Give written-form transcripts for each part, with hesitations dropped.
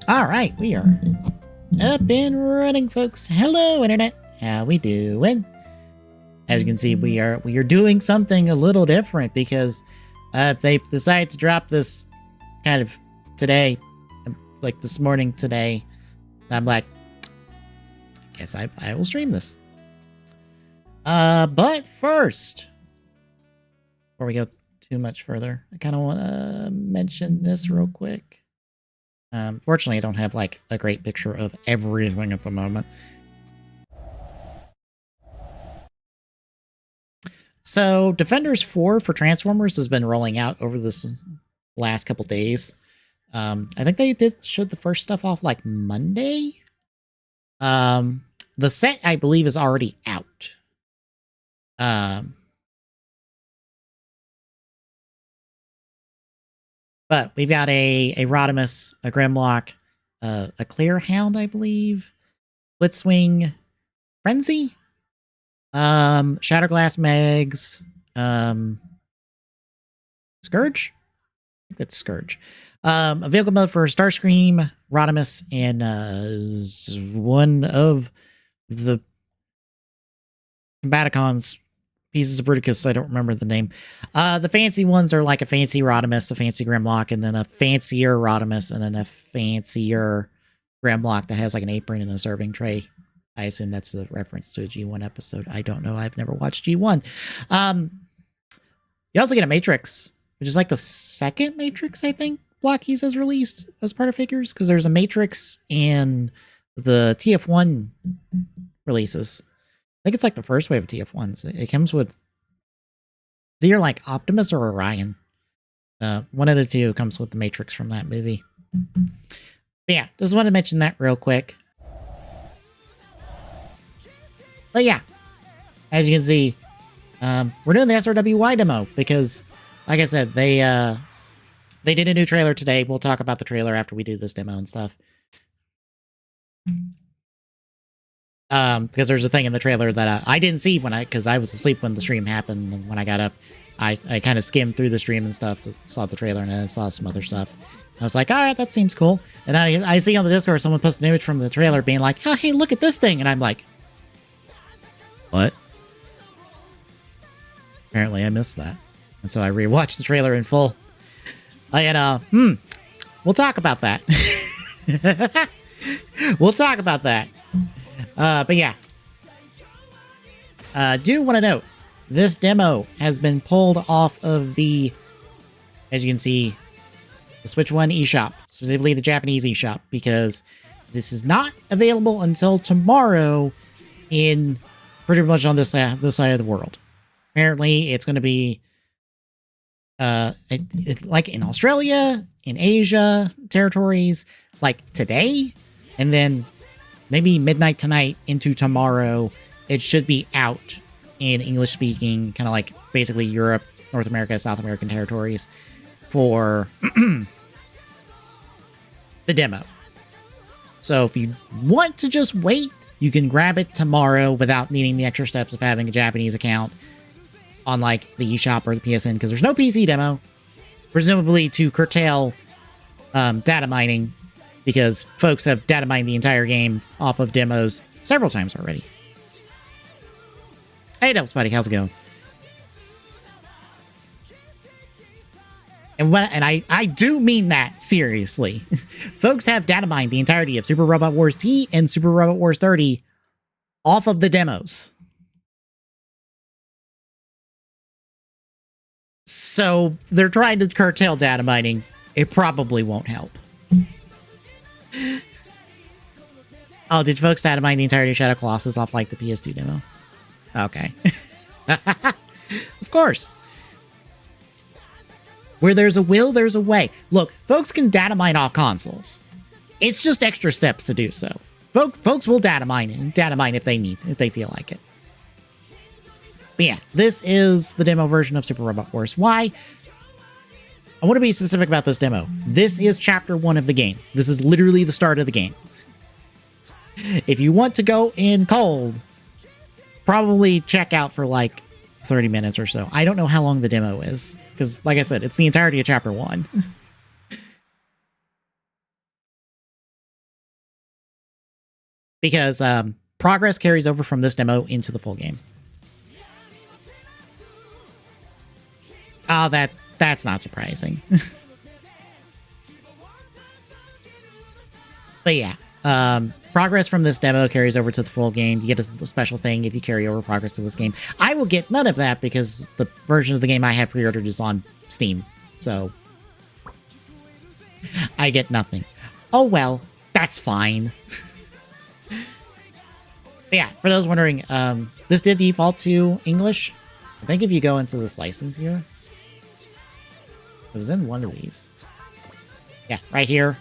All right, we are up and running, folks. Hello, internet. How we doing? As you can see, we are doing something a little different because they decided to drop this kind of today, like this morning today. And I'm like, I guess I will stream this. But first, before we go too much further, I kind of want to mention this real quick. Fortunately, I don't have like a great picture of everything at the moment. So Defenders 4 for Transformers has been rolling out over this last couple days. I think they showed the first stuff off like Monday. The set, I believe, is already out. But we've got a Rodimus, a Grimlock, a Clearhound, I believe, Blitzwing, Frenzy, Shatterglass Megs, Scourge? I think that's Scourge. A vehicle mode for Starscream, Rodimus, and one of the Combaticons pieces of Bruticus. I don't remember the name. The fancy ones are like a fancy Rodimus, a fancy Grimlock, and then a fancier Rodimus, and then a fancier Grimlock that has like an apron and a serving tray. I assume that's a reference to a G1 episode. I don't know. I've never watched G1. You also get a Matrix, which is like the second Matrix, I think, Blockhees has released as part of figures, because there's a Matrix in the TF1 releases. I think it's like the first wave of TF1s. It comes with, it's either like Optimus or Orion. One of the two comes with the Matrix from that movie. But yeah, just want to mention that real quick. But yeah, as you can see, we're doing the SRWY demo because, like I said, they did a new trailer today. We'll talk about the trailer after we do this demo and stuff. Because there's a thing in the trailer that I didn't see because I was asleep when the stream happened. And when I got up, I kind of skimmed through the stream and stuff, saw the trailer, and then I saw some other stuff. I was like, all right, that seems cool. And then I see on the Discord someone posted an image from the trailer being like, oh, hey, look at this thing. And I'm like, what? Apparently I missed that. And so I rewatched the trailer in full. And, we'll talk about that. We'll talk about that. But yeah. Do want to note, this demo has been pulled off of the, as you can see, the Switch 1 eShop, specifically the Japanese eShop, because this is not available until tomorrow in pretty much on this side of the world. Apparently, it's going to be like in Australia, in Asia territories, like today, and then maybe midnight tonight into tomorrow. It should be out in English-speaking, kind of like basically Europe, North America, South American territories for the demo. So if you want to just wait, you can grab it tomorrow without needing the extra steps of having a Japanese account on like the eShop or the PSN, because there's no PC demo, presumably to curtail data mining, because folks have data mined the entire game off of demos several times already. Hey, Devil Spidey, how's it going? And I do mean that seriously. Folks have data mined the entirety of Super Robot Wars T and Super Robot Wars 30 off of the demos. So they're trying to curtail data mining. It probably won't help. Oh, did folks data mine the entirety of Shadow Colossus off like the PS2 demo? Okay. Of course. Where there's a will, there's a way. Look, folks can data mine off consoles. It's just extra steps to do so. Folks will data mine if they feel like it. But yeah, this is the demo version of Super Robot Wars. Why? I want to be specific about this demo. This is chapter 1 of the game. This is literally the start of the game. If you want to go in cold, probably check out for like 30 minutes or so. I don't know how long the demo is, because like I said, it's the entirety of chapter 1. because progress carries over from this demo into the full game. Oh, that's not surprising. But yeah, progress from this demo carries over to the full game. You get a special thing if you carry over progress to this game. I will get none of that because the version of the game I have pre-ordered is on Steam. So I get nothing. Oh well, that's fine. But yeah, for those wondering, this did default to English. I think if you go into this license here, it was in one of these. Yeah, right here.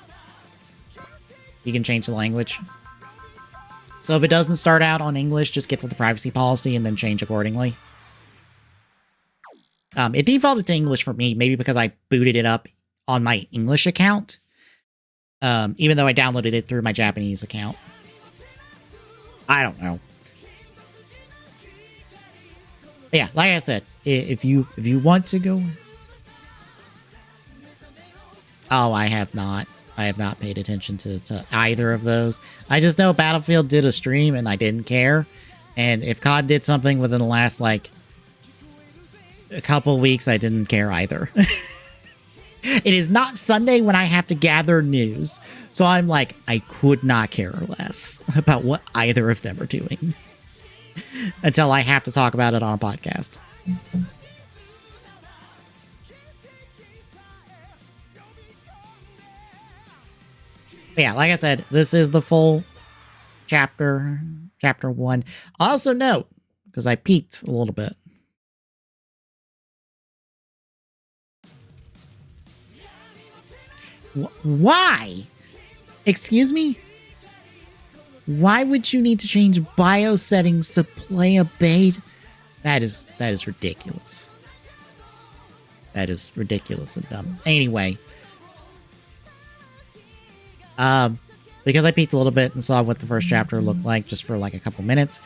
You can change the language. So if it doesn't start out on English, just get to the privacy policy and then change accordingly. It defaulted to English for me, maybe because I booted it up on my English account. Even though I downloaded it through my Japanese account. I don't know. But yeah, like I said, if you want to go... Oh, I have not. I have not paid attention to either of those. I just know Battlefield did a stream and I didn't care. And if COD did something within the last, like, a couple weeks, I didn't care either. It is not Sunday when I have to gather news. So I'm like, I could not care less about what either of them are doing. Until I have to talk about it on a podcast. But yeah, like I said, this is the full chapter 1. Also note, because I peeked a little bit. Why? Excuse me? Why would you need to change bio settings to play a bait? That is ridiculous. That is ridiculous and dumb. Anyway. Because I peeked a little bit and saw what the first chapter looked like just for like a couple minutes.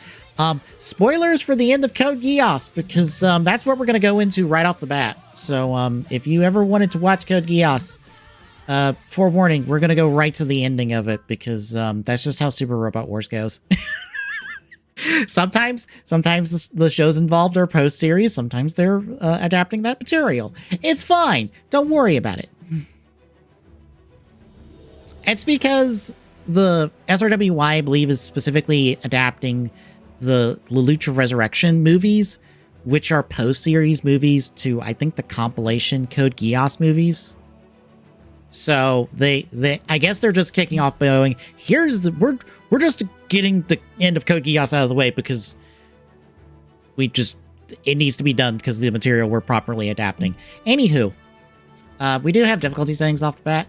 Spoilers for the end of Code Geass, because that's what we're going to go into right off the bat. So if you ever wanted to watch Code Geass, forewarning, we're going to go right to the ending of it, because that's just how Super Robot Wars goes. Sometimes the shows involved are post-series, sometimes they're adapting that material. It's fine. Don't worry about it. It's because the SRWY, I believe, is specifically adapting the Lelouch Resurrection movies, which are post-series movies, to, I think, the compilation Code Geass movies. So they I guess they're just kicking off by going, here's the we're just getting the end of Code Geass out of the way because it needs to be done because of the material we're properly adapting. Anywho, we do have difficulty settings off the bat.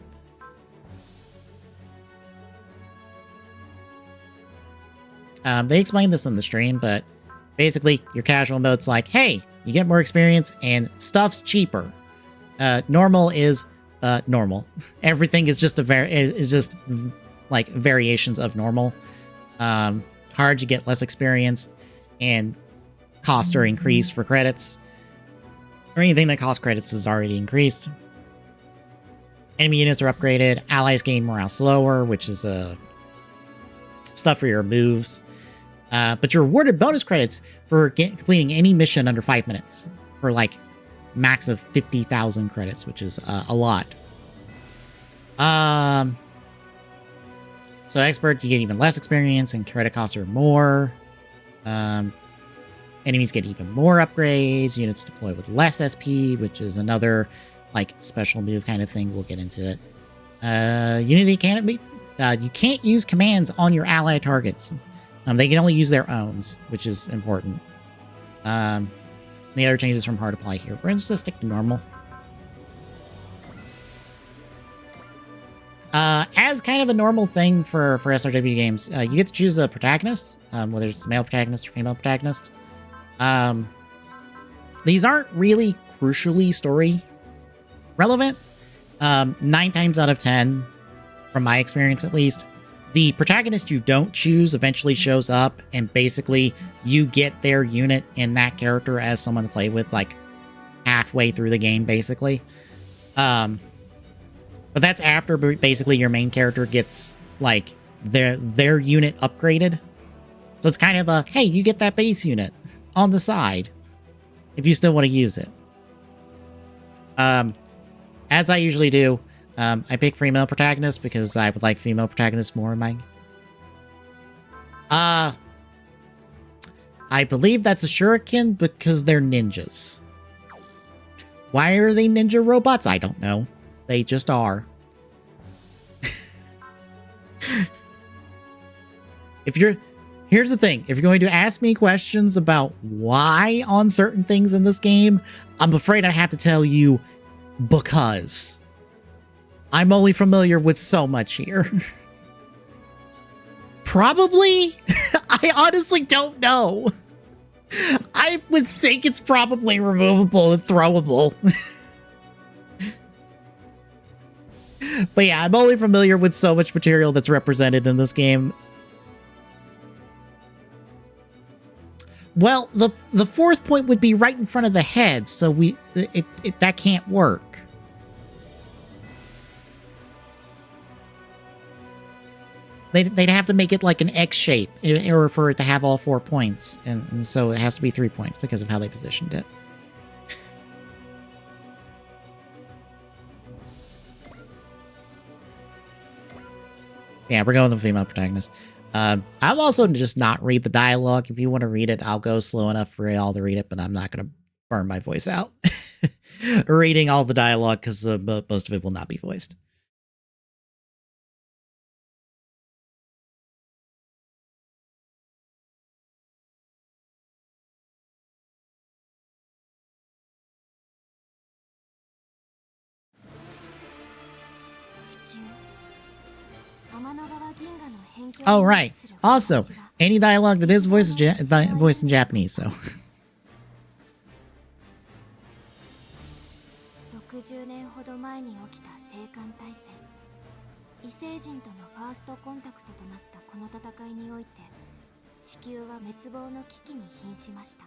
They explained this in the stream, but basically your casual mode's like, hey, you get more experience and stuff's cheaper. Normal is normal. Everything is just like variations of normal. Hard, you get less experience, and costs are increased for credits. Or anything that costs credits is already increased. Enemy units are upgraded. Allies gain morale slower, which is stuff for your moves. But you're awarded bonus credits for completing any mission under 5 minutes for like max of 50,000 credits, which is a lot. So expert, you get even less experience and credit costs are more. Enemies get even more upgrades. Units deploy with less SP, which is another like special move kind of thing. We'll get into it. Unity can't be. You can't use commands on your ally targets. They can only use their owns, which is important. The other changes from hard apply here. We're going to just stick to normal. As kind of a normal thing for SRW games, you get to choose a protagonist, whether it's a male protagonist or female protagonist. These aren't really crucially story relevant. 9 times out of 10, from my experience at least, the protagonist you don't choose eventually shows up, and basically you get their unit and that character as someone to play with, like, halfway through the game, basically. But that's after basically your main character gets, like, their unit upgraded. So it's kind of a, hey, you get that base unit on the side if you still want to use it. As I usually do, I pick female protagonists because I would like female protagonists more in my... I believe that's a shuriken because they're ninjas. Why are they ninja robots? I don't know. They just are. Here's the thing. If you're going to ask me questions about why on certain things in this game, I'm afraid I have to tell you because. I'm only familiar with so much here. Probably? I honestly don't know. I would think it's probably removable and throwable. But yeah, I'm only familiar with so much material that's represented in this game. Well, the fourth point would be right in front of the head, so that can't work. They'd have to make it like an X shape in order for it to have all 4 points, and so it has to be 3 points because of how they positioned it. Yeah, we're going with the female protagonist. I'll also just not read the dialogue. If you want to read it, I'll go slow enough for y'all to read it, but I'm not going to burn my voice out reading all the dialogue because most of it will not be voiced. Oh, right. Also, any dialogue that is voiced in Japanese, so. 60年ほど前に起きた青函大戦。異星人とのファーストコンタクトとなったこの戦いにおいて、地球は滅亡の危機に瀕しました。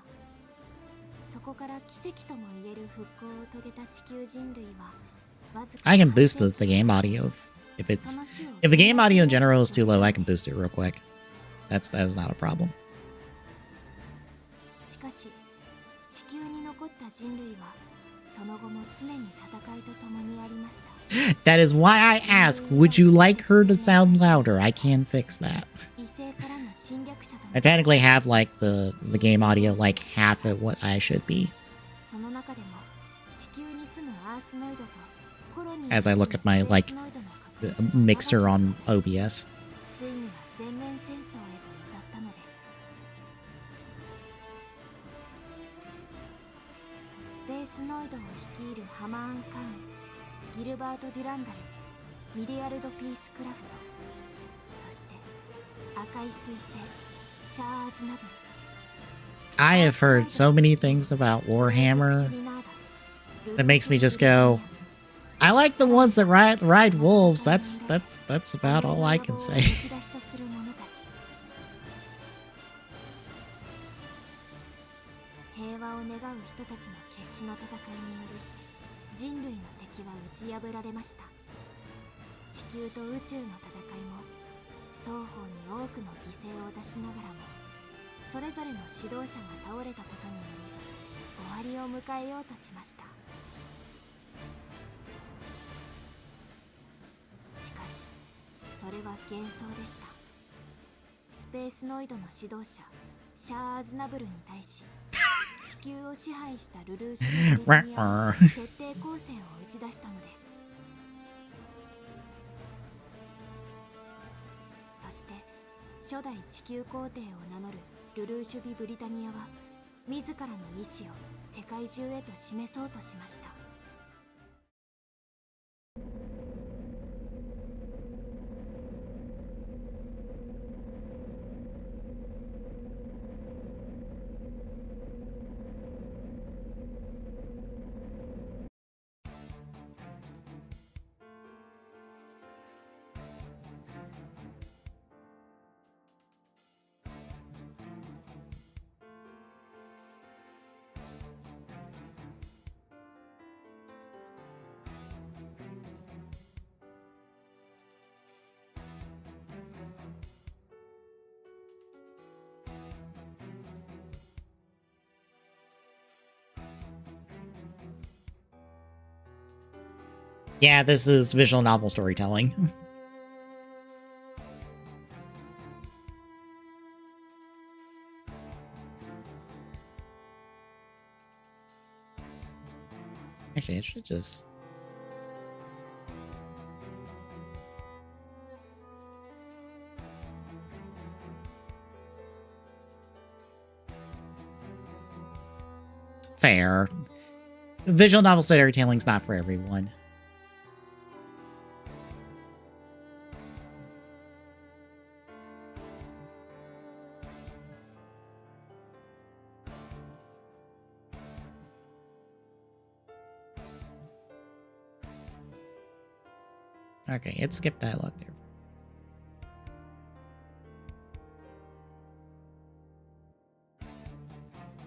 そこから奇跡とも言える復興を遂げた地球人類は、I can boost the game audio if the game audio in general is too low, I can boost it real quick. That's not a problem. しかし、地球に残った人類はその後も常に戦いと共にありました。That is why I ask, would you like her to sound louder? I can fix that. I technically have like the game audio like half of what I should be. As I look at my like mixer on OBS. ハマーン・カーン、ギルバート・デュランダル、ミリアルド・ピースクラフト、そして赤い彗星シャアーズナブル。I have heard so many things about Warhammer that makes me just go, I like the ones that ride wolves. That's about all I can say. 平和を願う人たちの決死の戦いにより人類の敵は打ち破られました。地球と宇宙の戦いも双方に多くの犠牲を出しながらもそれぞれの指導者が倒れたことにより終わりを迎えようとしました。しかしそれは幻想でした。スペースノイドの指導者シャア・アズナブルに対し地球を支配したルルーシュの徹底抗戦を打ち出したのです。そして初代地球皇帝を名乗るルルーシュ・ビ・ブリタニアは自らの意志を世界中へと示そうとしました。Yeah, this is visual novel storytelling. Actually, it should just... Fair. Visual novel storytelling's not for everyone. Okay, it skipped dialogue there.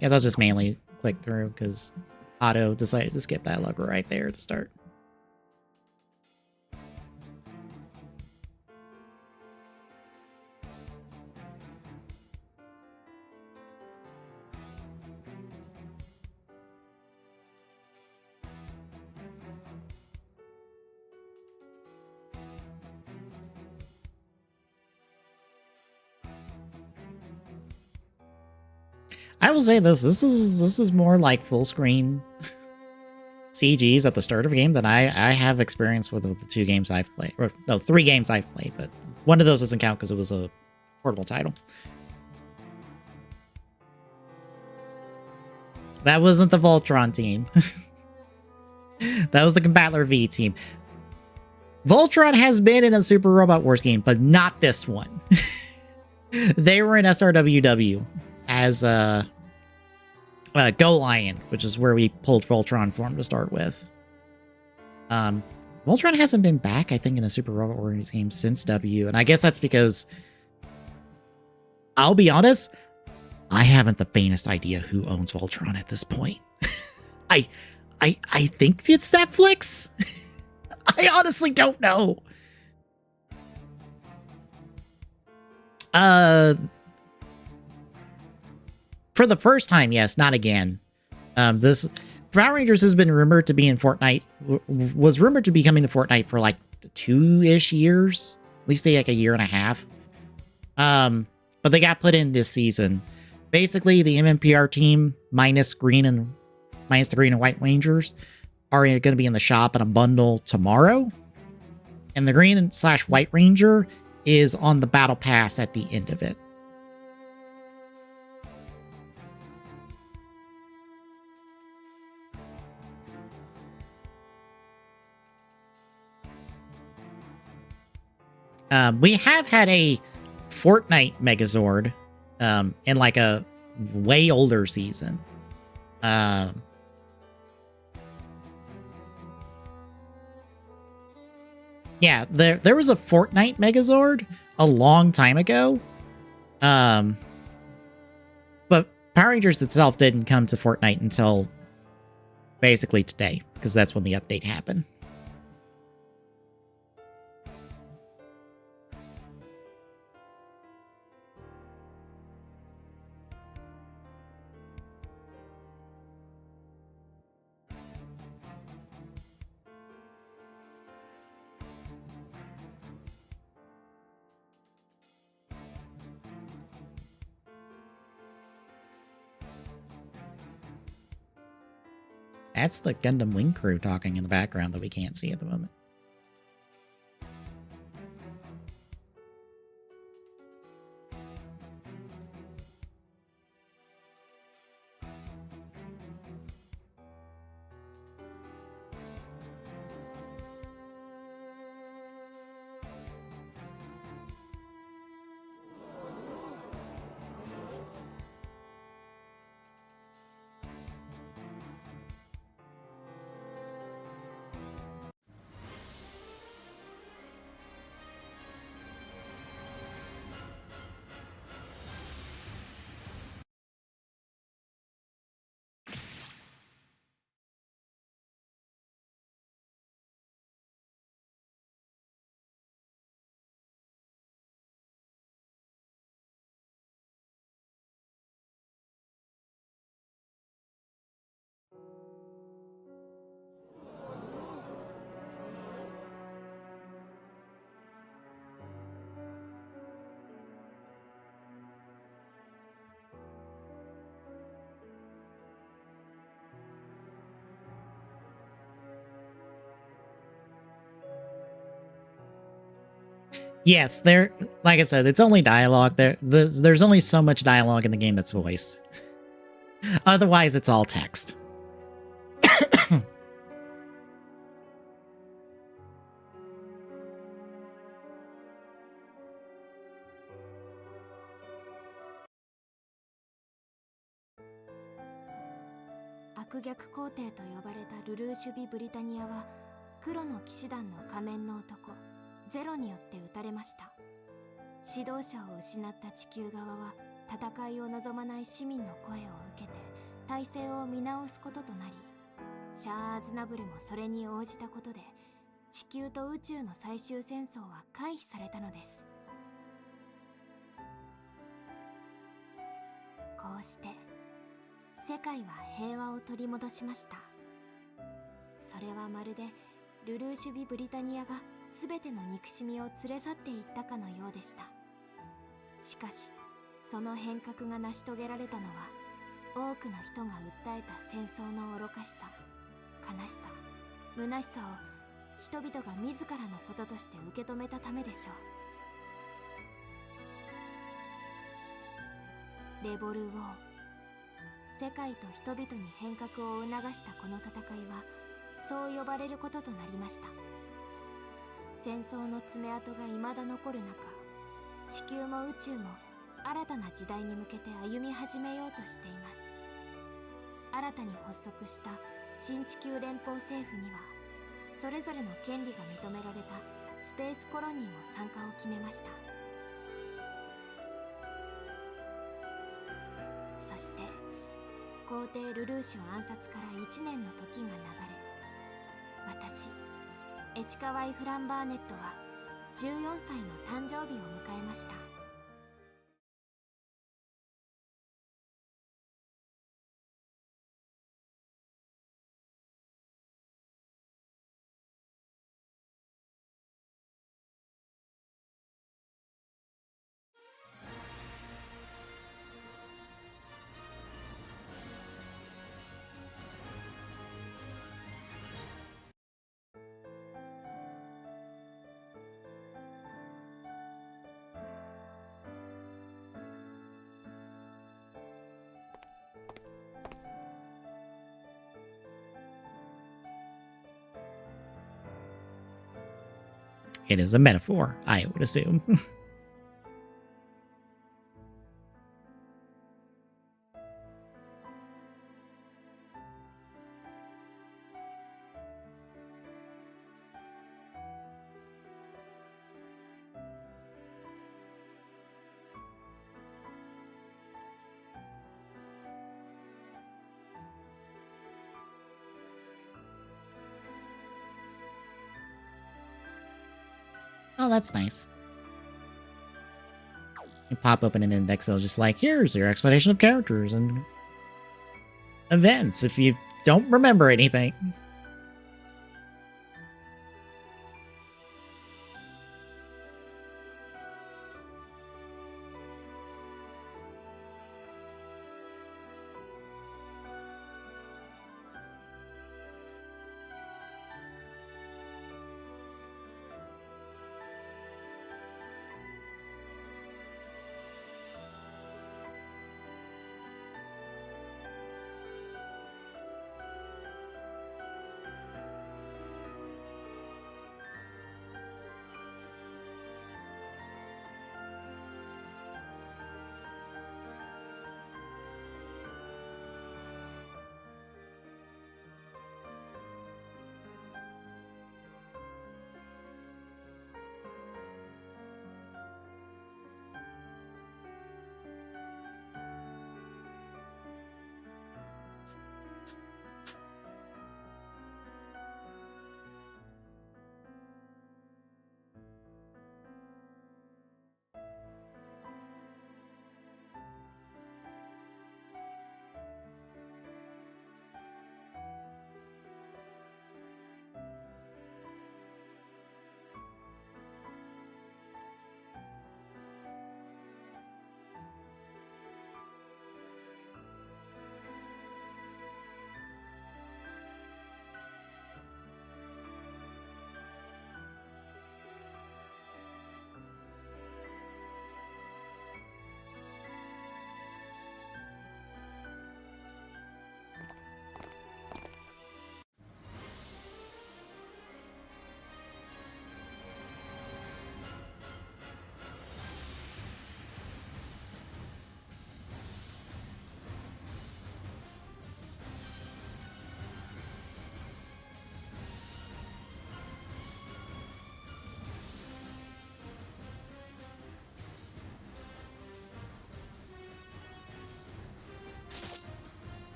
Guess I'll just manually click through because Otto decided to skip dialogue right there at the start. I will say this is more like full screen CGs at the start of a game than I have experience with the 2 games I've played. Or no, 3 games I've played, but one of those doesn't count because it was a portable title. That wasn't the Voltron team. That was the Combattler V team. Voltron has been in a Super Robot Wars game, but not this one. They were in SRWW as Go Lion, which is where we pulled Voltron from to start with. Voltron hasn't been back, I think, in a Super Robot Wars game since W, and I guess that's because, I'll be honest, I haven't the faintest idea who owns Voltron at this point. I think it's Netflix. I honestly don't know. For the first time, yes, not again. This Power Rangers has been rumored to be in Fortnite, was rumored to be coming to Fortnite for like 2-ish years, at least like a year and a half. But they got put in this season. Basically, the MMPR team minus the green and white Rangers are going to be in the shop in a bundle tomorrow, and the green/white Ranger is on the battle pass at the end of it. We have had a Fortnite Megazord in like a way older season. Yeah, there was a Fortnite Megazord a long time ago. But Power Rangers itself didn't come to Fortnite until basically today, because that's when the update happened. That's the Gundam Wing crew talking in the background that we can't see at the moment. Yes, there. Like I said, it's only dialogue. There's only so much dialogue in the game that's voiced. Otherwise, it's all text. 悪逆皇帝と呼ばれたルルーシュ・ビ・ブリタニアは黒の騎士団の仮面の男ゼロによって撃たれました。指導者を失った地球側は戦いを望まない市民の声を受けて体制を見直すこととなり、シャア・アズナブルもそれに応じたことで地球と宇宙の最終戦争は回避されたのです。こうして世界は平和を取り戻しました。それはまるでルルーシュ・ビ・ブリタニアが全ての憎しみを連れ去っていったかのようでした。しかしその変革が成し遂げられたのは多くの人が訴えた戦争の愚かしさ、悲しさ、虚しさを人々が自らのこととして受け止めたためでしょう。レボル・ウォー、世界と人々に変革を促したこの戦いはそう呼ばれることとなりました。戦争の爪痕が未だ残る中、地球も宇宙も新たな時代に向けて歩み始めようとしています。新たに発足した新地球連邦政府にはそれぞれの権利が認められたスペースコロニーも参加を決めました。そして皇帝ルルーシュ暗殺から1年の時が流れ、私エチカワイ・フランバーネットは14歳の誕生日を迎えました。It is a metaphor, I would assume. Oh, that's nice. You pop open an index, it'll just like, here's your explanation of characters and events if you don't remember anything.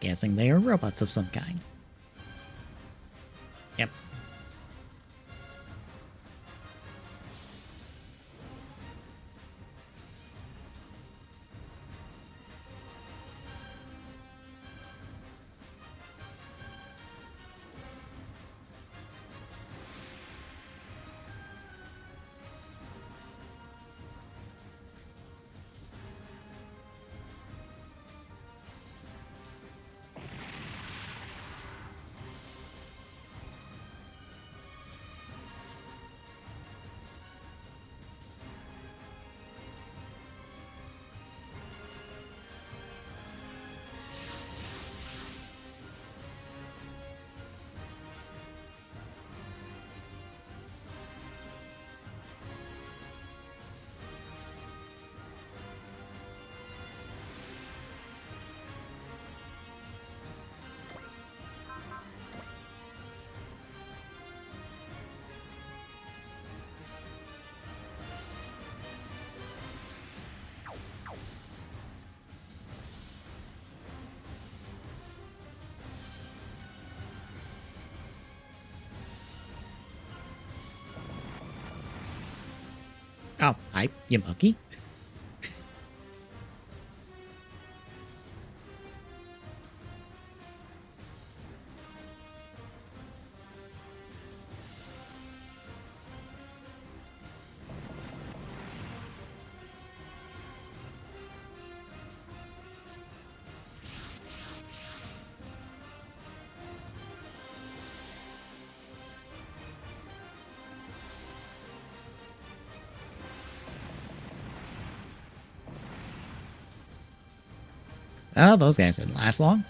guessing they are robots of some kind. Yep. Oh, hi, you monkey. Oh, those guys didn't last long.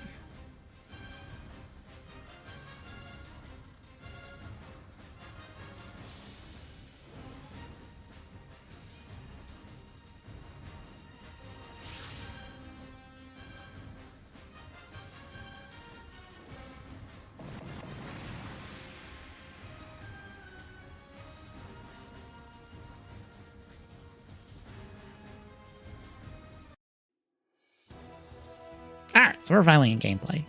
Alright, so we're finally in gameplay.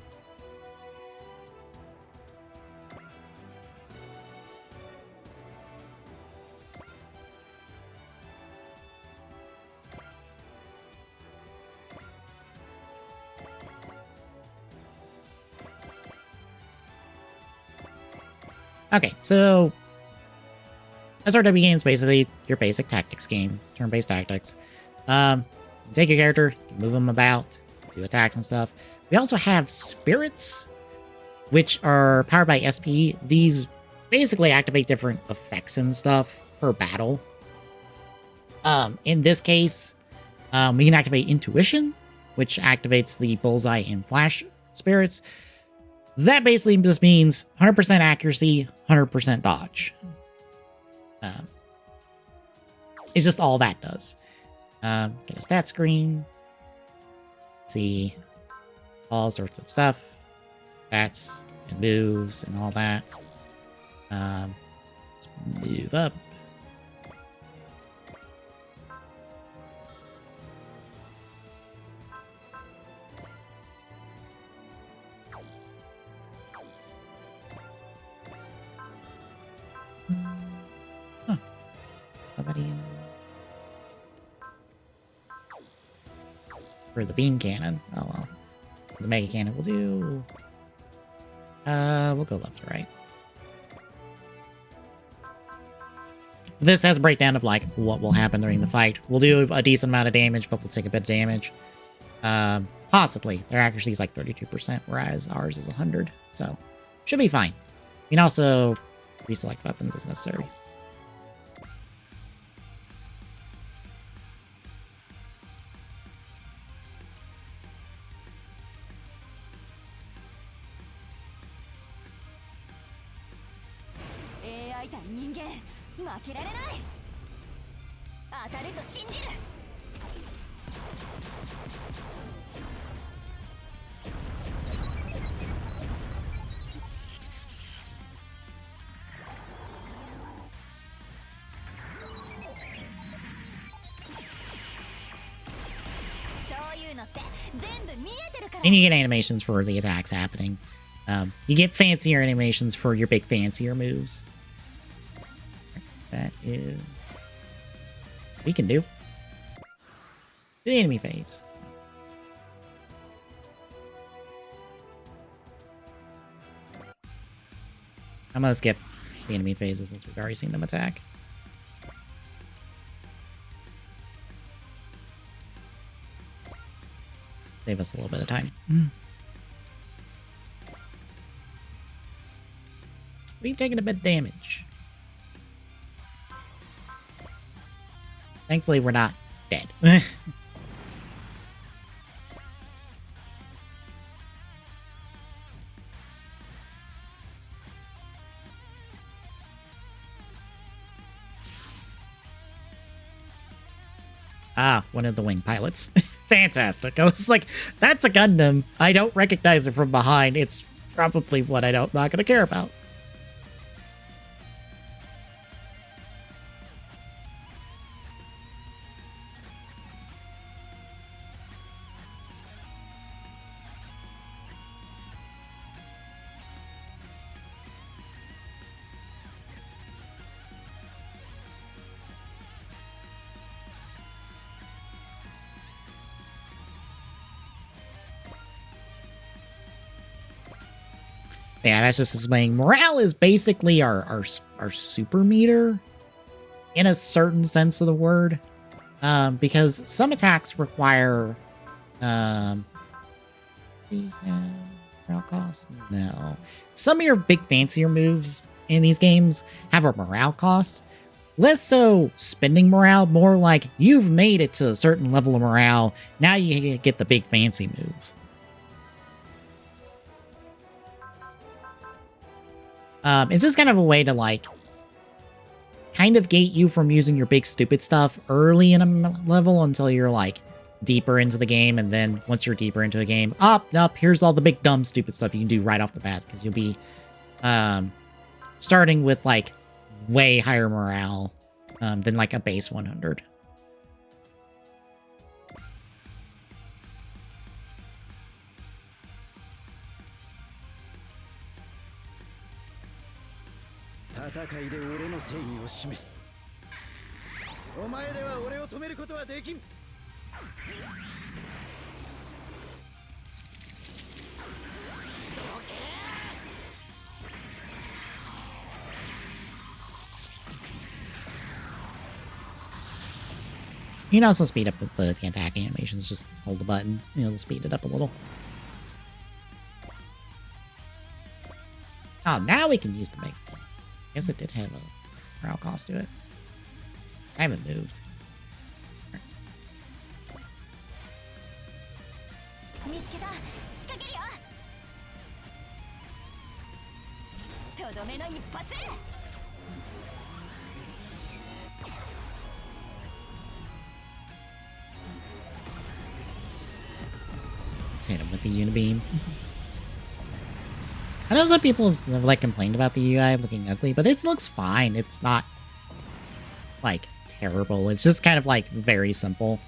Okay, so SRW games basically your basic tactics game, turn-based tactics. You take your character, you move them about, do attacks and stuff. We also have spirits, which are powered by SP. These basically activate different effects and stuff per battle. In this case, we can activate intuition, which activates the bullseye and flash spirits. That basically just means 100% accuracy, 100% dodge. It's just all that does. Get a stat screen. See all sorts of stuff. Stats and moves and all that. Let's move up. Huh. Nobody in. For the beam cannon. Oh well. The mega cannon will do. We'll go left to right. This has a breakdown of like what will happen during the fight. We'll do a decent amount of damage, but we'll take a bit of damage. Possibly. Their accuracy is like 32%, whereas ours is 100. So should be fine. You can also reselect weapons as necessary. And you get animations for the attacks happening. You get fancier animations for your big fancier moves. That is... we can do. The enemy phase. I'm gonna skip the enemy phases since we've already seen them attack. Save us a little bit of time. We've taken a bit of damage. Thankfully, we're not dead. Ah, one of the wing pilots. Fantastic. I was like, that's a Gundam. I don't recognize it from behind. It's probably what I'm not going to care about. Yeah, that's just explaining. Morale is basically our super meter in a certain sense of the word. Because some attacks require these have morale cost? No. Some of your big fancier moves in these games have a morale cost. Less so spending morale, more like you've made it to a certain level of morale. Now you get the big fancy moves. It's just kind of a way to, like, kind of gate you from using your big stupid stuff early in a level until you're, like, deeper into the game. And then once you're deeper into a game, here's all the big dumb stupid stuff you can do right off the bat. Because you'll be starting with, like, way higher morale than, like, a base 100. You can also speed up the attack animations. Just hold the button. It'll speed it up a little. Oh, now we can use the Mega Key. I guess it did have a morale cost to it. I haven't moved. Let's hit him with the Unibeam. I know some people have, like, complained about the UI looking ugly, but it looks fine. It's not, like, terrible. It's just kind of, like, very simple.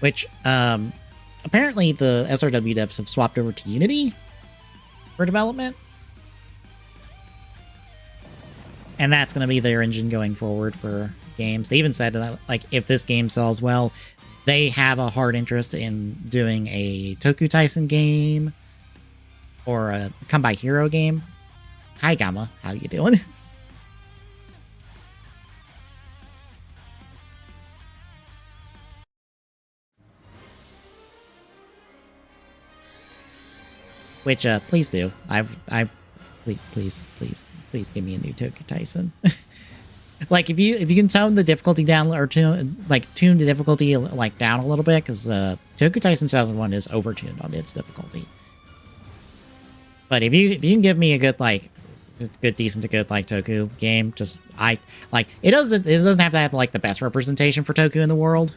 Which, apparently the SRW devs have swapped over to Unity for development. And that's going to be their engine going forward for games. They even said that, like, if this game sells well, they have a hard interest in doing a Toku Tyson game or a Come By Hero game. Hi, Gamma. How you doing? Which, please do. Please give me a new Toku Tyson. Like, if you can tone the difficulty down or tune the difficulty like down a little bit, because Toku Tyson 2001 is overtuned on its difficulty. But if you can give me a good decent to good Toku game, it doesn't have to have like the best representation for Toku in the world.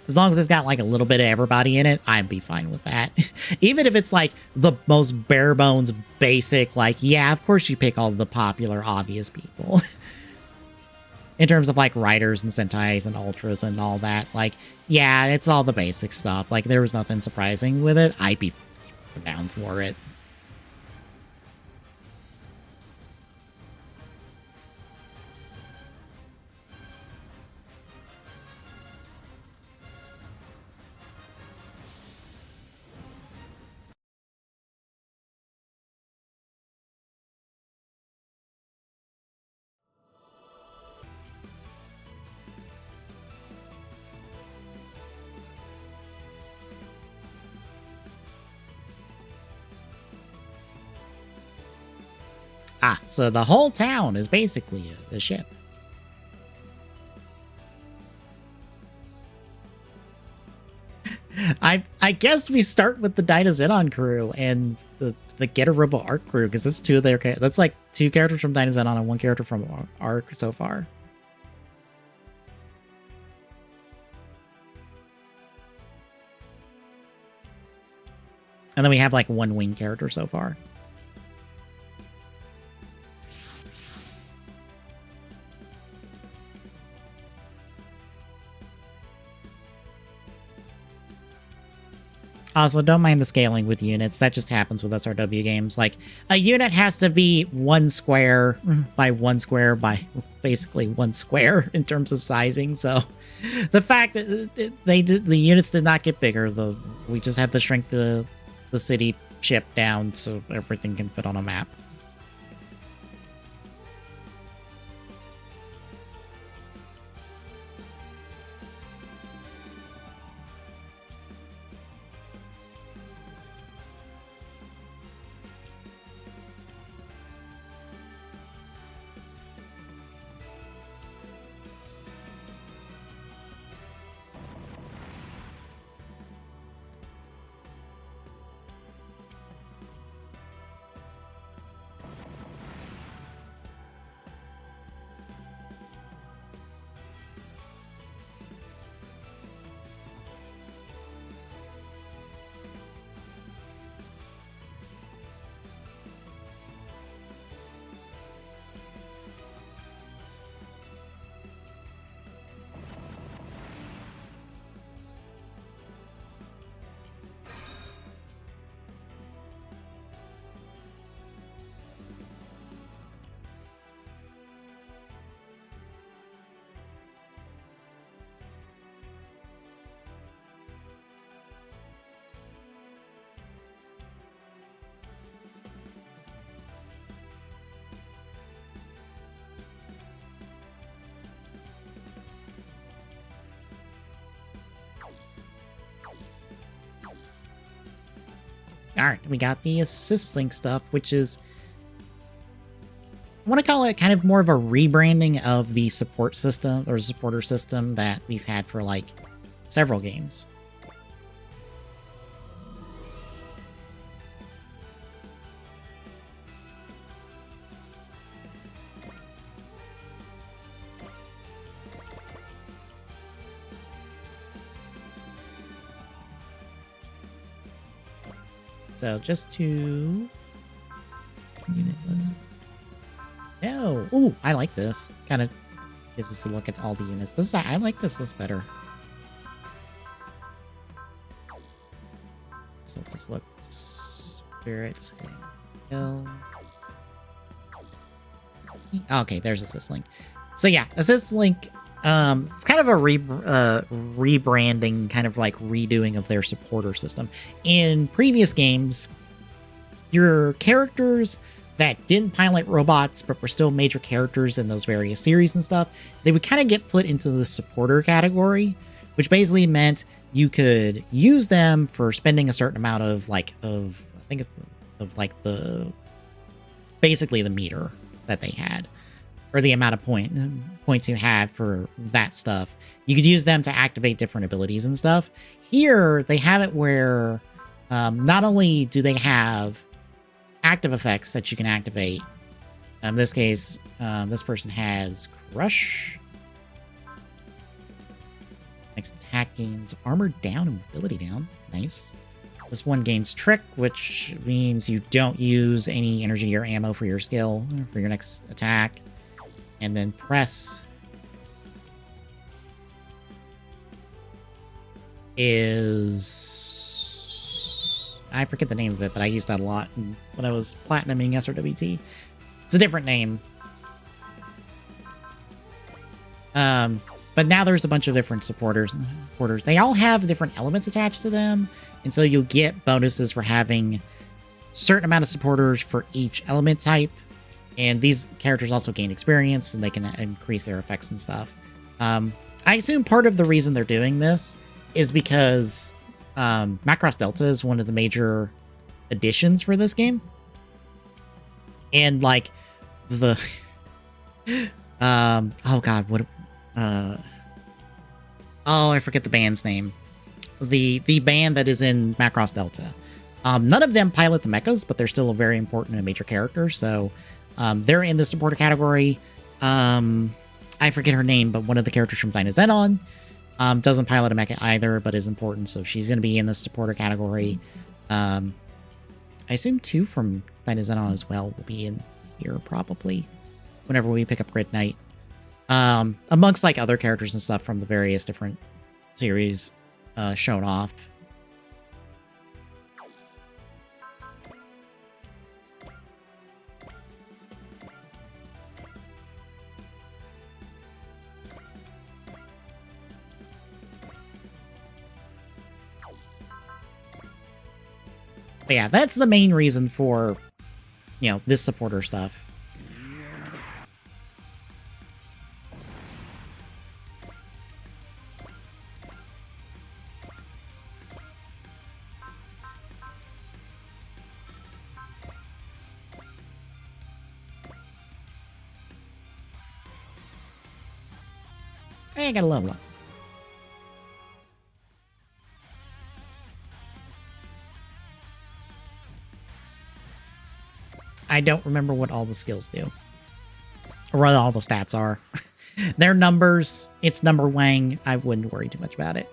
As long as it's got like a little bit of everybody in it, I'd be fine with that. Even if it's like the most bare bones basic, like, yeah, of course you pick all the popular, obvious people. in terms of like riders and sentais and ultras and all that. Like, yeah, it's all the basic stuff. Like, there was nothing surprising with it. I'd be down for it. Ah, so the whole town is basically a ship. I guess we start with the Dynazenon crew and the Getter Arc crew, because that's two of their that's like two characters from Dynazenon and one character from Arc so far. And then we have like one wing character so far. Also, don't mind the scaling with units. That just happens with SRW games. Like, a unit has to be 1 square by 1 square by basically 1 square in terms of sizing. So, the fact that the units did not get bigger, we just had to shrink the city ship down so everything can fit on a map. Alright, we got the assist link stuff, which is, I want to call it kind of more of a rebranding of the support system, or supporter system that we've had for like several games. So just to unit list. Oh, ooh, I like this. Kind of gives us a look at all the units. I like this list better. So let's just look. Spirits, kills. Okay, there's assist link. So yeah, assist link. It's kind of a rebranding, kind of like redoing of their supporter system. In previous games, your characters that didn't pilot robots but were still major characters in those various series and stuff, they would kind of get put into the supporter category, which basically meant you could use them for spending a certain amount of I think it's of like basically the meter that they had, or the amount of points you had for that stuff. You could use them to activate different abilities and stuff. Here, they have it where not only do they have active effects that you can activate. In this case, this person has Crush. Next attack gains armor down and mobility down. Nice. This one gains Trick, which means you don't use any energy or ammo for your skill for your next attack. And then Press is... I forget the name of it, but I used that a lot when I was platinuming SRWT. It's a different name. But now there's a bunch of different supporters. They all have different elements attached to them, and so you'll get bonuses for having a certain amount of supporters for each element type. And these characters also gain experience, and they can increase their effects and stuff. I assume part of the reason they're doing this is because Macross Delta is one of the major additions for this game. And, like, the... oh, God, what... oh, I forget the band's name. The band that is in Macross Delta. None of them pilot the mechas, but they're still a very important and major character, so they're in the supporter category. I forget her name, but one of the characters from Dynazenon doesn't pilot a mecha either, but is important, so she's going to be in the supporter category. I assume 2 from Dynazenon as well will be in here, probably, whenever we pick up Grid Knight. Amongst, like, other characters and stuff from the various different series shown off. But yeah, that's the main reason for, you know, this supporter stuff. Hey, I got a level up. I don't remember what all the skills do. Or what all the stats are. They're numbers. It's number Wang. I wouldn't worry too much about it.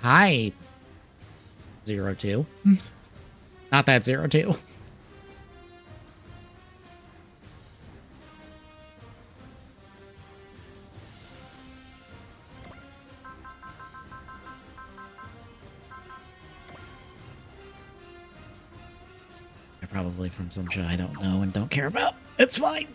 Hi, 02. Not that 02. They're probably from some show I don't know and don't care about. It's fine.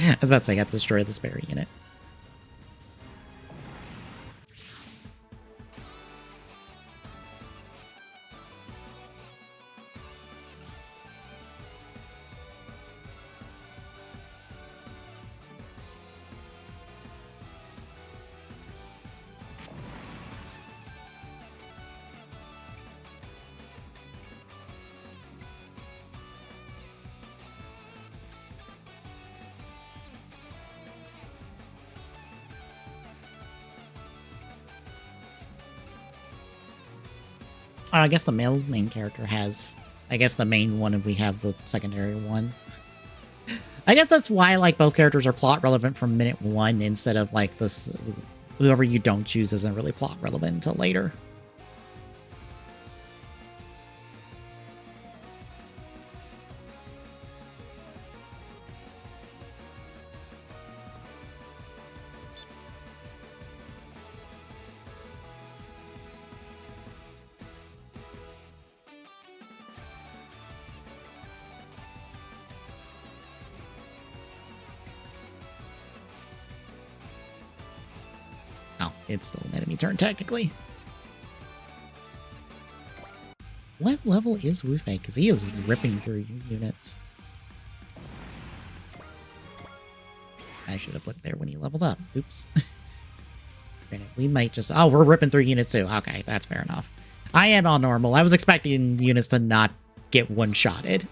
I was about to say I got to destroy the Sperry unit. I guess the male main character has... I guess the main one and we have the secondary one. I guess that's why, like, both characters are plot relevant from minute 1 instead of, like, this... Whoever you don't choose isn't really plot relevant until later. It's still an enemy turn, technically. What level is Wu Fei? Because he is ripping through units. I should have looked there when he leveled up. Oops. Granted, we might just... Oh, we're ripping through units too. Okay, that's fair enough. I am on normal. I was expecting units to not get one-shotted.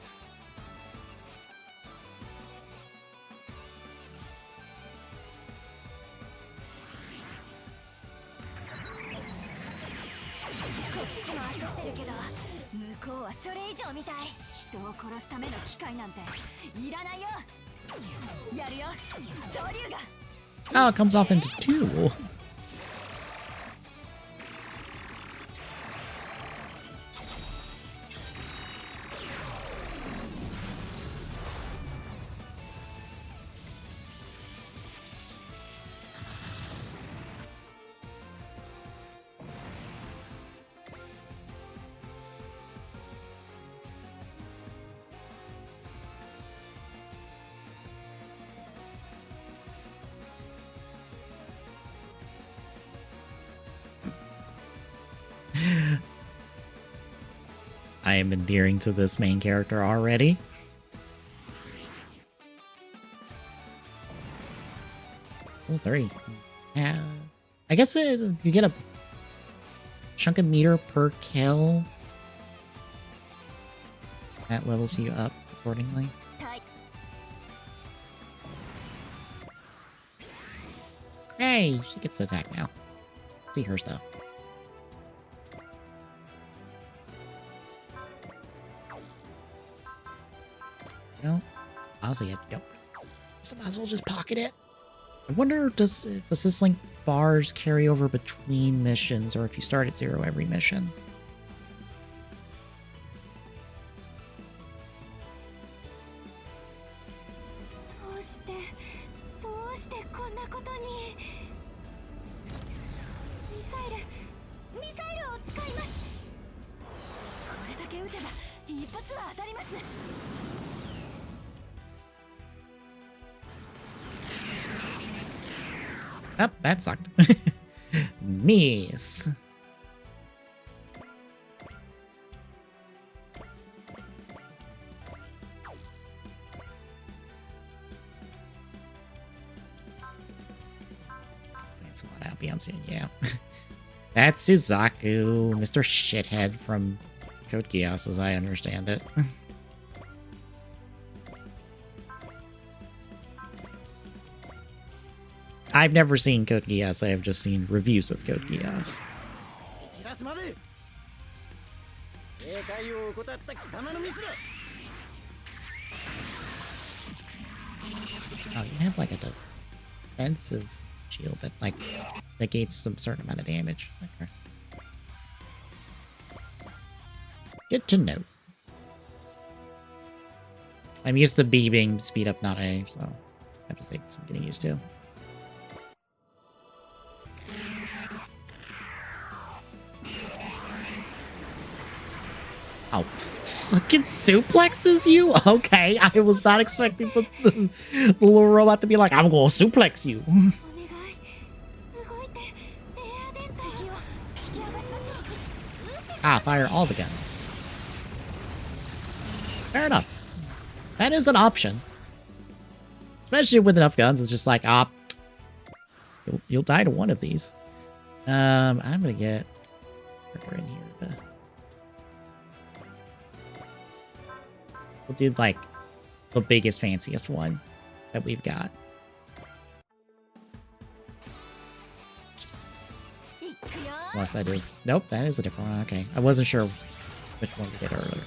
Oh, it comes off into 2. I am endearing to this main character already. Level 3. Yeah. I guess you get a chunk of meter per kill. That levels you up accordingly. Hey, she gets to attack now. See her stuff. Don't. Honestly, I don't. So I might as well just pocket it. I wonder if Assist Link bars carry over between missions, or if you start at 0 every mission. Oh, that sucked. Miss. That's a lot out Beyonce, yeah. That's Suzaku, Mr. Shithead from Code Geass, as I understand it. I've never seen Code Geass, I have just seen reviews of Code Geass. Oh, you have like a defensive shield that like negates some certain amount of damage. Okay. Good to know. I'm used to B being speed up, not A, so I have to take some getting used to. Oh, fucking suplexes you? Okay, I was not expecting the little robot to be like, I'm gonna suplex you. Ah, fire all the guns. Fair enough. That is an option. Especially with enough guns, it's just like, you'll die to one of these. I'm gonna get her in here. We'll do like the biggest, fanciest one that we've got. Unless that is... Nope, that is a different one. Okay. I wasn't sure which one we did earlier.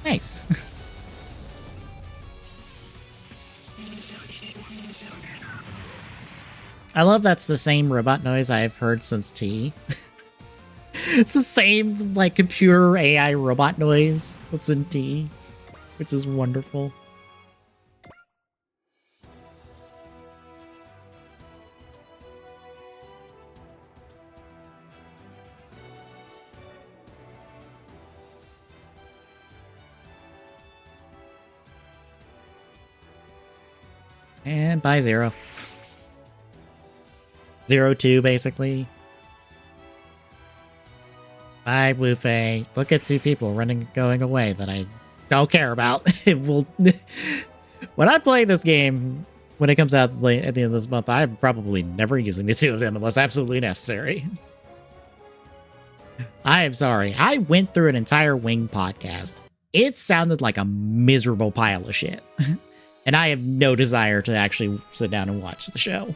Nice. I love that's the same robot noise I've heard since T. It's the same, like, computer AI robot noise that's in T, which is wonderful. And bye, Zero. 0-2, basically. Bye, Wufei. Look at two people going away that I don't care about. It will. When I play this game, when it comes out at the end of this month, I'm probably never using the two of them unless absolutely necessary. I am sorry. I went through an entire Wing podcast. It sounded like a miserable pile of shit. And I have no desire to actually sit down and watch the show.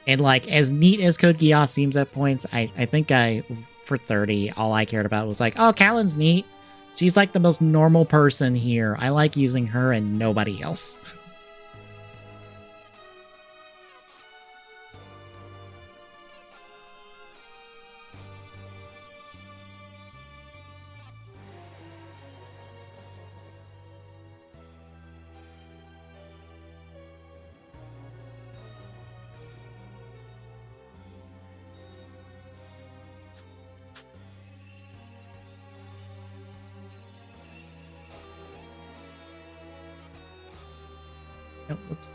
And like, as neat as Code Geass seems at points, I think for 30, all I cared about was like, oh, Callan's neat. She's like the most normal person here. I like using her and nobody else. Oh, whoops.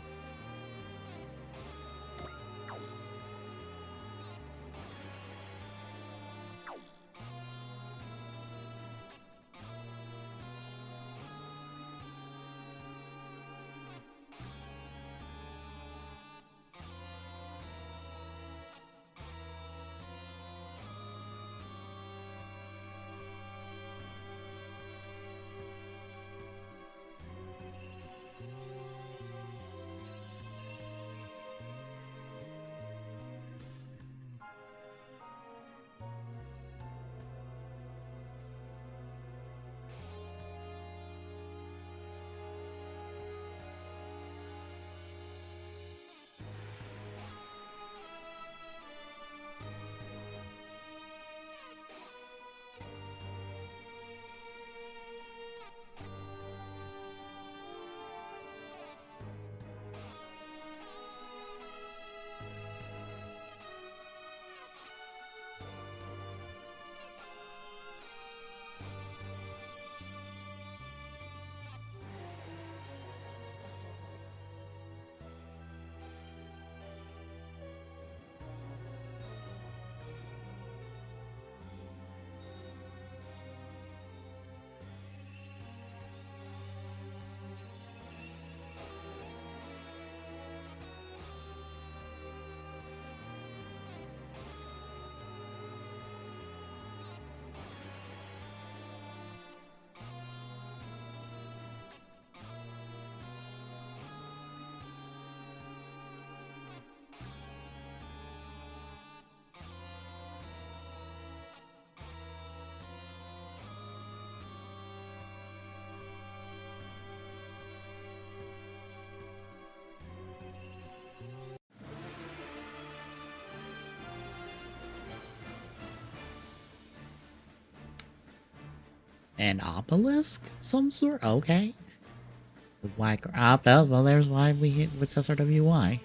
An obelisk of some sort? Okay. Why? Well, there's why we hit with SRWY.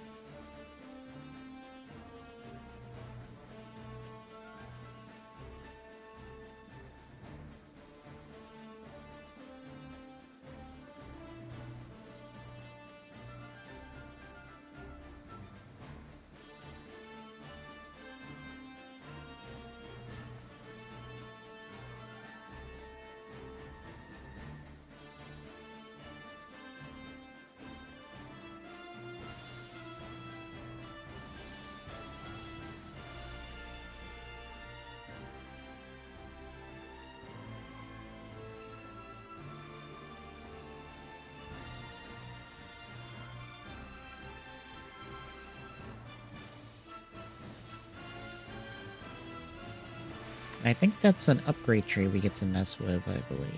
I think that's an upgrade tree we get to mess with, I believe.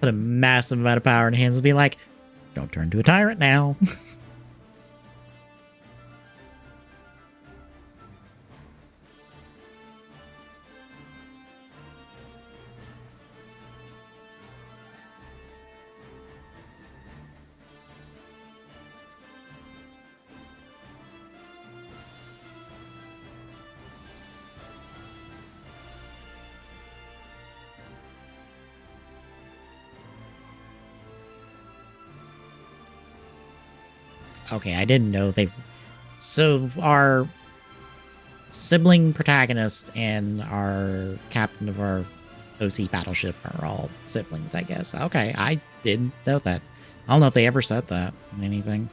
Put a massive amount of power in hands and be like, don't turn into a tyrant now. Okay, I didn't know they... So our sibling protagonist and our captain of our OC battleship are all siblings, I guess. Okay, I didn't know that. I don't know if they ever said that in anything.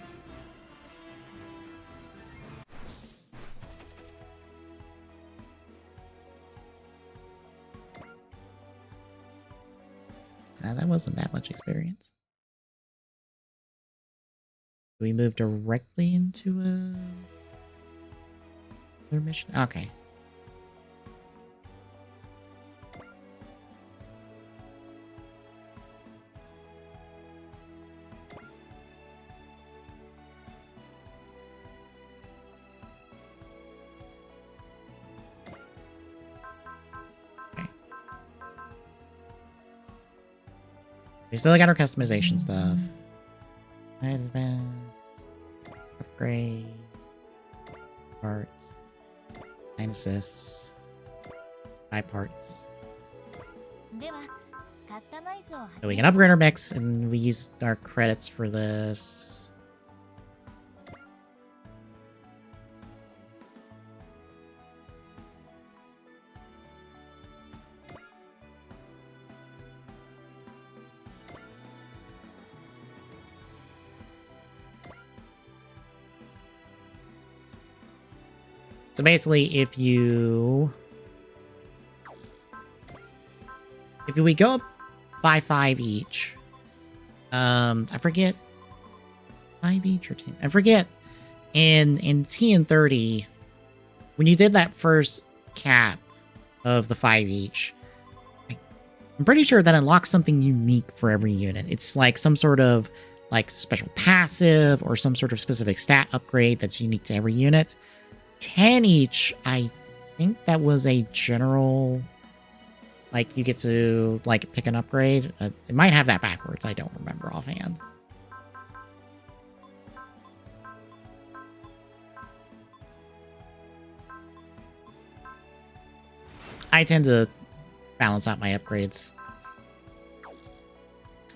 That wasn't that much experience. Do we move directly into another mission? Okay. We still got our customization stuff. Upgrade. Parts. 9 assists. 5 parts. So we can upgrade our mix, and we use our credits for this. So basically, if we go up by 5 each, I forget 5 each or 10. I forget. In TN30, when you did that first cap of the 5 each, I'm pretty sure that unlocks something unique for every unit. It's like some sort of like special passive or some sort of specific stat upgrade that's unique to every unit. 10 each, I think that was a general, like, you get to, like, pick an upgrade. It might have that backwards. I don't remember offhand. I tend to balance out my upgrades.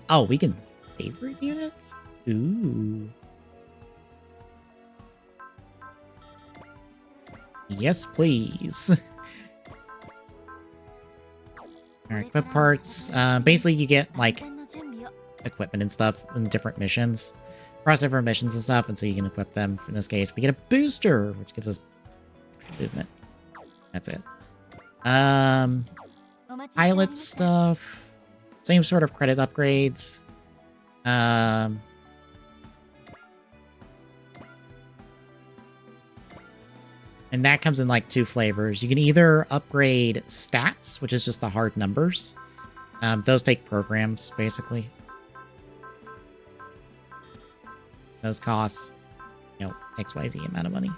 Oh, we can favorite units? Ooh. Yes, please. Alright, equip parts. Basically, you get, like, equipment and stuff in different missions. Across different missions and stuff, and so you can equip them. In this case, we get a booster, which gives us movement. That's it. Pilot stuff. Same sort of credit upgrades. And that comes in like 2 flavors. You can either upgrade stats, which is just the hard numbers. Those take programs, basically. Those cost, you know, XYZ amount of money.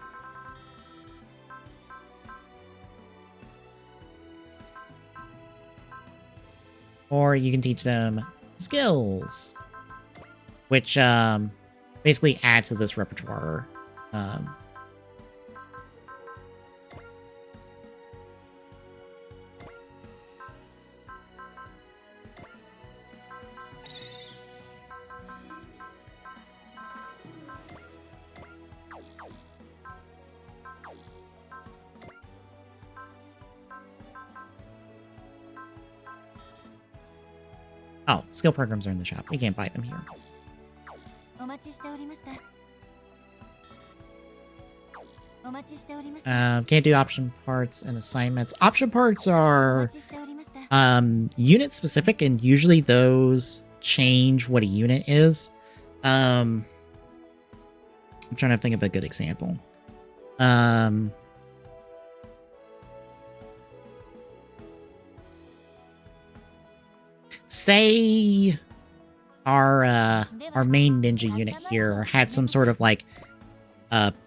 Or you can teach them skills, which basically adds to this repertoire. Oh, skill programs are in the shop. We can't buy them here. Can't do option parts and assignments. Option parts are unit specific, and usually those change what a unit is. I'm trying to think of a good example. Say our main ninja unit here had some sort of like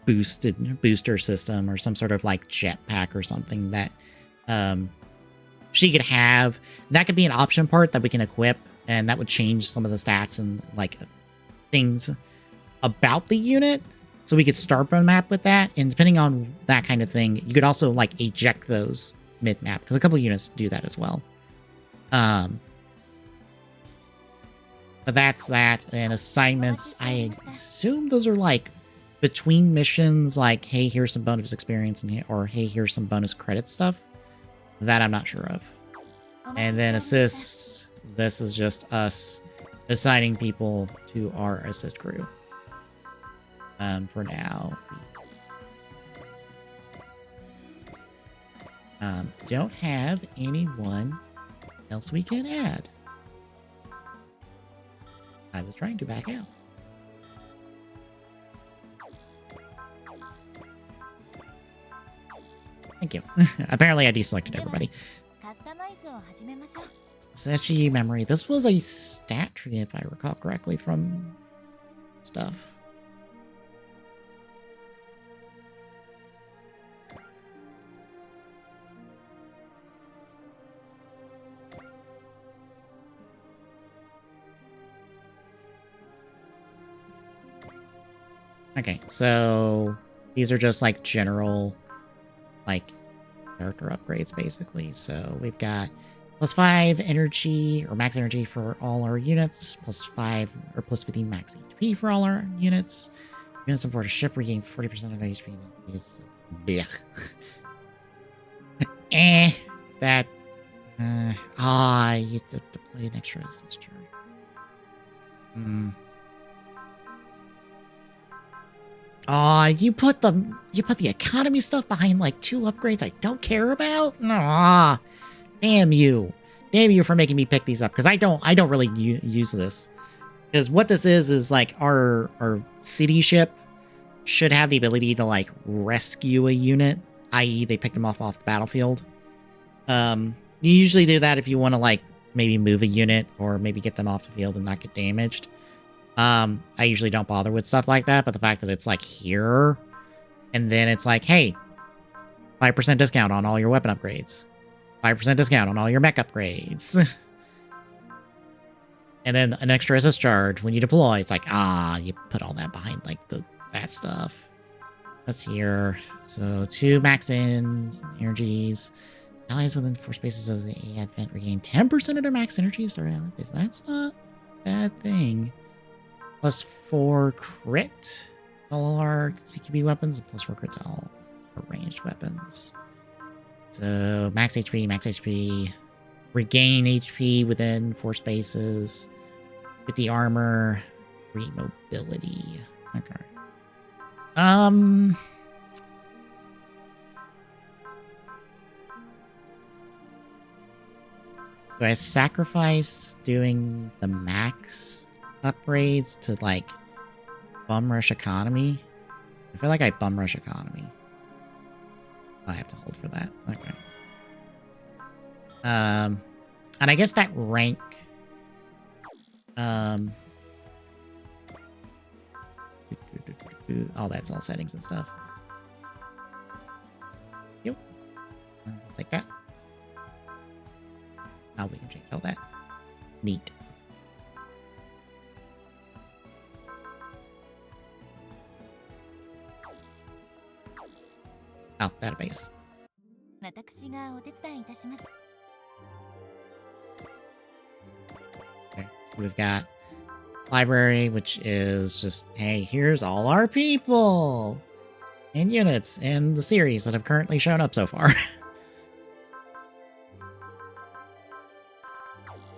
booster system or some sort of like jetpack or something that she could have. That could be an option part that we can equip, and that would change some of the stats and like things about the unit. So we could start on map with that, and depending on that kind of thing, you could also like eject those mid-map, because a couple units do that as well. But that's that. And assignments, I assume those are like between missions, like, hey, here's some bonus experience, and or hey, here's some bonus credit stuff. That I'm not sure of. And then assists, this is just us assigning people to our assist crew. For now. Don't have anyone else we can add. I was trying to back out. Thank you. Apparently I deselected everybody. So SGE memory. This was a stat tree, if I recall correctly, from stuff. Okay, so these are just like general, like, character upgrades, basically. So we've got +5 energy, or max energy for all our units, +5 or +15 max HP for all our units. Units on board a ship regain 40% of HP. It's blech. That. You have to deploy an extra assist charge. You put the economy stuff behind like 2 upgrades I don't care about? Damn you for making me pick these up, because I don't really use this. Because what this is like our city ship should have the ability to like rescue a unit, i.e. they pick them off the battlefield. You usually do that if you want to like maybe move a unit or maybe get them off the field and not get damaged. I usually don't bother with stuff like that, but the fact that it's like here, and then it's like, hey, 5% discount on all your weapon upgrades, 5% discount on all your mech upgrades, and then an extra assist charge when you deploy. It's like, you put all that behind like that stuff. That's here. So 2 max ins, energies. Allies within 4 spaces of the advent regain 10% of their max energies. That's not a bad thing. +4 crit all our CQB weapons, and +4 crit to all our ranged weapons. So max HP, regain HP within 4 spaces, 50 armor, 3 mobility. Okay. Do I sacrifice doing the max upgrades to like bum rush economy? I feel like I bum rush economy. I have to hold for that. Okay. And I guess that rank oh, that's all settings and stuff. Yep. I'll take that. Now we can change all that. Neat. Oh, database. Okay, so we've got library, which is just, hey, here's all our people and units in the series that have currently shown up so far.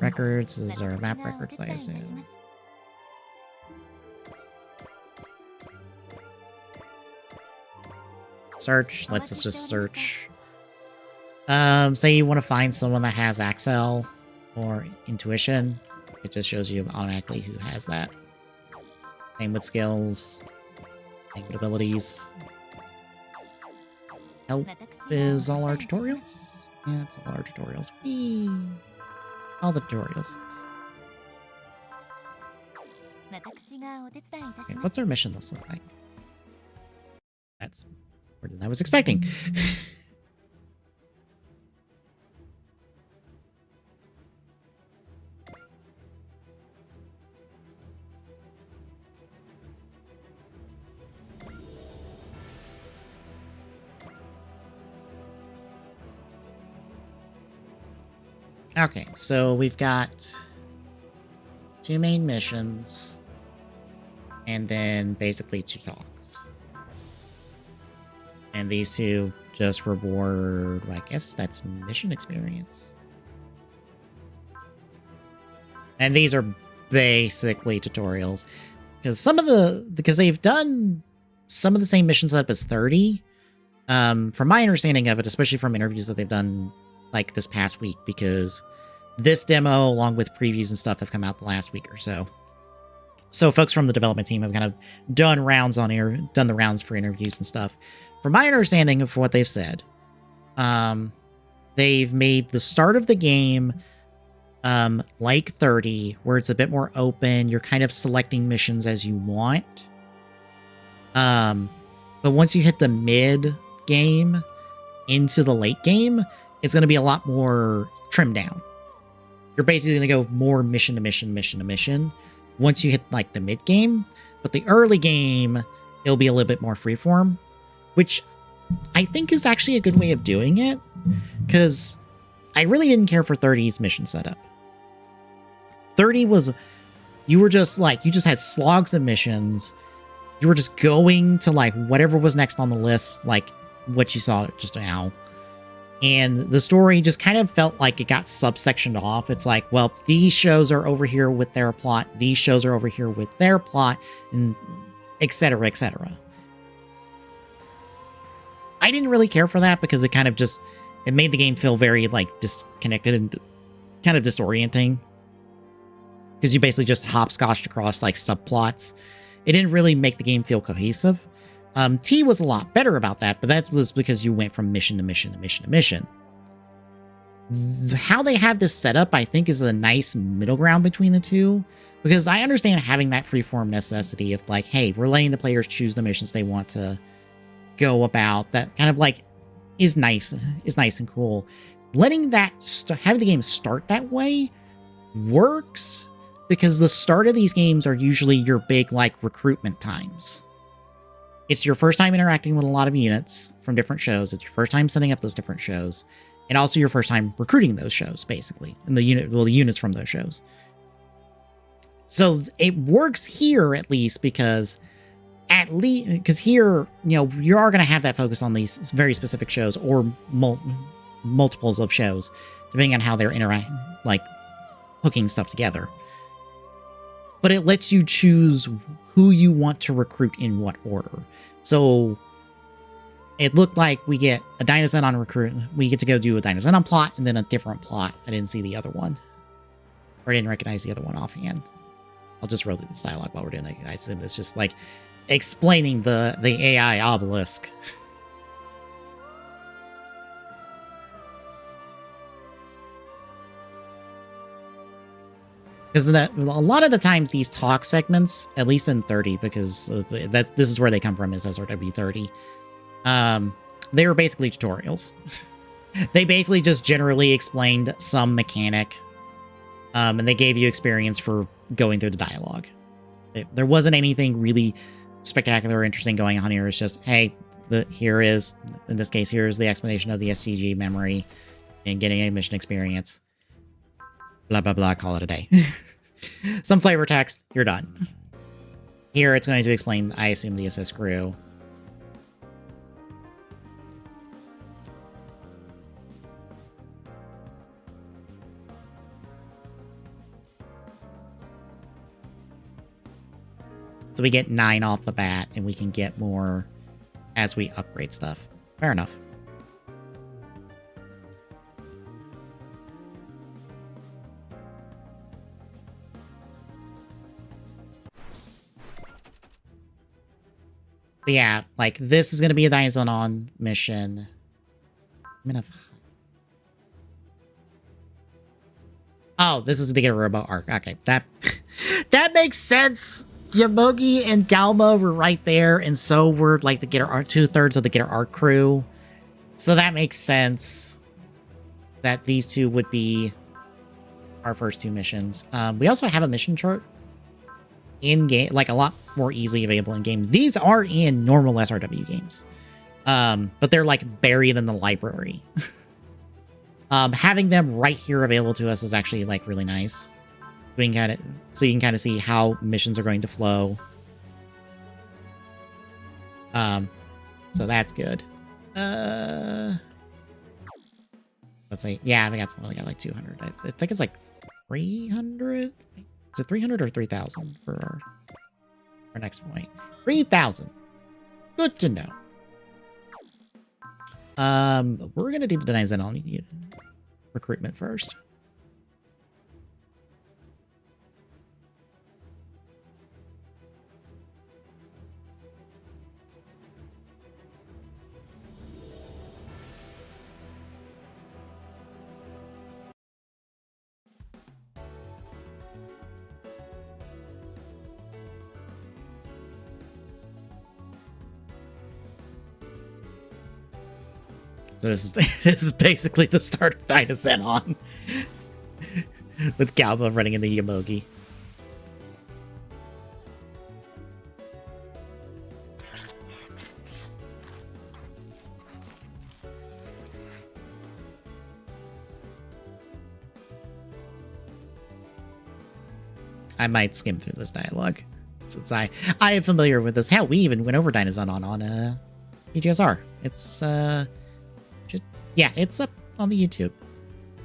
Records is our map records, I assume. Search lets us just search. Say you want to find someone that has Axel or Intuition, it just shows you automatically who has that. Same with skills, same with abilities. Help is all our tutorials. Yeah, it's all our tutorials. Whee! All the tutorials. 私がお手伝いいたします。What's our mission list look like? That's more than I was expecting. Okay, so we've got 2 main missions, and then basically 2 talks. And these 2 just reward, I guess that's mission experience. And these are basically tutorials. Because they've done some of the same mission setup as 30. From my understanding of it, especially from interviews that they've done like this past week, because this demo along with previews and stuff have come out the last week or so. So folks from the development team have kind of done the rounds for interviews and stuff. From my understanding of what they've said, they've made the start of the game like 30, where it's a bit more open. You're kind of selecting missions as you want. But once you hit the mid game into the late game, it's going to be a lot more trimmed down. You're basically going to go more mission to mission once you hit like the mid game. But the early game, it'll be a little bit more freeform, which I think is actually a good way of doing it, because I really didn't care for 30's mission setup. 30 was, you just had slogs of missions. You were just going to like whatever was next on the list, like what you saw just now. And the story just kind of felt like it got subsectioned off. It's like, well, these shows are over here with their plot. These shows are over here with their plot, and et cetera, et cetera. I didn't really care for that because it kind of just, it made the game feel very like disconnected and kind of disorienting. Because you basically just hopscotched across like subplots. It didn't really make the game feel cohesive. T was a lot better about that, but that was because you went from mission to mission to mission to mission. How they have this set up, I think, is a nice middle ground between the two, because I understand having that freeform necessity of like, hey, we're letting the players choose the missions they want to go about. That kind of like is nice and cool. Letting that having the game start that way works, because the start of these games are usually your big like recruitment times. It's your first time interacting with a lot of units from different shows. It's your first time setting up those different shows, and also your first time recruiting those shows, basically, and the units from those shows. So it works here at least because here, you are going to have that focus on these very specific shows or multiples of shows, depending on how they're interacting, like hooking stuff together. But it lets you choose who you want to recruit in what order. So it looked like we get a Dinoxenon recruit. We get to go do a Dinoxenon plot and then a different plot. I didn't see the other one. Or I didn't recognize the other one offhand. I'll just roll through this dialogue while we're doing it. I assume it's just like explaining the AI obelisk. Because a lot of the times these talk segments, at least in 30, because this is where they come from, is SRW 30, they were basically tutorials. They basically just generally explained some mechanic, and they gave you experience for going through the dialogue. There wasn't anything really spectacular or interesting going on here. It's just, hey, here is, in this case, here's the explanation of the SGG memory and getting a mission experience. Blah, blah, blah, call it a day. Some flavor text, you're done. Here it's going to explain, I assume, the assist crew. So we get 9 off the bat, and we can get more as we upgrade stuff. Fair enough. But yeah, like, this is going to be a Dinoxenon mission. Oh, this is to get a robot arc. Okay, that That makes sense. Yamogi and Galma were right there, and so were like the Getter Art, 2/3 of the Getter Art crew. So that makes sense that these two would be our first two missions. We also have a mission chart in game, like a lot more easily available in game. These are in normal SRW games, but they're like buried in the library. Having them right here available to us is actually like really nice. We can kind of, so you can kind of see how missions are going to flow. So that's good. Let's see. Yeah, I got like 200. I think it's like 300. Is it 300 or 3,000 for our next point? 3,000. Good to know. We're gonna do the Daizen recruitment first. So this is basically the start of Dynazenon with Galma running in the Yamogi. I might skim through this dialogue since I am familiar with this. Hell, we even went over Dynazenon on EGSR. It's yeah, it's up on the YouTube.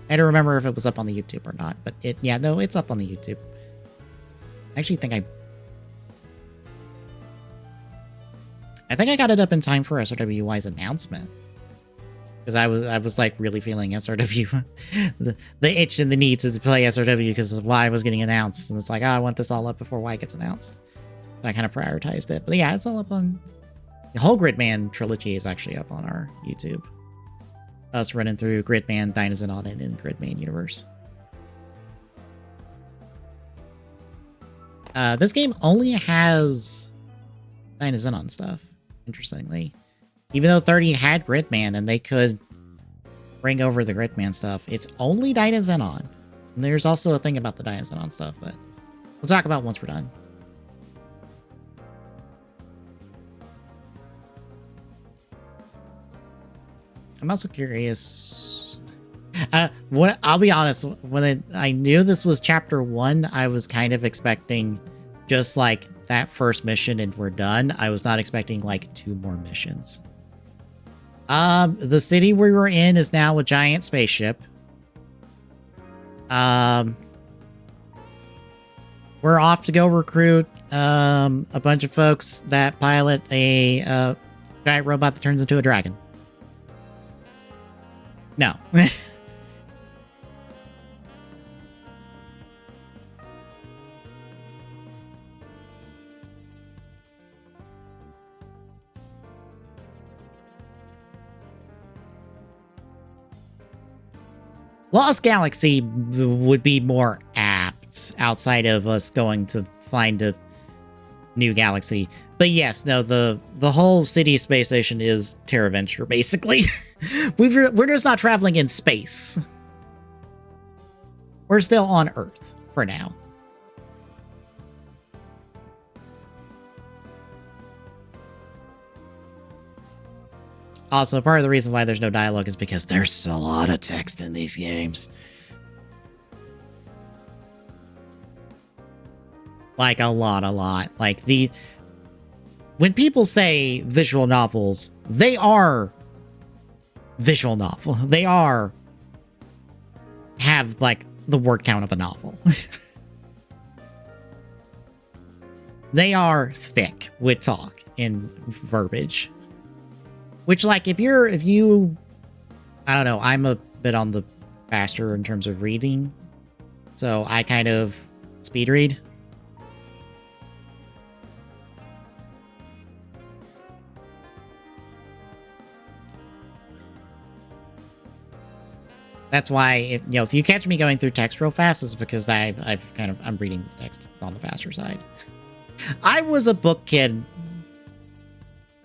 I don't remember if it was up on the YouTube or not, but no, it's up on the YouTube. I actually think I got it up in time for SRWY's announcement. Because I was like really feeling SRW, the itch and the need to play SRW because Y was getting announced. And it's like, oh, I want this all up before Y gets announced. So I kind of prioritized it. But yeah, it's all up on, the whole Gridman trilogy is actually up on our YouTube. Us running through Gridman, Dynazenon, and in Gridman universe. This game only has Dynazenon stuff, interestingly. Even though 30 had Gridman and they could bring over the Gridman stuff, it's only Dynazenon. And there's also a thing about the Dynazenon stuff, but we'll talk about once we're done. I'm also curious. I'll be honest, when I knew this was chapter 1, I was kind of expecting just like that first mission and we're done. I was not expecting like 2 more missions. The city we were in is now a giant spaceship. We're off to go recruit a bunch of folks that pilot a giant robot that turns into a dragon. No. Lost Galaxy would be more apt outside of us going to find a new galaxy. But yes, no, the whole city space station is Terra Venture, basically. We're just not traveling in space. We're still on Earth for now. Also, part of the reason why there's no dialogue is because there's a lot of text in these games. Like, a lot. Like, when people say visual novels, they are visual novel. They have, like, the word count of a novel. They are thick with talk and verbiage. Which, like, if you, I don't know, I'm a bit on the faster in terms of reading. So I kind of speed read. That's why, if you catch me going through text real fast, it's because I'm reading the text on the faster side. I was a book kid.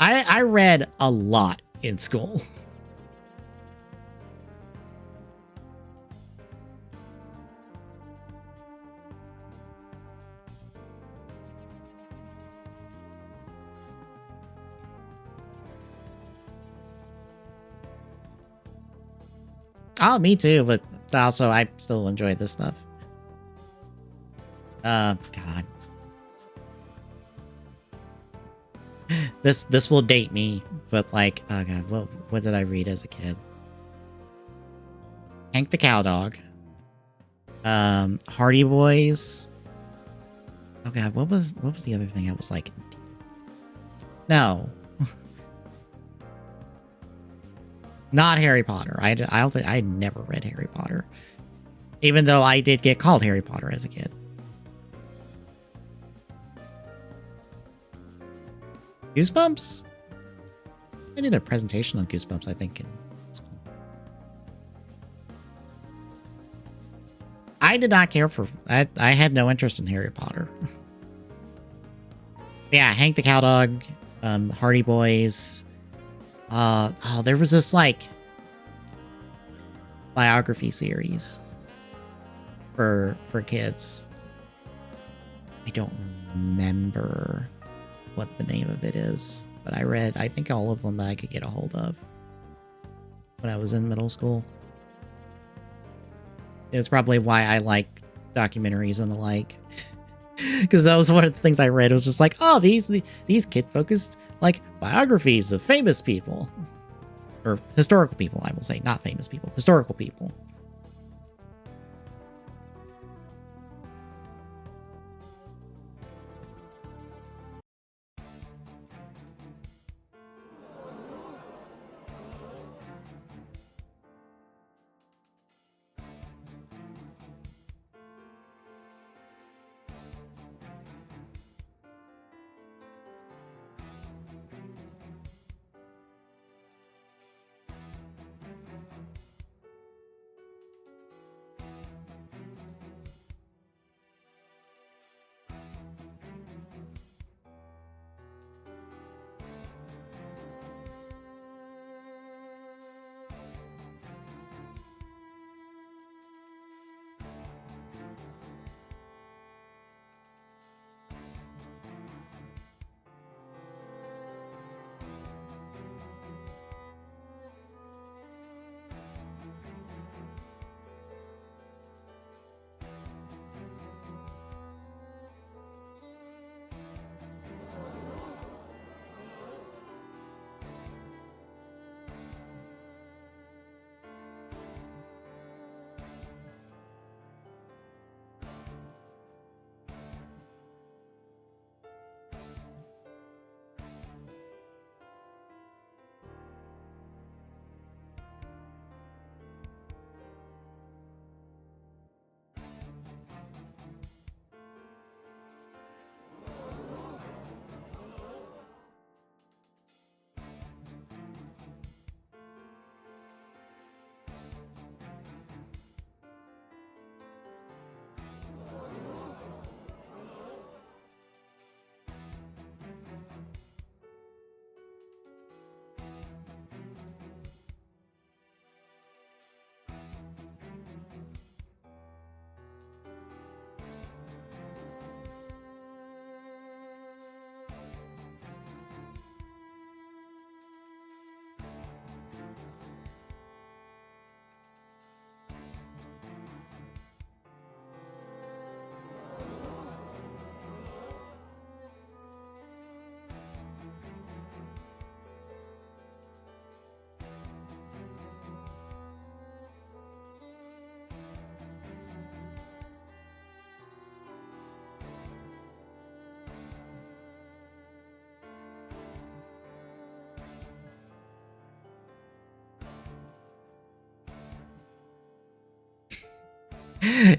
I read a lot in school. Oh, me too, but also I still enjoy this stuff. God. This will date me, but like, oh god, what did I read as a kid? Hank the Cowdog. Hardy Boys. Oh god, what was the other thing I was like? No. Not Harry Potter. I don't think I never read Harry Potter. Even though I did get called Harry Potter as a kid. Goosebumps? I did a presentation on Goosebumps, I think, in school. I did not care for... I had no interest in Harry Potter. Yeah, Hank the Cowdog, Hardy Boys. There was this, like, biography series for kids. I don't remember what the name of it is, but I read, I think, all of them that I could get a hold of when I was in middle school. It's probably why I like documentaries and the like. Because that was one of the things I read. It was just like, oh, these kid-focused, like, biographies of famous people. Or historical people, I will say. Not famous people. Historical people.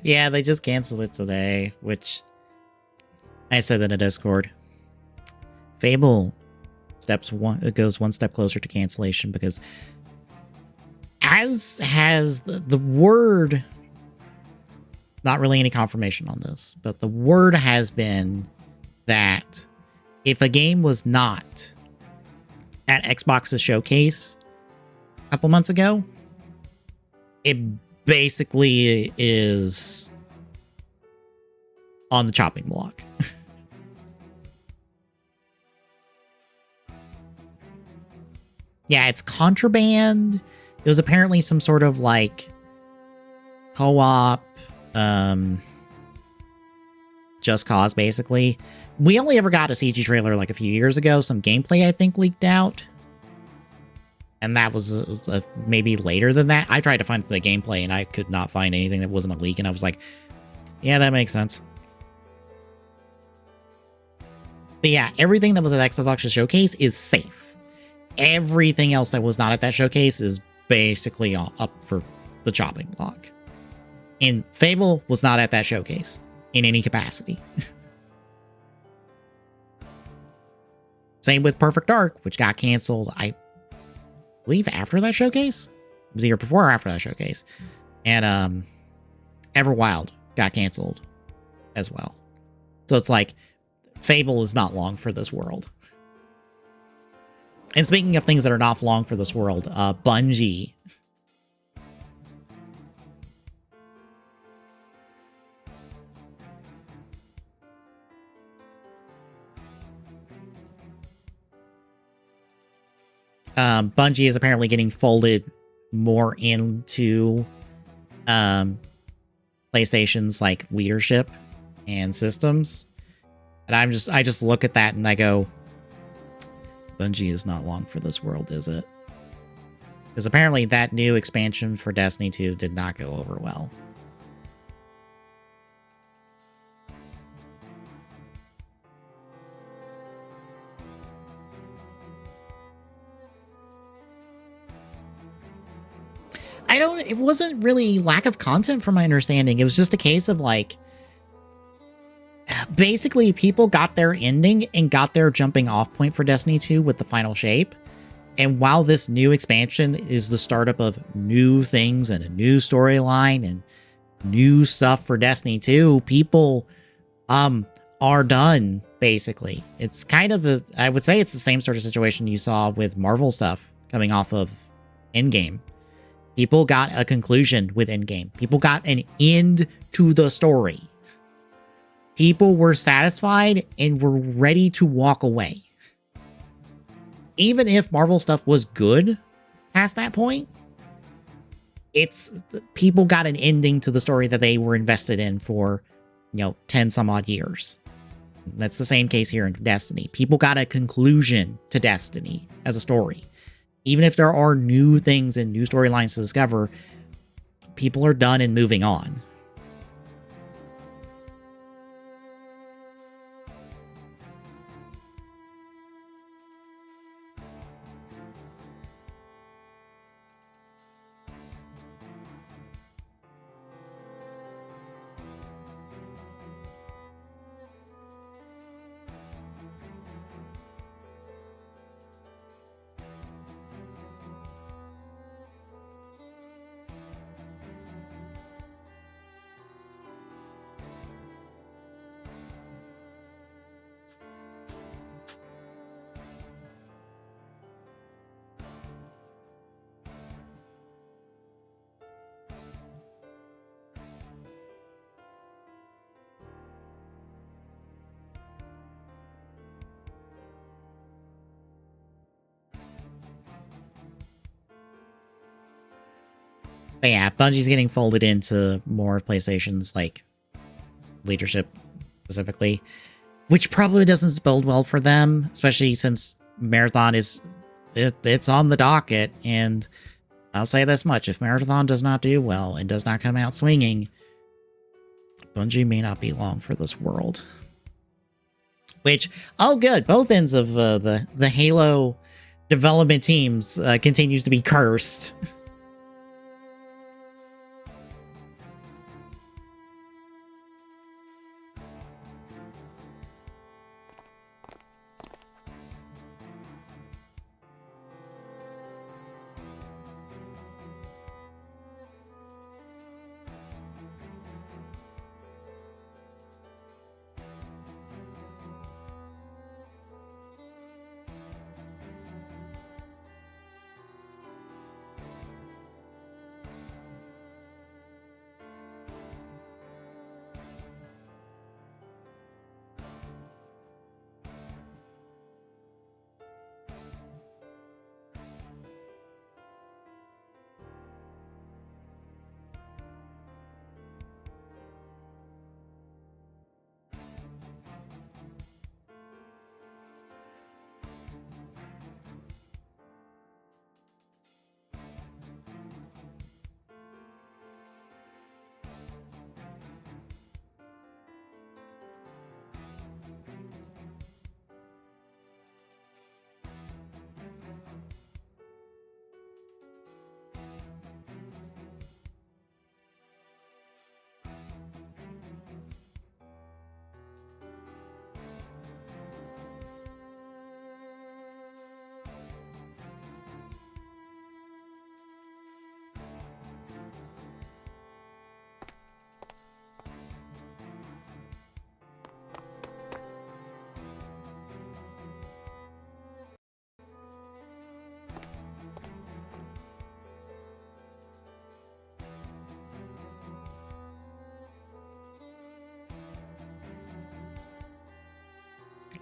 Yeah, they just canceled it today, which I said in a Discord. Fable goes one step closer to cancellation because has the word, not really any confirmation on this, but the word has been that if a game was not at Xbox's showcase a couple months ago, it basically is on the chopping block. Yeah, it's Contraband. It was apparently some sort of like co-op, Just Cause, basically. We only ever got a CG trailer like a few years ago. Some gameplay, I think, leaked out. And that was maybe later than that. I tried to find the gameplay, and I could not find anything that wasn't a leak. And I was like, yeah, that makes sense. But yeah, everything that was at Xbox's showcase is safe. Everything else that was not at that showcase is basically up for the chopping block. And Fable was not at that showcase in any capacity. Same with Perfect Dark, which got canceled, I believe, after that showcase. It was either before or after that showcase. And Everwild got canceled as well. So it's like, Fable is not long for this world. And speaking of things that are not long for this world, Bungie. Bungie is apparently getting folded more into PlayStation's like leadership and systems. And I just look at that and I go, Bungie is not long for this world, is it? Because apparently that new expansion for Destiny 2 did not go over well. It wasn't really lack of content from my understanding. It was just a case of like, basically people got their ending and got their jumping off point for Destiny 2 with the final shape. And while this new expansion is the startup of new things and a new storyline and new stuff for Destiny 2, people are done, basically. It's kind of I would say it's the same sort of situation you saw with Marvel stuff coming off of Endgame. People got a conclusion with Endgame. People got an end to the story. People were satisfied and were ready to walk away. Even if Marvel stuff was good past that point, people got an ending to the story that they were invested in for, 10 some odd years. That's the same case here in Destiny. People got a conclusion to Destiny as a story. Even if there are new things and new storylines to discover, people are done and moving on. But yeah, Bungie's getting folded into more PlayStation's like leadership specifically, which probably doesn't bode well for them, especially since Marathon it's on the docket. And I'll say this much: if Marathon does not do well and does not come out swinging, Bungie may not be long for this world. Which, oh good, both ends of the Halo development teams continues to be cursed.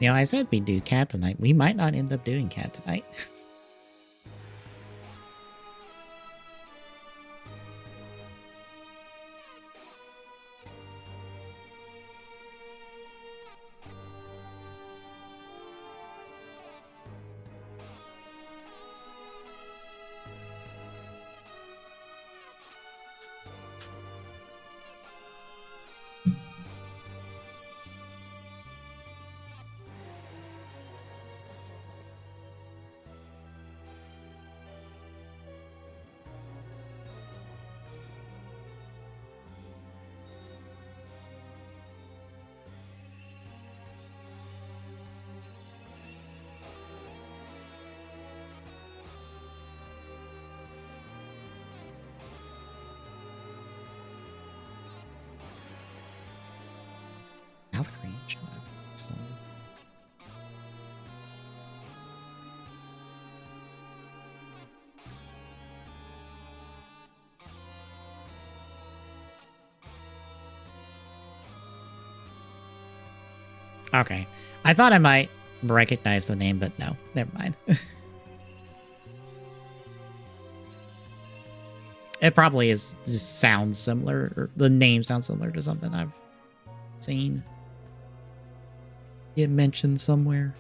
You know, I said we'd do cat tonight. We might not end up doing cat tonight. South Korean songs. Okay. I thought I might recognize the name, but no, never mind. It probably is just sounds similar, or the name sounds similar to something I've seen get mentioned somewhere.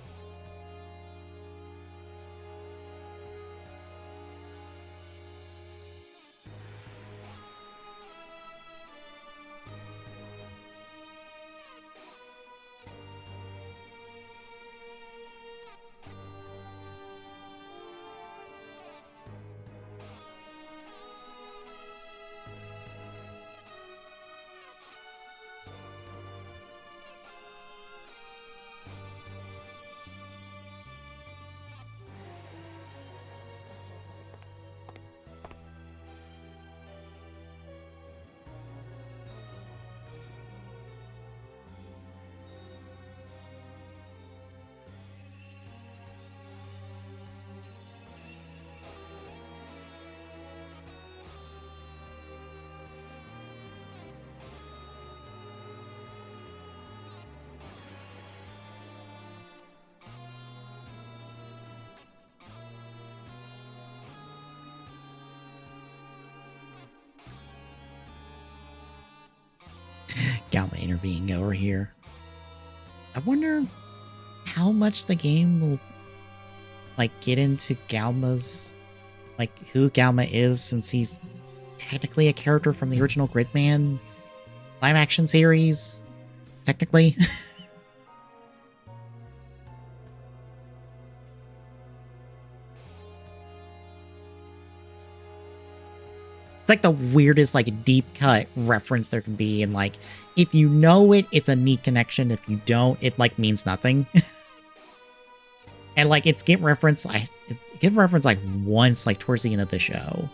Galma intervening over here. I wonder how much the game will like get into Galma's, like who Galma is, since he's technically a character from the original Gridman live action series. Technically. It's like the weirdest, like, deep cut reference there can be. And, like, if you know it, it's a neat connection. If you don't, it, like, means nothing. And, like, it's get reference, like, once, like, towards the end of the show.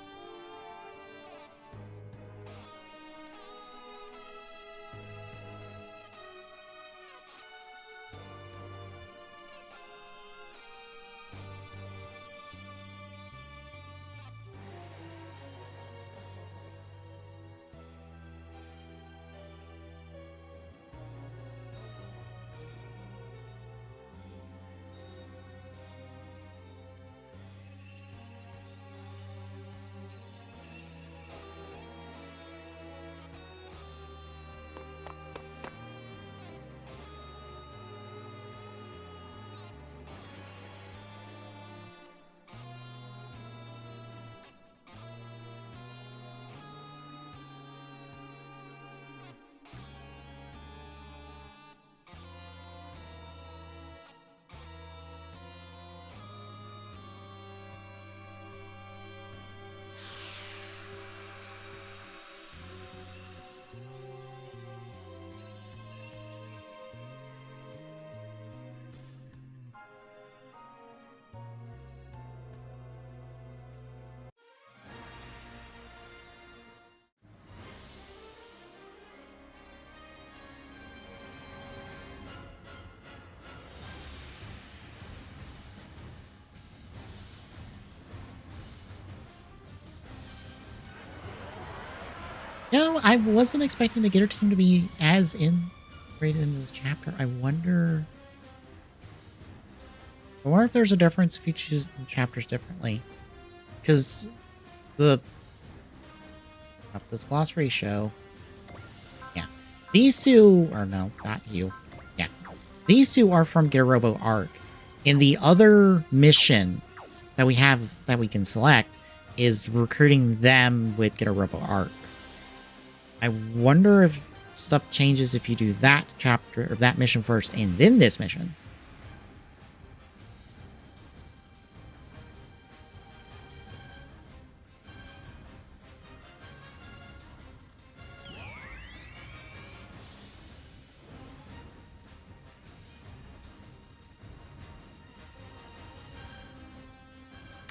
No, I wasn't expecting the Gitter team to be as integrated in this chapter. I wonder I wonder if there's a difference if you choose the chapters differently. Because the... Up this glossary show. Yeah. These two... Or no, not you. Yeah. These two are from Gerobo Arc. And the other mission that we have that we can select is recruiting them with Gerobo Arc. I wonder if stuff changes if you do that chapter or that mission first and then this mission.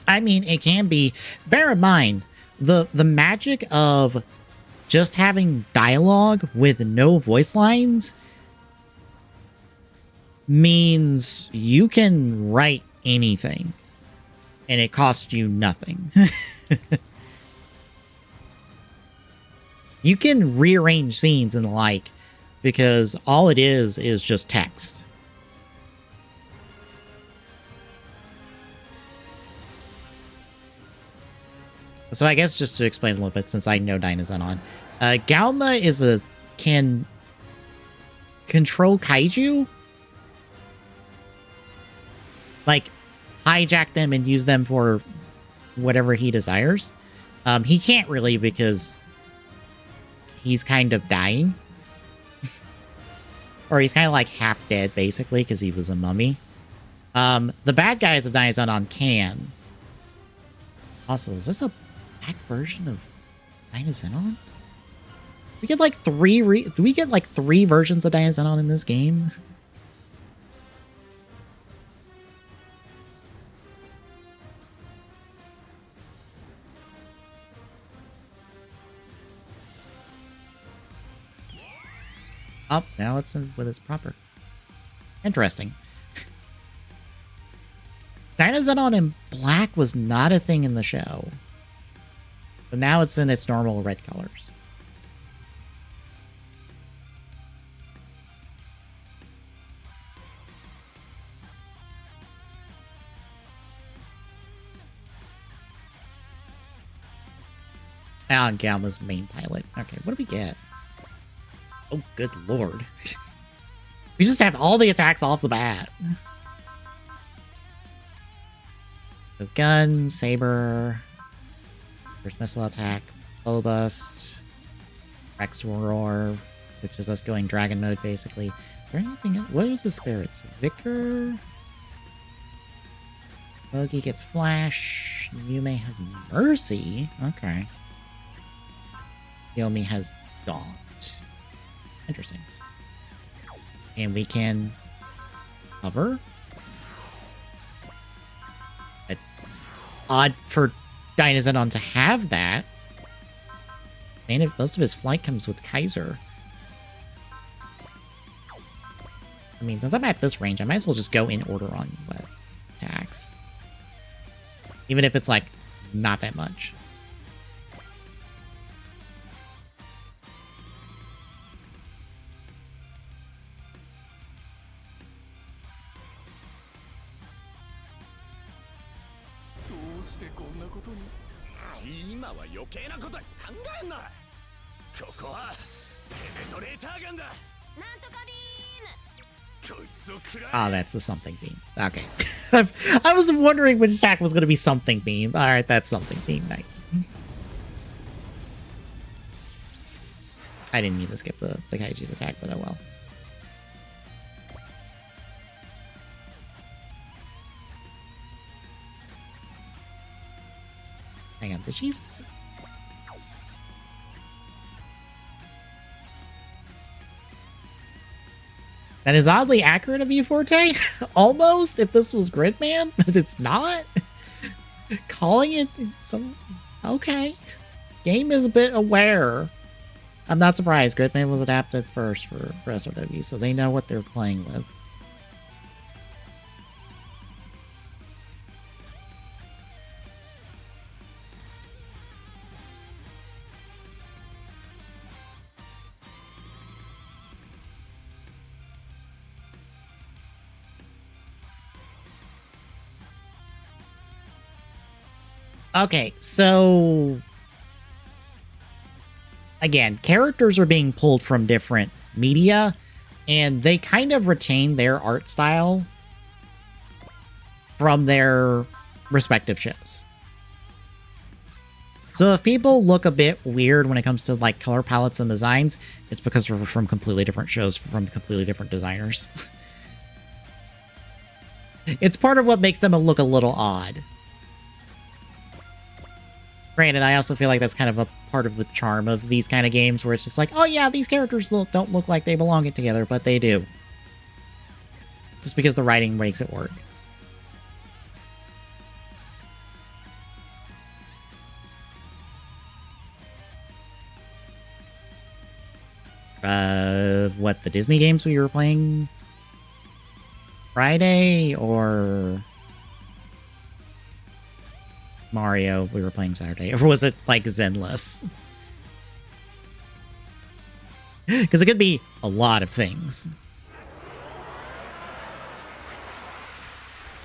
I mean, it can be. Bear in mind, the magic of just having dialogue with no voice lines means you can write anything and it costs you nothing. You can rearrange scenes and the like because all it is just text. So I guess just to explain a little bit, since I know Dynazenon, Galma can control kaiju, like hijack them and use them for whatever he desires. He can't really because he's kind of dying, or he's kind of like half dead basically because he was a mummy. The bad guys of Dynazenon can. Also, is this a back version of Dynazenon? We get like three versions of Dynazenon in this game. Oh, now it's with its proper. Interesting. Dynazenon in black was not a thing in the show. But now it's in its normal red colors. Ah, Galma's main pilot. Okay, what do we get? Oh, good lord. We just have all the attacks off the bat. So gun, saber, first missile attack, full bust, Rex Roar, which is us going dragon mode basically. Is there anything else? What is the spirits? Vicar. Bogey gets flash. Yume has mercy. Okay. Yomi has daunt. Interesting. And we can hover. Odd for Dynazenon to have that. And most of his flight comes with Kaiser. I mean, since I'm at this range, I might as well just go in order on what attacks. Even if it's, like, not that much. Ah, that's the something beam. Okay. I was wondering which attack was going to be something beam. Alright, that's something beam. Nice. I didn't mean to skip the Kaiju's attack, but oh well. Hang on, did she say? That is oddly accurate of you, Forte. Almost, if this was Gridman, but it's not. Calling it some... Okay. Game is a bit aware. I'm not surprised. Gridman was adapted first for SRW, so they know what they're playing with. Okay, so again, characters are being pulled from different media, and they kind of retain their art style from their respective shows. So if people look a bit weird when it comes to like color palettes and designs, it's because they're from completely different shows from completely different designers. It's part of what makes them look a little odd. Granted, I also feel like that's kind of a part of the charm of these kind of games where it's just like, oh yeah, these characters don't look like they belong together, but they do. Just because the writing makes it work. What, the Disney games we were playing Friday, or Mario we were playing Saturday? Or was it like Zenless? Because it could be a lot of things.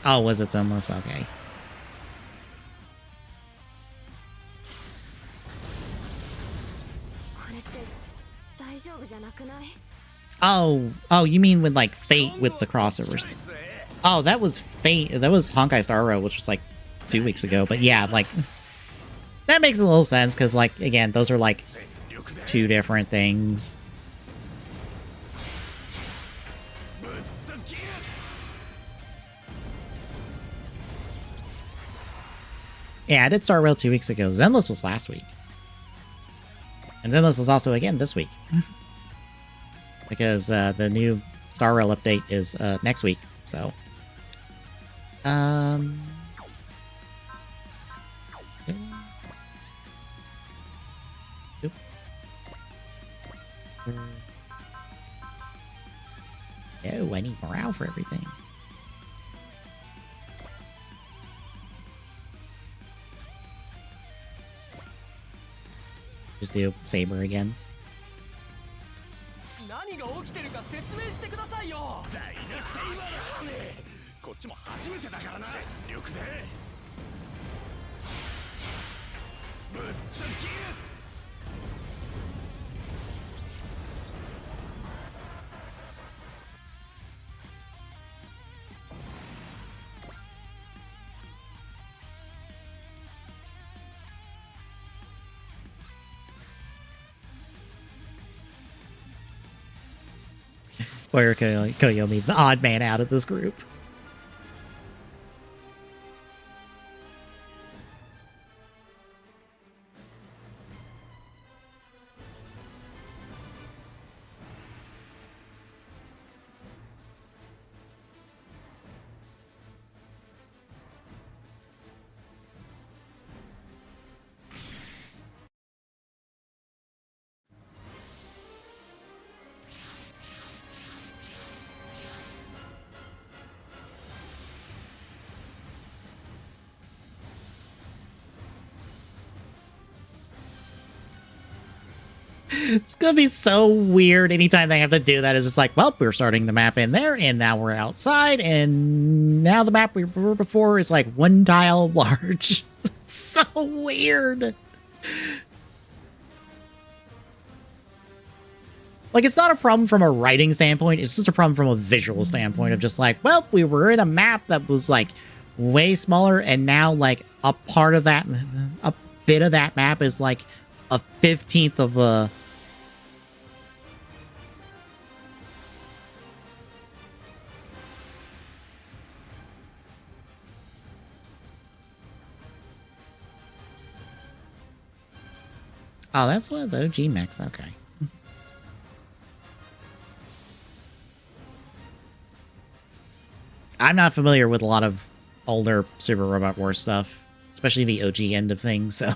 Oh, was it Zenless? Okay. Oh, you mean with like Fate with the crossovers? Oh, that was Fate. That was Honkai Star Rail, which was like 2 weeks ago. But yeah, like that makes a little sense because, like, again, those are like two different things. Yeah, I did Star Rail 2 weeks ago. Zenless was last week, and Zenless is also again this week. Because the new Star Rail update is next week, so oh, I need morale for everything. Just do Saber again. Where Koyomi, the odd man out of this group. It's gonna be so weird anytime they have to do that. It's just like, well, we're starting the map in there, and now we're outside, and now the map we were before is like one tile large. It's so weird. Like, it's not a problem from a writing standpoint, it's just a problem from a visual standpoint of just like, well, we were in a map that was like way smaller, and now like a part of that, a bit of that map is like a 15th of a... Oh, that's one of the OG mechs. Okay. I'm not familiar with a lot of older Super Robot Wars stuff, especially the OG end of things, so...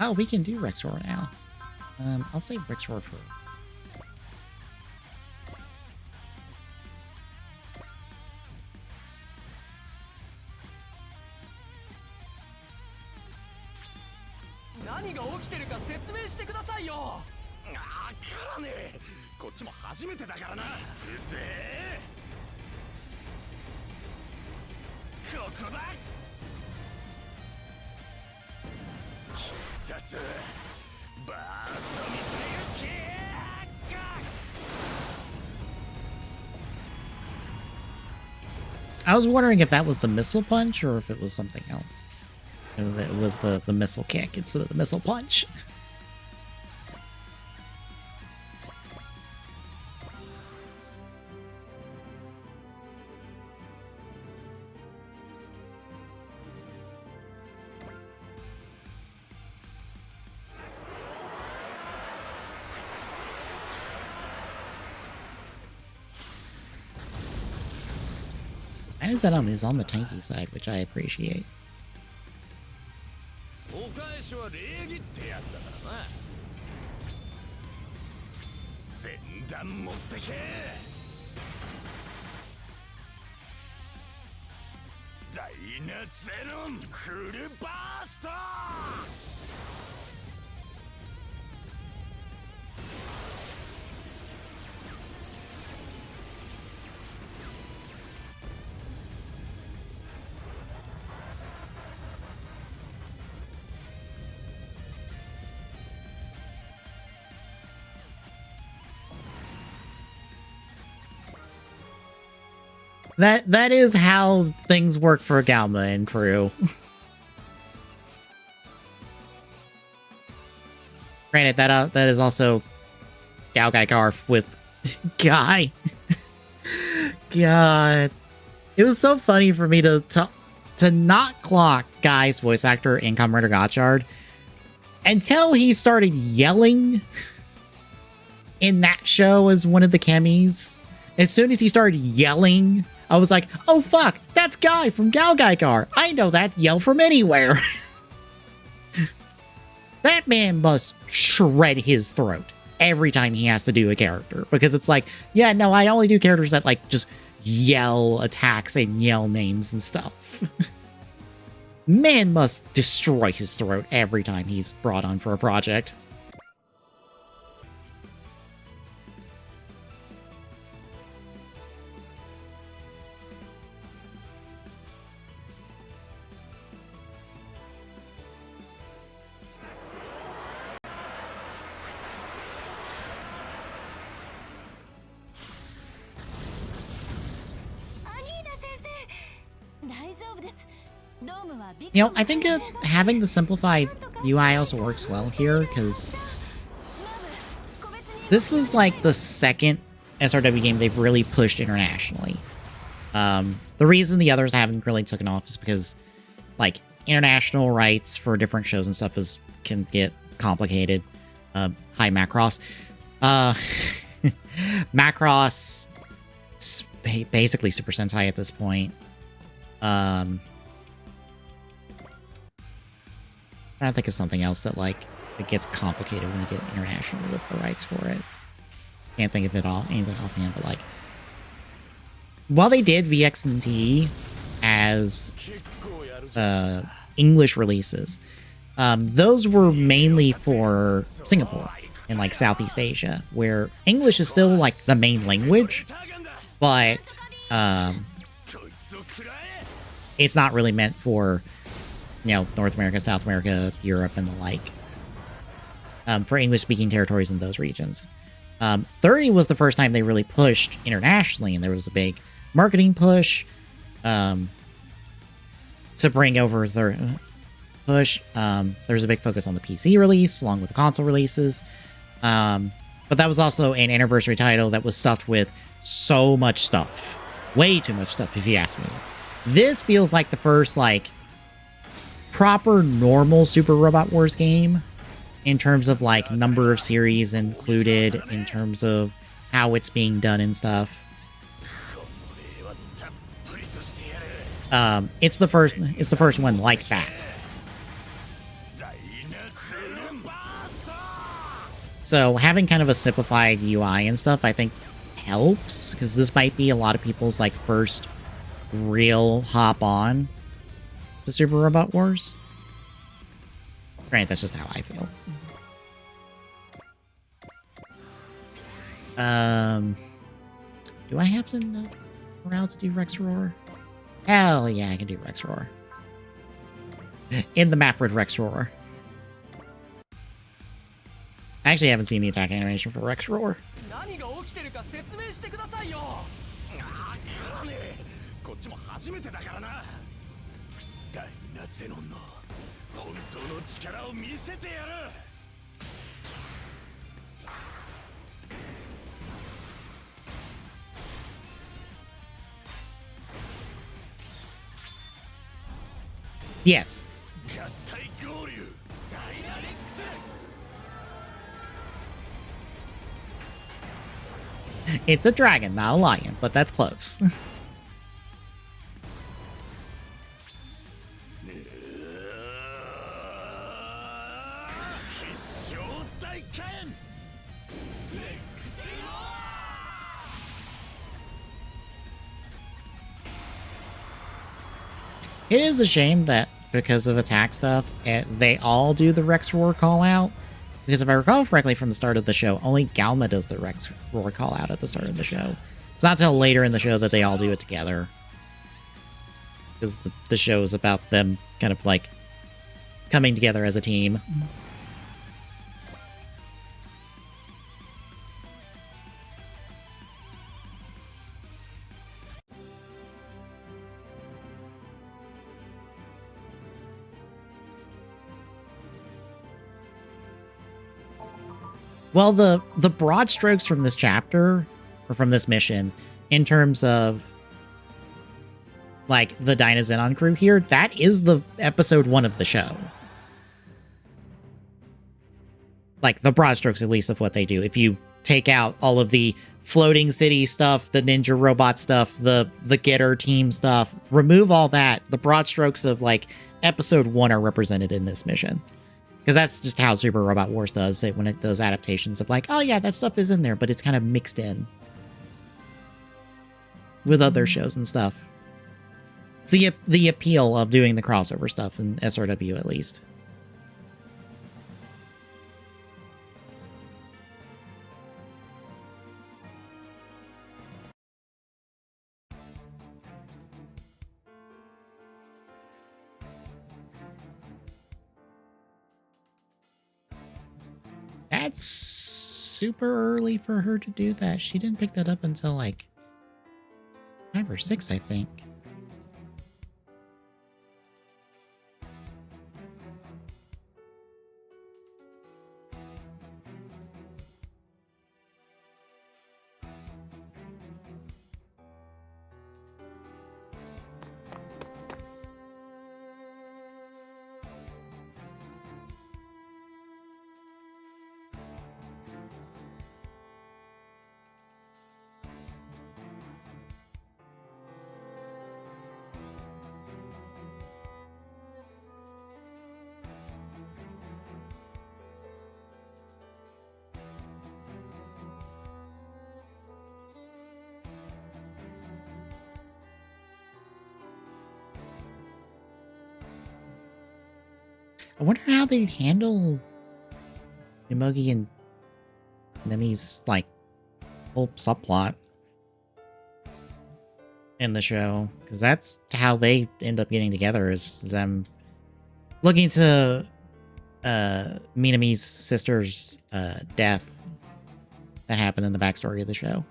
Oh, we can do Rexroar now. I'll save Rexroar for 何が起きてるか説明してくださいよ。わからねえ。こっちも初めてだからな。うぜえ。ここだ。必殺バーストミサイルキック。 I was wondering if that was the missile punch or if it was something else. It was the missile kick instead of the missile punch. Why is that on this on the tanky side, which I appreciate. お返しは礼儀ってやつだからな。前段持ってけ。ダイナゼロンフルバースト。 That is how things work for Galma and crew. Granted, that is also Galgai Garf with Guy. God, it was so funny for me to not clock Guy's voice actor in Kamen Rider Gotchard until he started yelling in that show as one of the chemis. As soon as he started yelling, I was like, oh fuck, that's Guy from Galgaikar. I know that yell from anywhere. That man must shred his throat every time he has to do a character. Because it's like, yeah, no, I only do characters that like just yell attacks and yell names and stuff. Man must destroy his throat every time he's brought on for a project. You know, I think having the simplified UI also works well here, because this is like the second SRW game they've really pushed internationally. The reason the others haven't really taken off is because, like, international rights for different shows and stuff can get complicated. Hi, Macross. Macross is basically Super Sentai at this point. I'm trying to think of something else that, like, it gets complicated when you get international with the rights for it. Can't think of it all, anything offhand, but, like, while they did VXNT as English releases, those were mainly for Singapore and, like, Southeast Asia, where English is still, like, the main language, but it's not really meant for, you know, North America, South America, Europe, and the like, for English-speaking territories in those regions. 30 was the first time they really pushed internationally, and there was a big marketing push to bring over the push. There was a big focus on the PC release, along with the console releases. But that was also an anniversary title that was stuffed with so much stuff. Way too much stuff, if you ask me. This feels like the first, like, proper normal Super Robot Wars game in terms of, like, number of series included, in terms of how it's being done and stuff. It's the first one like that. So having kind of a simplified UI and stuff, I think helps, because this might be a lot of people's, like, first real hop on to Super Robot Wars. Granted, that's just how I feel. Do I have to know morale to do Rex Roar? Hell yeah, I can do Rex Roar. In the map with Rex Roar. I actually haven't seen the attack animation for Rex Roar. 何が起きてるか説明してくださいよ。わからねえ。こっちも初めてだからな。ダイナゼノンの本当の力を見せてやる。Yes. 合体合流ダイナリックス。 It's a dragon, not a lion, but that's close. 必勝大火炎レックスロー。 It is a shame that because of attack stuff, they all do the Rex Roar call out. Because if I recall correctly from the start of the show, only Galma does the Rex Roar call out at the start of the show. It's not till later in the show that they all do it together. Because the show is about them kind of like coming together as a team. Well, the broad strokes from this chapter, or from this mission, in terms of, like, the Dynazenon crew here, that is the episode 1 of the show. Like, the broad strokes, at least, of what they do. If you take out all of the floating city stuff, the ninja robot stuff, the getter team stuff, remove all that, the broad strokes of, like, episode 1 are represented in this mission. Because that's just how Super Robot Wars does it when it does adaptations of like, oh yeah, that stuff is in there, but it's kind of mixed in with other shows and stuff. It's the appeal of doing the crossover stuff in SRW, at least. That's super early for her to do that. She didn't pick that up until like 5 or 6, I think. I wonder how they'd handle Yomogi and Nemi's, like, whole subplot in the show. Because that's how they end up getting together, is them looking to Minami's sister's death that happened in the backstory of the show.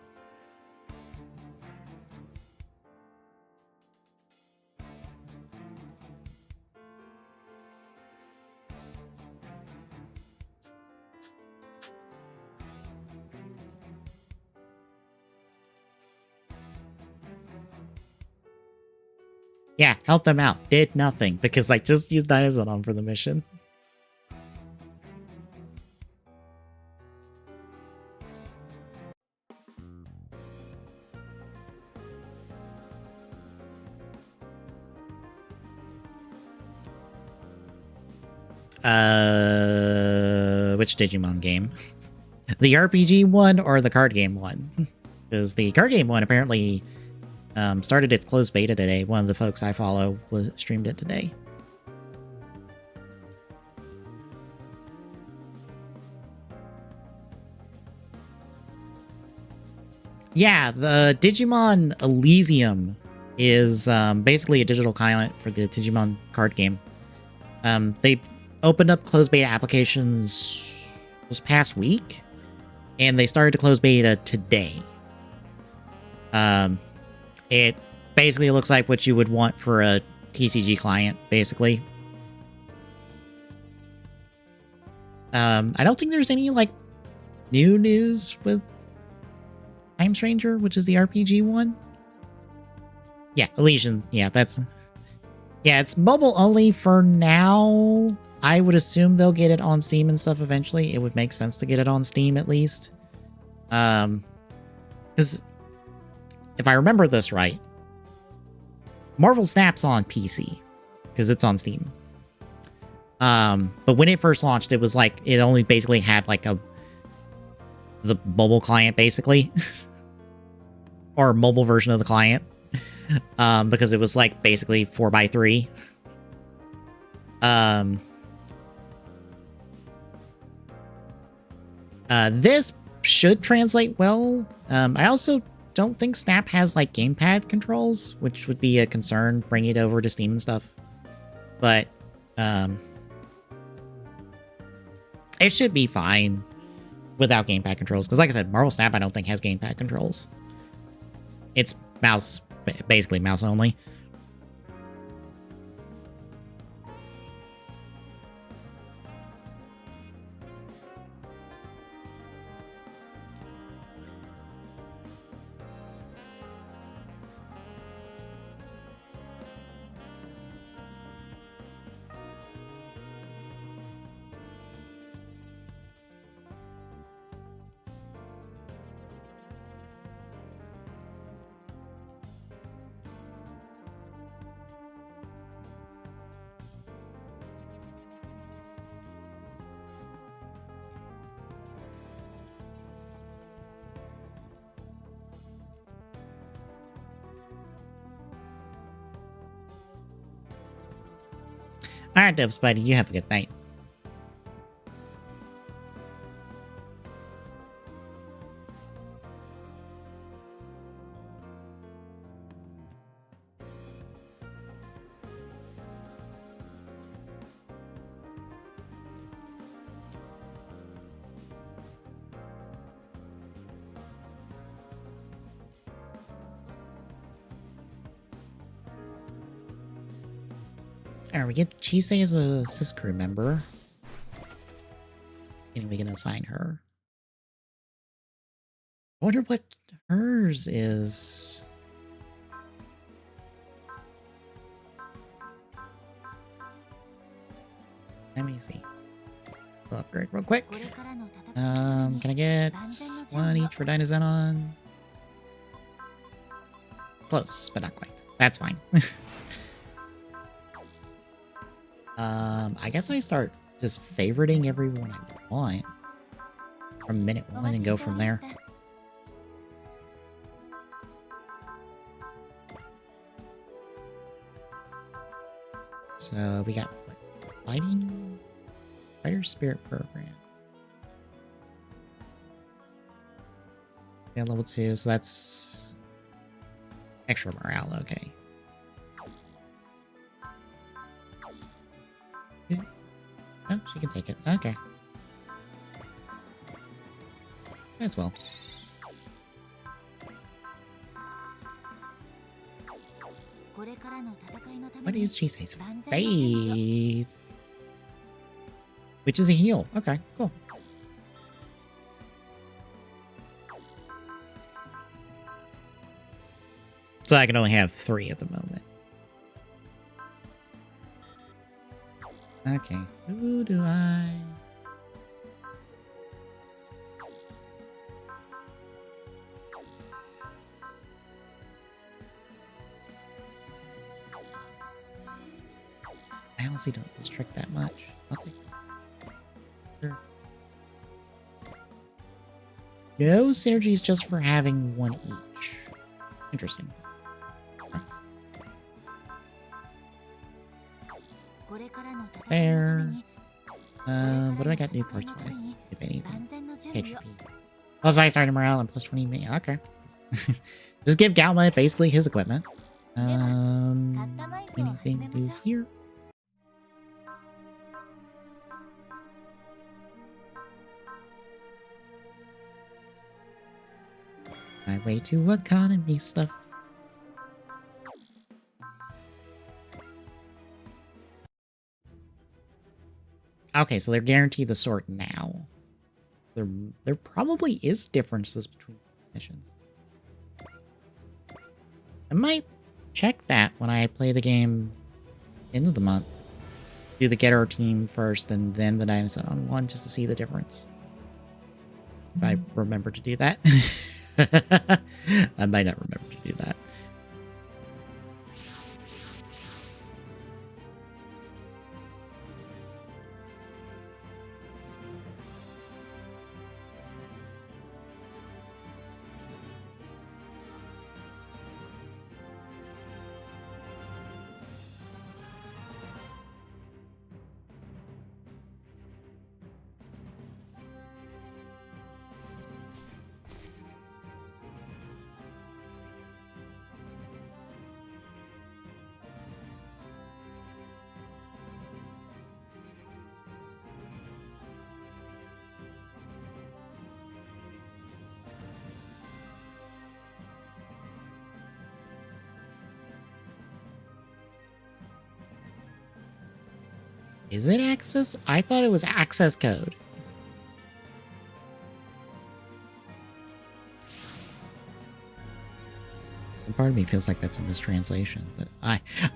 Yeah, help them out. Did nothing, because I just used Dynazenon for the mission. Which Digimon game? The RPG one or the card game one? Because the card game one apparently started its closed beta today. One of the folks I follow streamed it today. Yeah, the Digimon Elysium is basically a digital client for the Digimon card game. They opened up closed beta applications this past week, and they started to close beta today. It basically looks like what you would want for a TCG client, basically. I don't think there's any, like, new news with Time Stranger, which is the RPG one. Yeah, Elysian. Yeah, that's... Yeah, it's mobile only for now. I would assume they'll get it on Steam and stuff eventually. It would make sense to get it on Steam at least. Because if I remember this right, Marvel Snap's on PC because it's on Steam. But when it first launched, it was like it only basically had like the mobile client basically, or mobile version of the client, because it was like basically 4x3. This should translate well. I also don't think Snap has like gamepad controls, which would be a concern bringing it over to Steam and stuff. But it should be fine without gamepad controls. Because like I said, Marvel Snap I don't think has gamepad controls. It's mouse, basically mouse only. Alright, Dev Spidey, you have a good night. Alright, we get Chisei as a sys crew member. And we can assign her. I wonder what hers is. Let me see. We'll upgrade real quick. Can I get one each for Dynazenon? Close, but not quite. That's fine. I guess I start just favoriting everyone I want from minute one and go from there. So we got what? Fighter Spirit Program. Yeah, level 2, so that's extra morale, okay. Oh, she can take it. Okay. As well. What is Chisei's faith? Which is a heal. Okay, cool. So I can only have 3 at the moment. Okay, who do I... I honestly don't use Trick that much. I'll take it. Sure. No synergies just for having 1 each. Interesting. There. What do I got new parts wise? If anything. KGP. Oh, so I started morale and plus 20 me. Okay. Just give Galma basically his equipment. カスタマイズを始 Anything めま new しょう here? My way to economy stuff. Okay, so they're guaranteed the sort now. There probably is differences between missions. I might check that when I play the game end of the month. Do the Get Our Team first and then the Dinosaur on 1 just to see the difference. If I remember to do that. I might not remember to do that. Is it access? I thought it was access code. And part of me feels like that's a mistranslation, but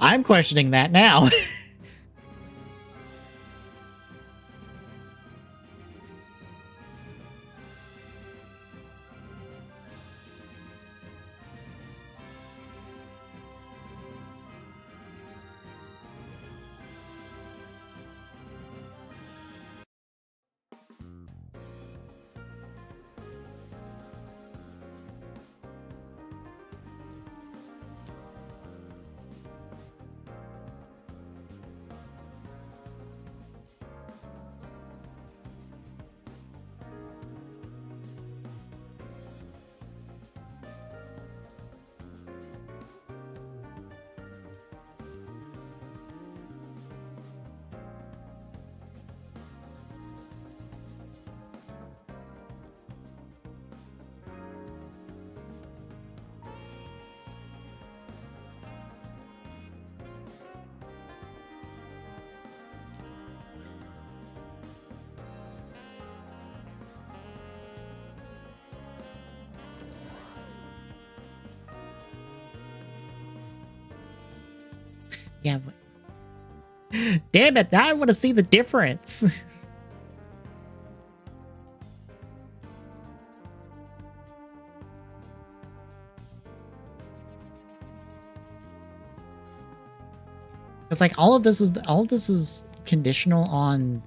I'm questioning that now. Yeah, but damn it, now I want to see the difference. It's like all of this is conditional on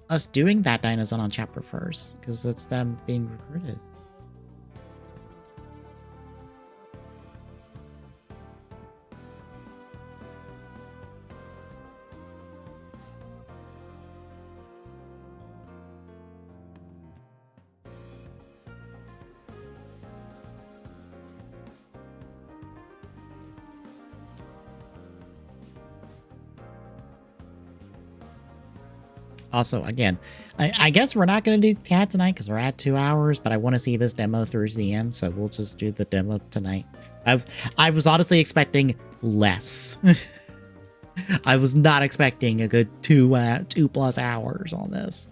us doing that Dinozone on chapter first, because it's them being recruited. Also, again, I guess we're not going to do Cat tonight because we're at 2 hours, but I want to see this demo through to the end, so we'll just do the demo tonight. I was honestly expecting less. I was not expecting a good 2+ hours on this.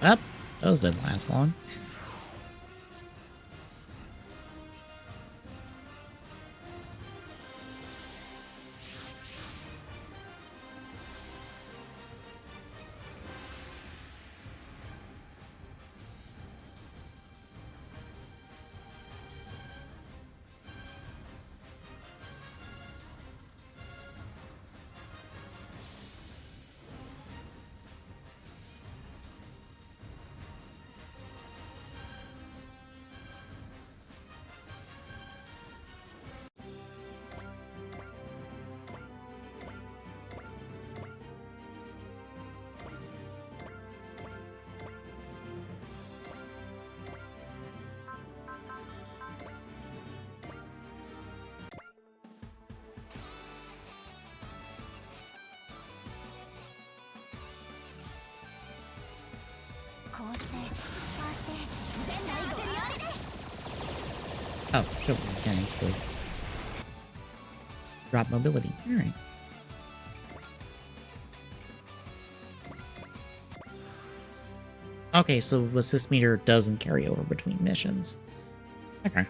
Up. Those didn't last long. Oh, sure. Yeah, it's the drop mobility. Alright. Okay, so assist meter doesn't carry over between missions. Okay.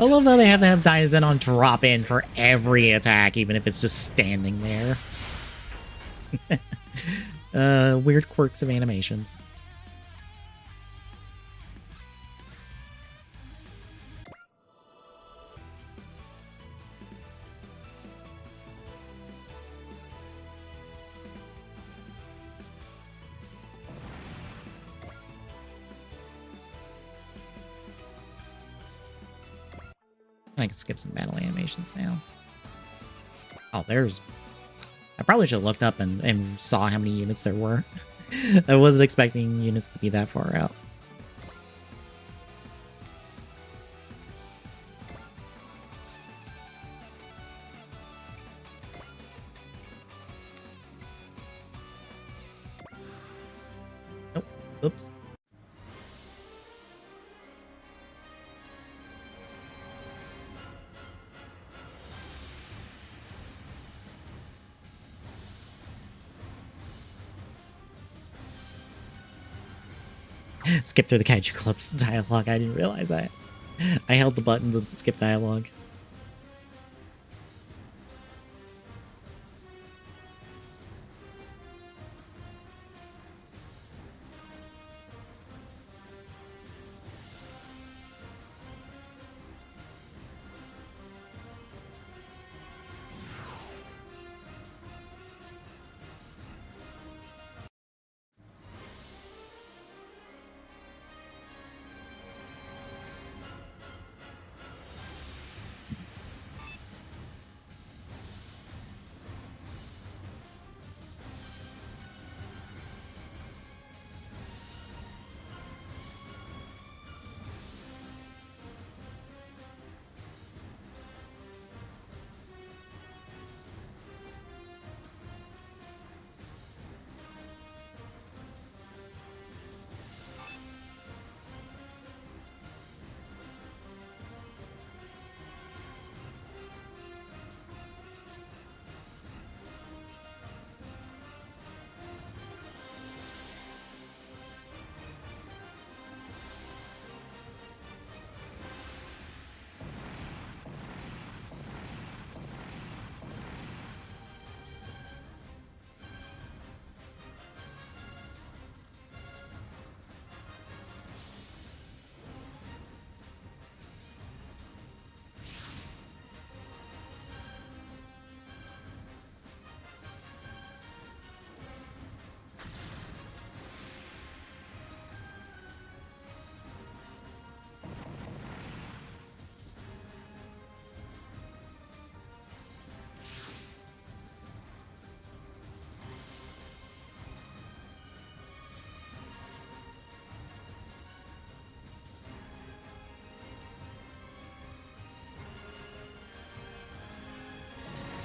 I love how they have to have Diazenon drop in for every attack, even if it's just standing there. Weird quirks of animations. I can skip some battle animations now. Oh, there's... I probably should have looked up and saw how many units there were. I wasn't expecting units to be that far out. Oh, oops. Skip through the Kaiju Club's dialogue. I didn't realize I held the button to skip dialogue.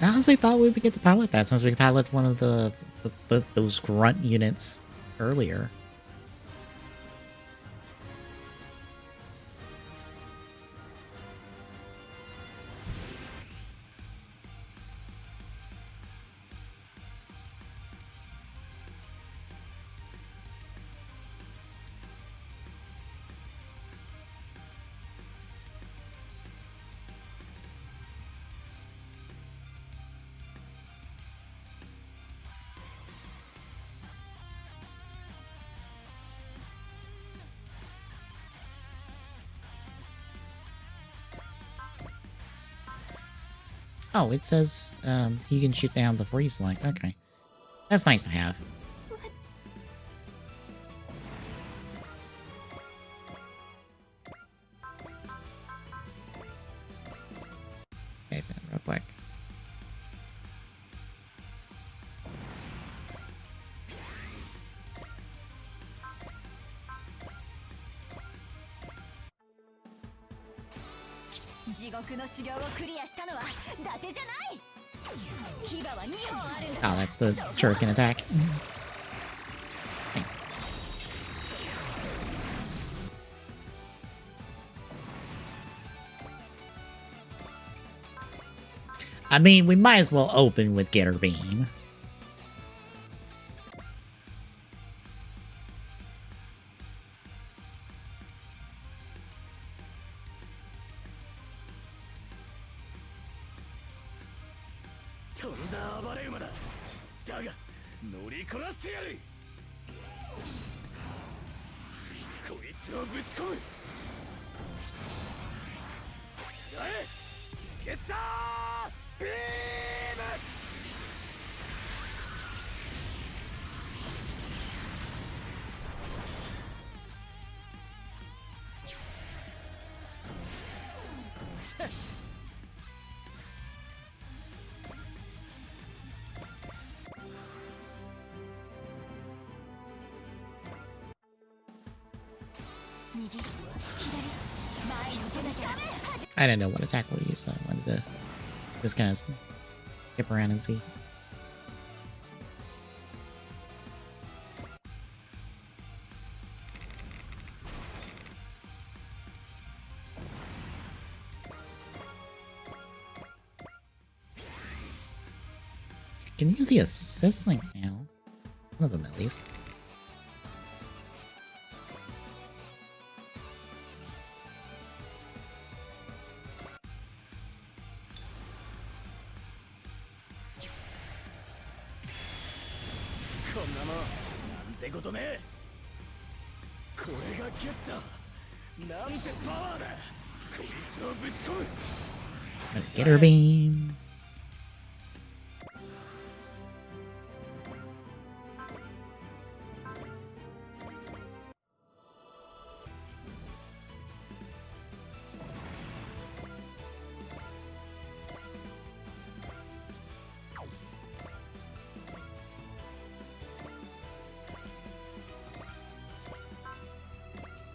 I honestly thought we would get to pilot that since we piloted one of those grunt units earlier. Oh, it says you can shoot down before you select. Okay. That's nice to have. Okay, so real quick. Oh, that's the shuriken attack. Nice. I mean, we might as well open with Getter Beam. I didn't know what attack we'll use, so I wanted to just kind of skip around and see. Can use the assist link now. One of them at least. Getter Beam.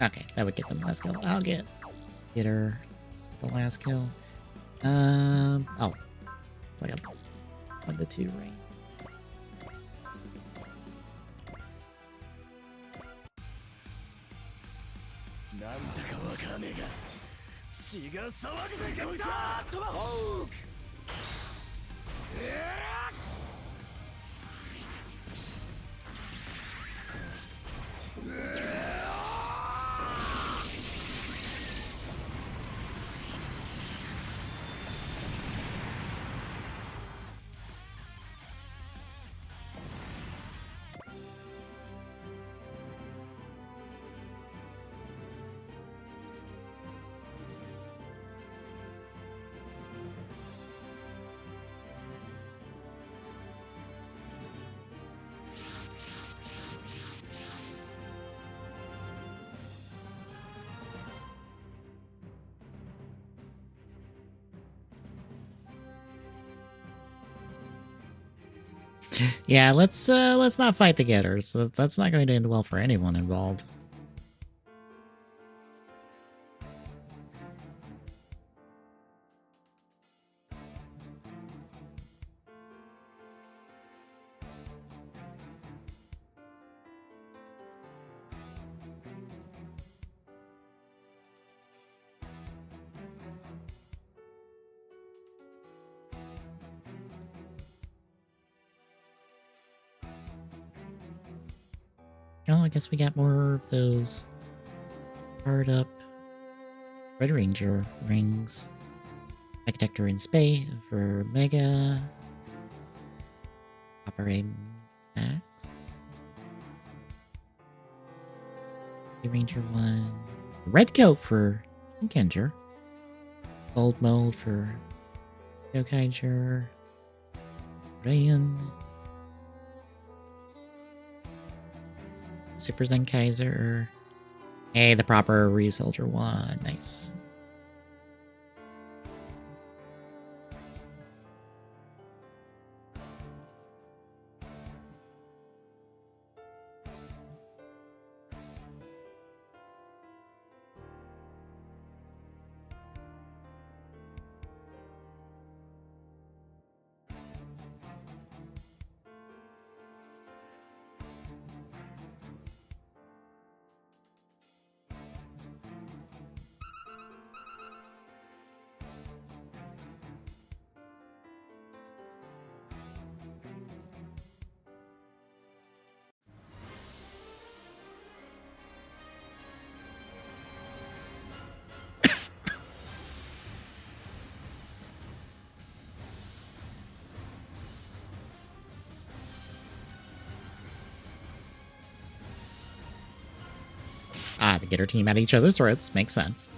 Okay, that would get them the last kill. I'll get her the last kill. Oh, it's like a 1-2 range. Yeah, let's not fight the Getters. That's not going to end well for anyone involved. Oh, I guess we got more of those powered up Red Ranger rings. Protector in Spay for Mega. Operate Max. Blue Ranger 1. Red Coat for Shinkenger. Gold Mold for Yokaiger. Rayan. Super Zen Kaiser. Hey, the proper Ryu Soldier 1. Nice. To get her team at each other's throats. Makes sense.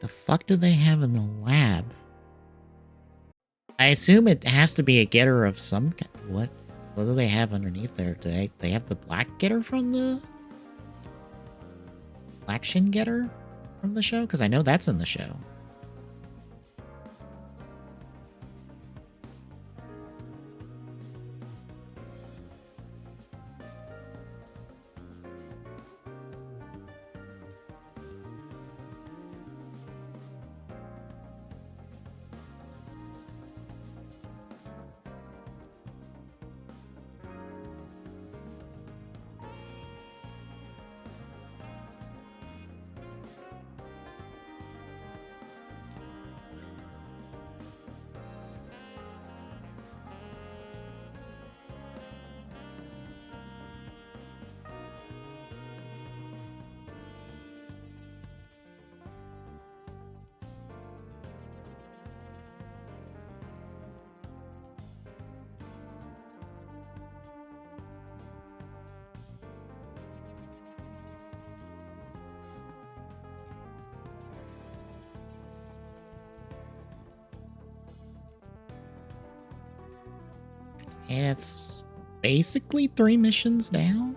The fuck do they have in the lab? I assume it has to be a getter of some kind. What do they have underneath there? Do they have the black getter from the... Black Shin getter from the show? Because I know that's in the show. And it's basically 3 missions down.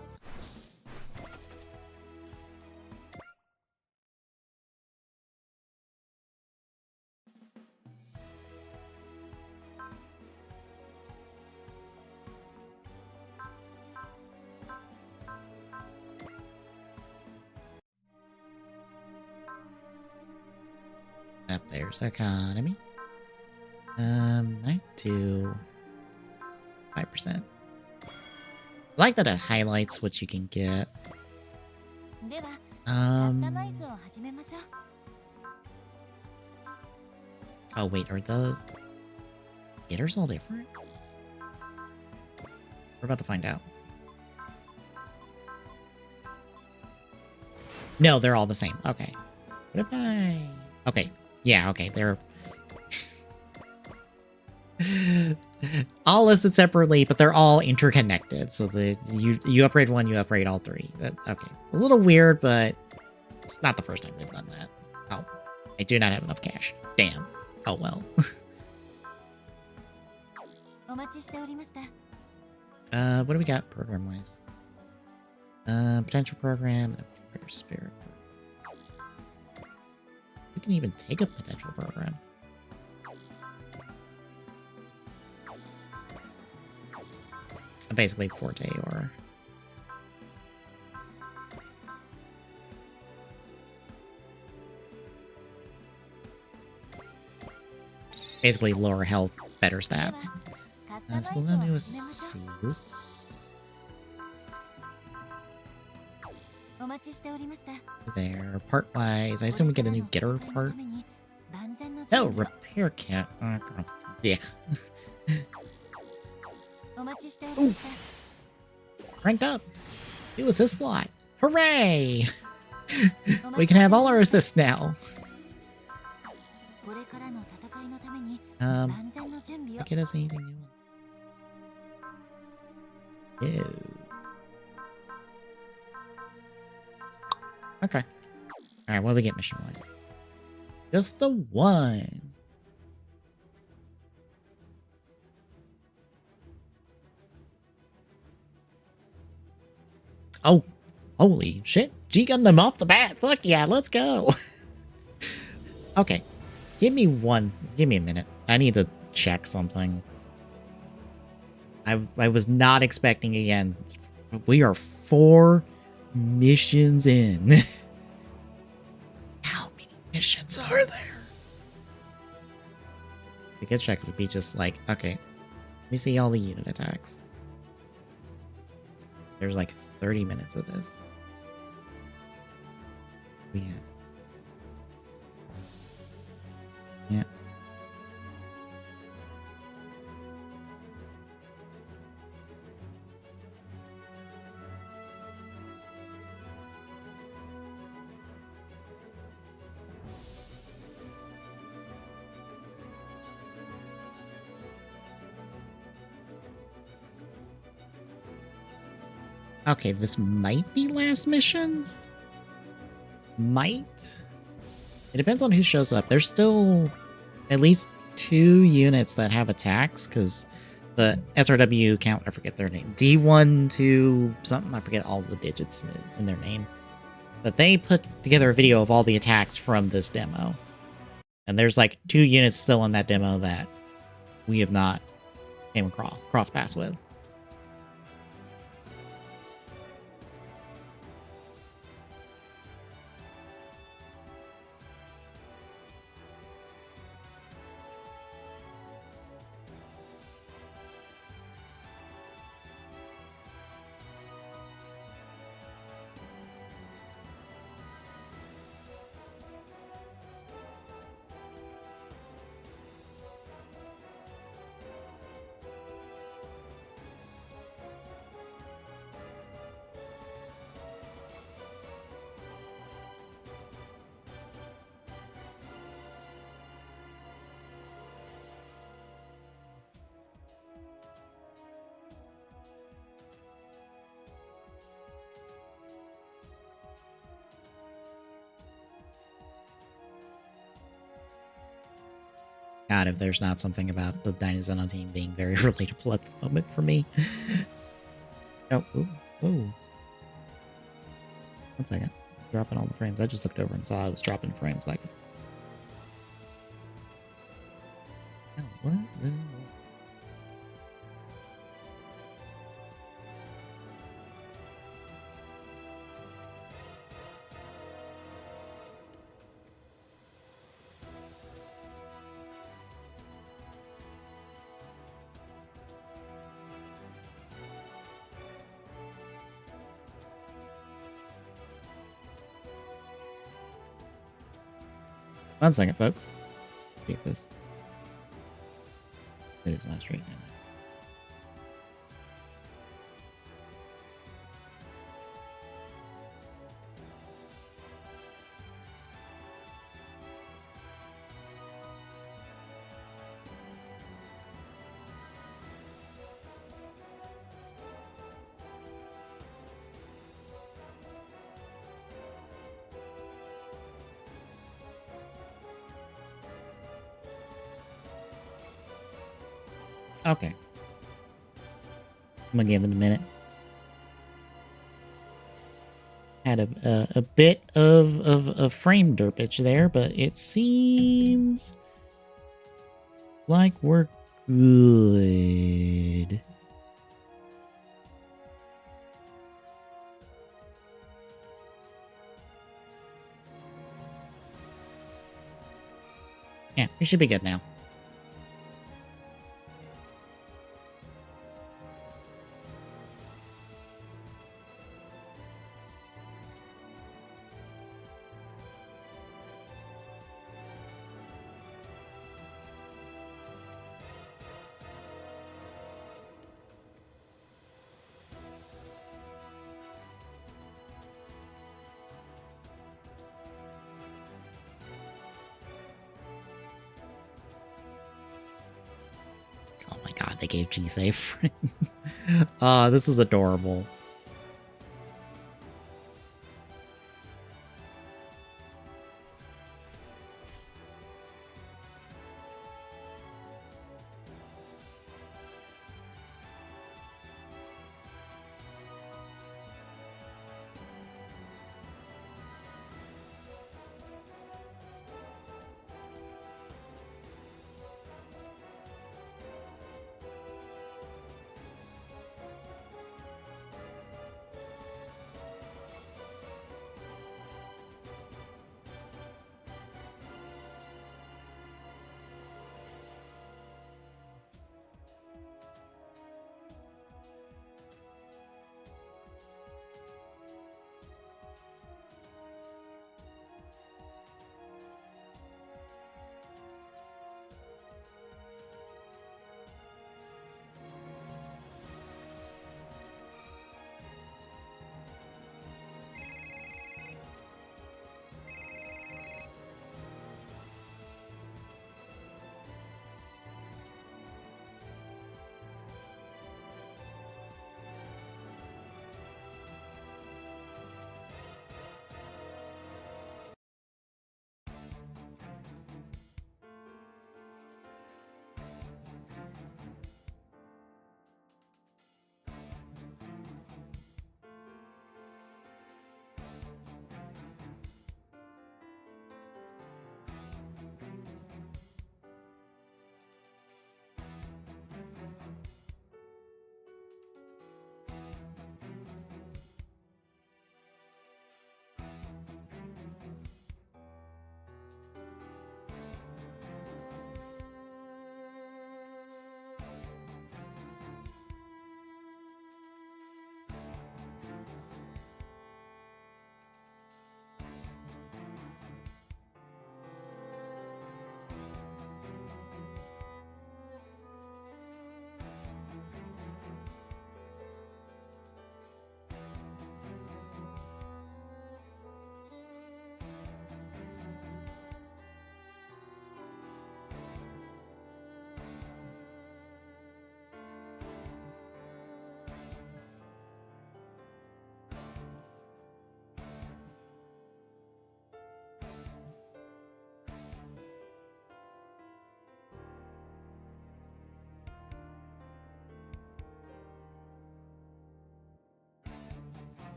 Up there's economy. Might do 5%. I like that it highlights what you can get. ではカスタマイズを始めましょう。 Oh wait, are the getters all different? We're about to find out. No, they're all the same. Okay. What if I... Okay. Yeah, okay. They're... all listed separately, but they're all interconnected. So you upgrade one, you upgrade all 3. Okay. A little weird, but it's not the first time they've done that. Oh. I do not have enough cash. Damn. Oh well. お待ちしておりました。 What do we got program-wise? Potential program and a spirit. We can even take a potential program. Basically Forte or... Basically lower health, better stats. カスタマイズを So 始め then ま it しょ was this う。お待ちしておりました。 there. Part wise, I assume we get a new getter part. 万全の準 Oh, 備を repair kit. Yeah. お待ちしておりました。 Ranked up. It was this slot. Hooray! We can have all our assists now. これからの戦いのために Um, 万全の準備を。 get us anything new. Ew. Okay. Alright, what do we get mission wise? Just the one. Oh, holy shit. G-Gundam off the bat. Fuck yeah, let's go. Okay. Give me a minute. I need to check something. I was not expecting again. We are 4 missions in. How many missions are there? A good check would be just like, okay, let me see all the unit attacks. There's like 30 minutes of this. Yeah. Yeah. Okay, this might be last mission. Might. It depends on who shows up. There's still at least 2 units that have attacks, because the SRW count, I forget their name. D1 to something, I forget all the digits in their name. But they put together a video of all the attacks from this demo. And there's like 2 units still in that demo that we have not came across cross paths with. God, if there's not something about the Dinoxeno team being very relatable at the moment for me. Oh, ooh, whoa. 1 second. Dropping all the frames. I just looked over and saw I was dropping frames like. Oh, what? 1 second, folks. See if this. It is not straight now. Okay. I'm gonna give it a minute. Had a bit of frame derpage there, but it seems like we're good. Yeah, we should be good now. Oh my god, they gave G-Safe. This is adorable.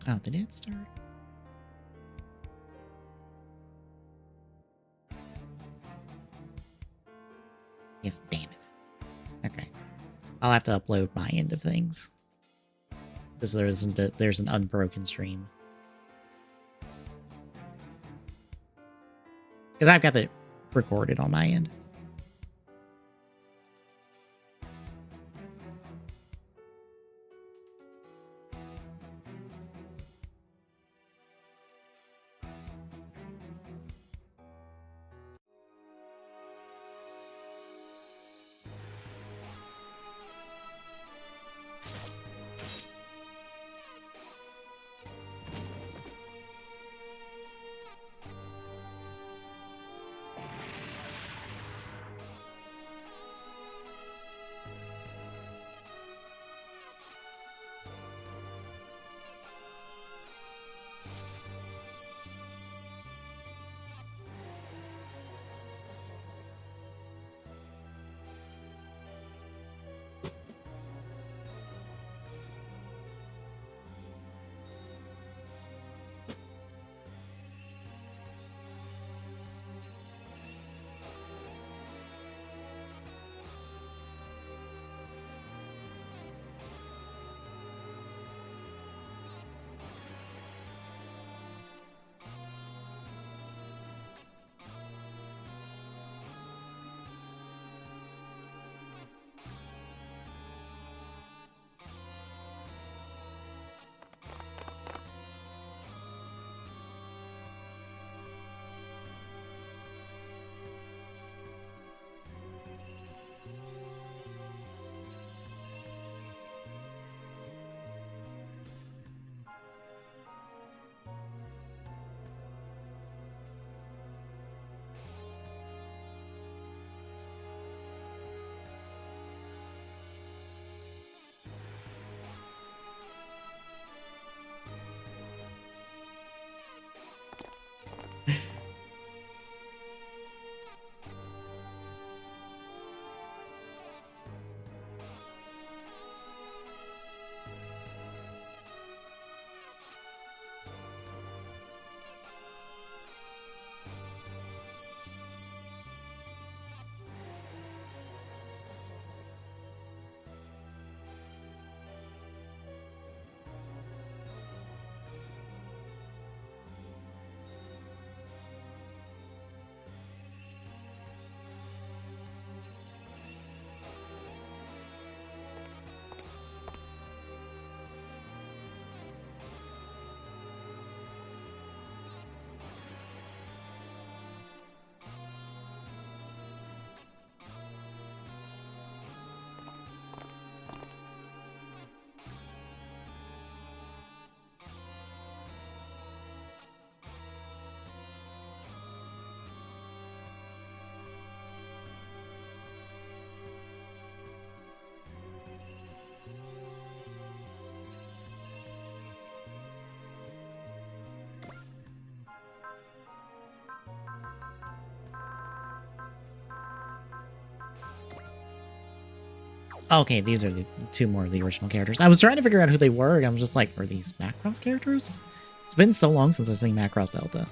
Oh, they did start. Yes, damn it. Okay. I'll have to upload my end of things. Because there's an unbroken stream. Because I've got it recorded on my end. Okay, these are the two more of the original characters. I was trying to figure out who they were, and I was just like, are these Macross characters? It's been so long since I've seen Macross Delta.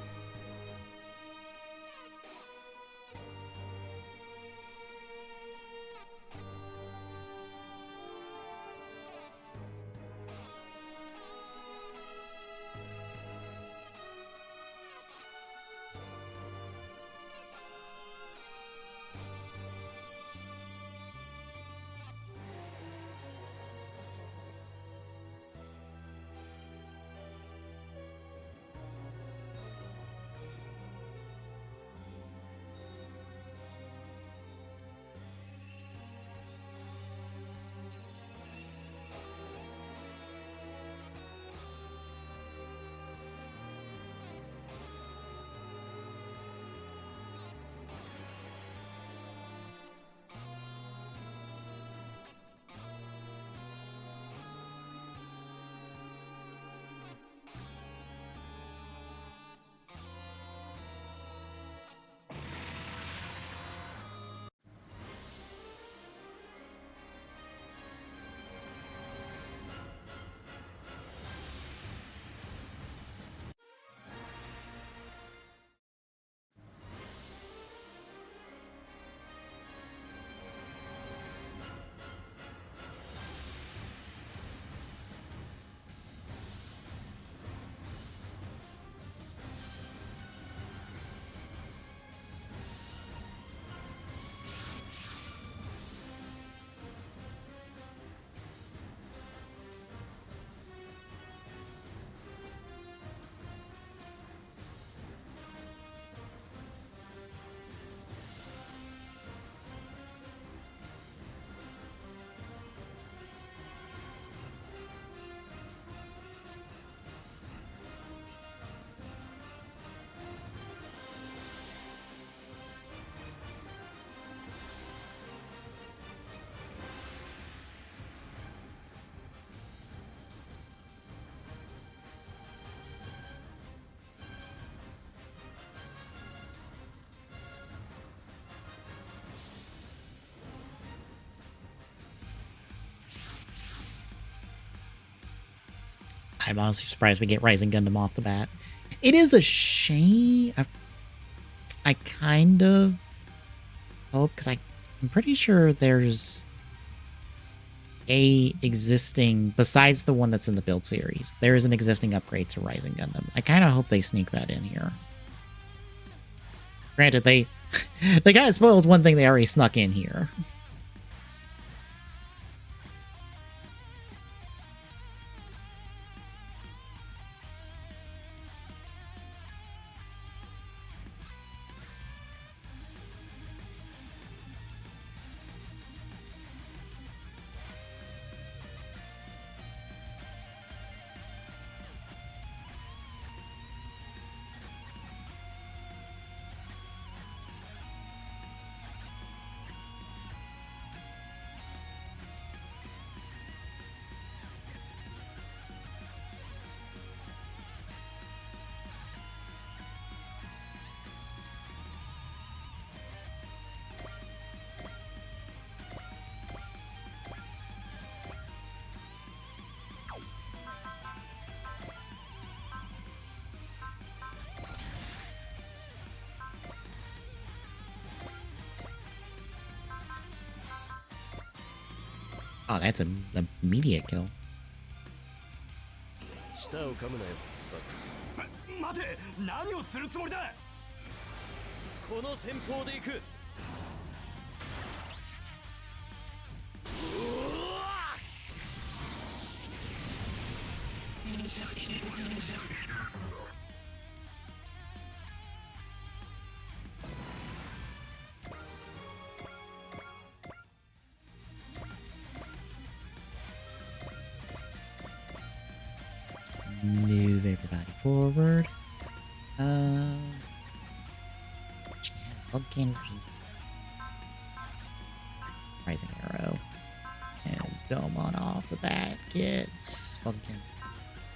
I'm honestly surprised we get Rising Gundam off the bat. It is a shame. I kind of hope, because I'm pretty sure there's a existing, besides the one that's in the build series, there is an existing upgrade to Rising Gundam. I kind of hope they sneak that in here. Granted, they kind of spoiled one thing they already snuck in here. Oh, that's an immediate kill. 舌を噛むなよ。待て、何をするつもりだ。この戦法で行く。Move everybody forward. Bug cannons. Rising arrow. And Domon off the bat gets bug cannon.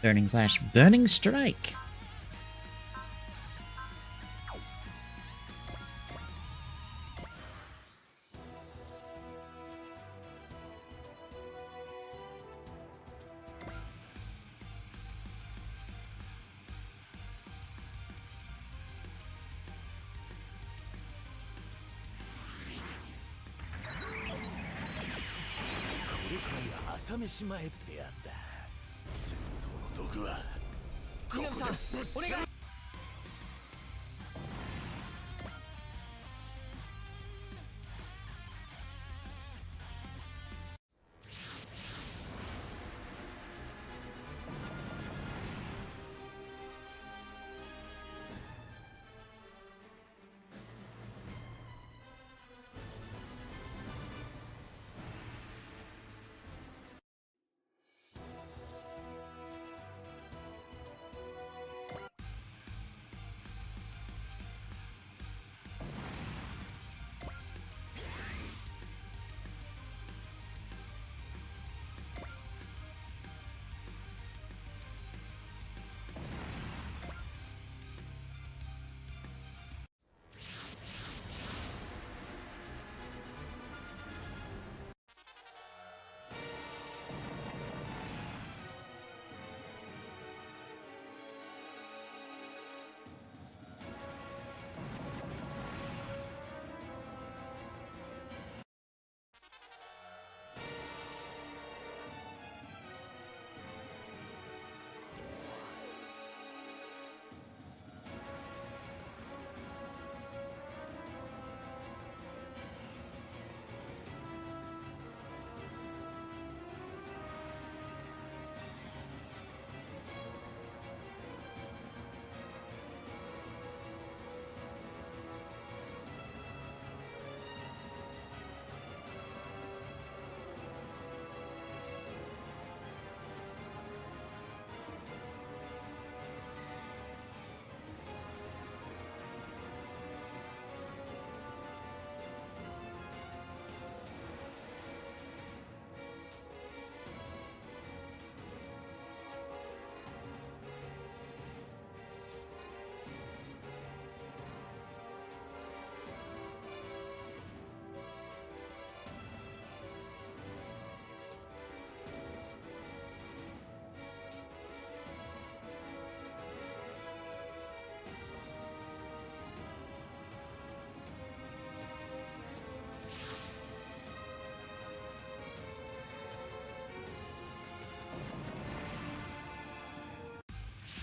Burning slash, burning strike.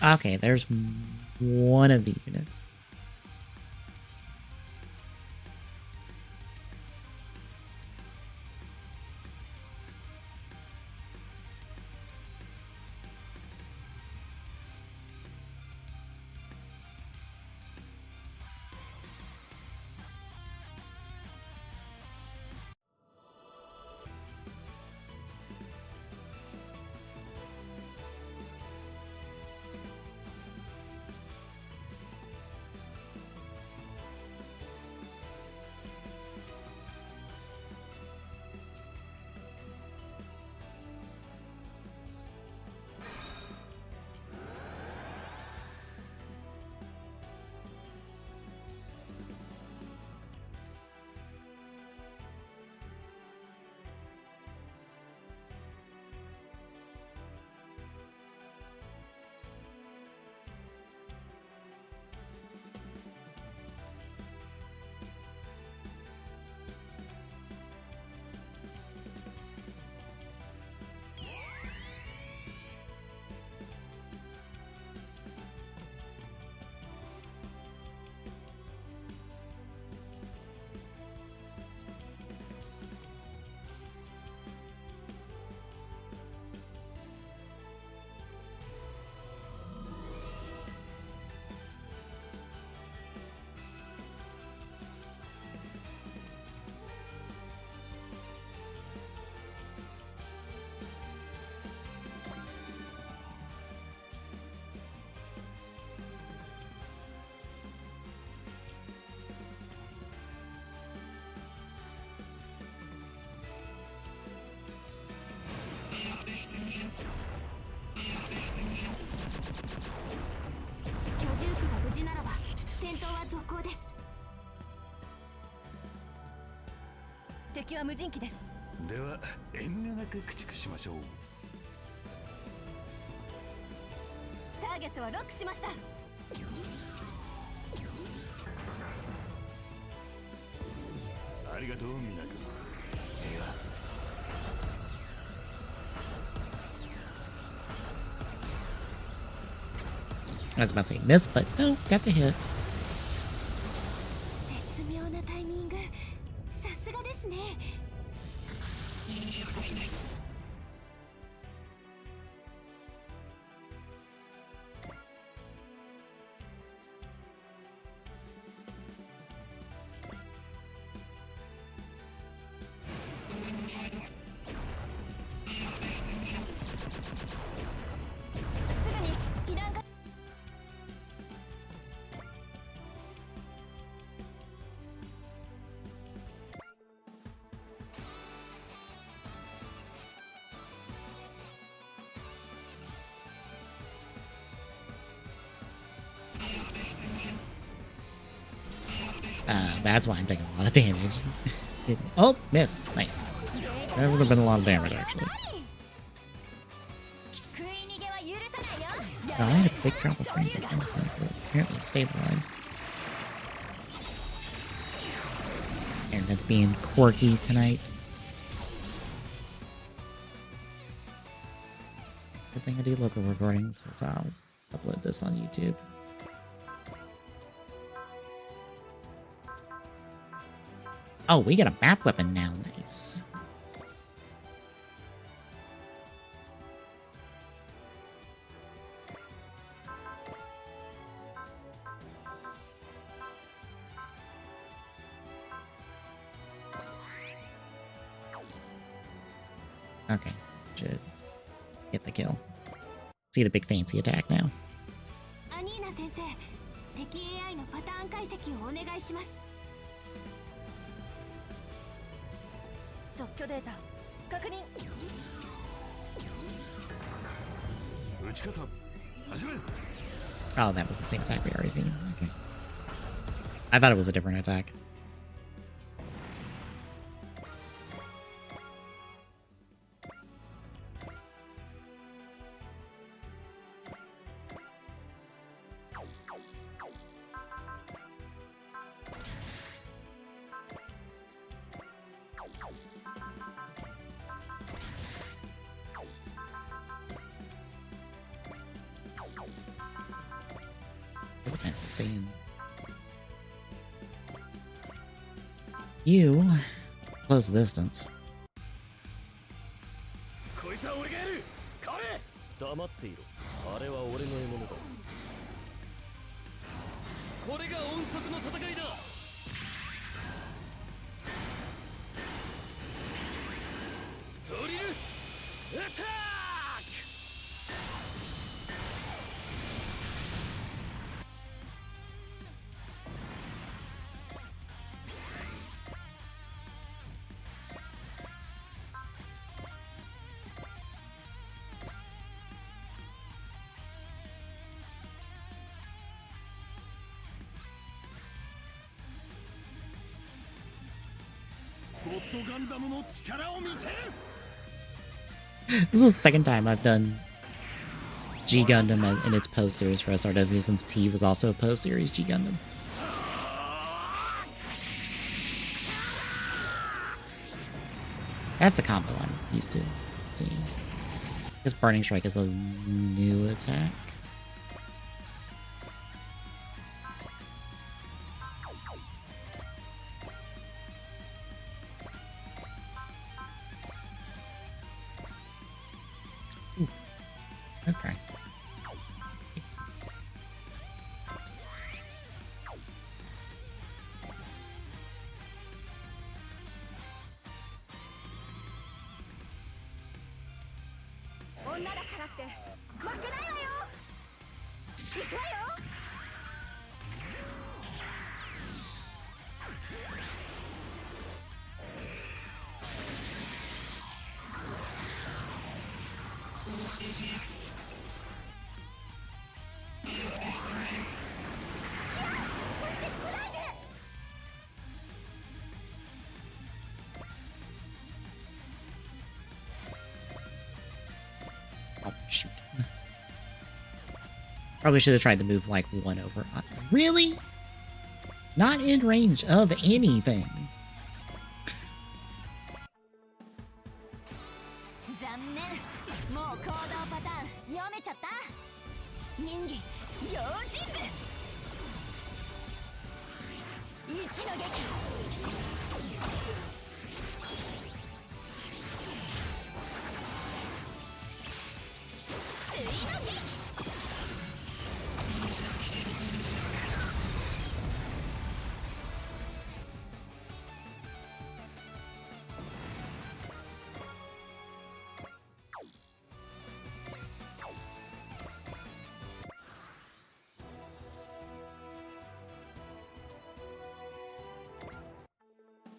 Okay, there's one of the units.居住区が無事ならば戦闘は続行です。敵は無人機です。では遠慮なく駆逐しましょう。ターゲットはロックしました。ありがとうミナ君。いやI was about to say miss, but no, got the hit. 絶妙なタイミング。さすがですね。すぐに避難が。That's why I'm taking a lot of damage. Oh, miss. Nice. That would have been a lot of damage, actually. Oh, I had a big drop of frames at some point, but apparently it stabilized. And that's being quirky tonight. Good thing I do local recordings, so I'll upload this on YouTube. Oh, we got a map weapon now. Nice. Okay, should get the kill. See the big fancy attack now. アニーナ先生、敵 AI のパターン解析をお願いします。即挙データ確認。撃ち方始め。 Oh, that was the same attack we already seen. Okay. I thought it was a different attack. There's a nice one. Stay in. You close the distance. こいつは俺がやる。変われ。黙っていろ。あれは俺の獲物だ。これが音速の戦いだ。ドリルアタック。ゴッドガンダムの力を見せる。 This is the second time I've done G Gundam in its post series for SRW since T was also a post series G Gundam. That's the combo I'm used to seeing. This Burning Strike is the new attack. Okay. Thanks. 女だからって負けないわよ。行くわよ。Oh, shoot. Probably should have tried to move like one over. Really? Not in range of anything. 残念。もう行動パターン読めちゃった。人間用心部。一の撃。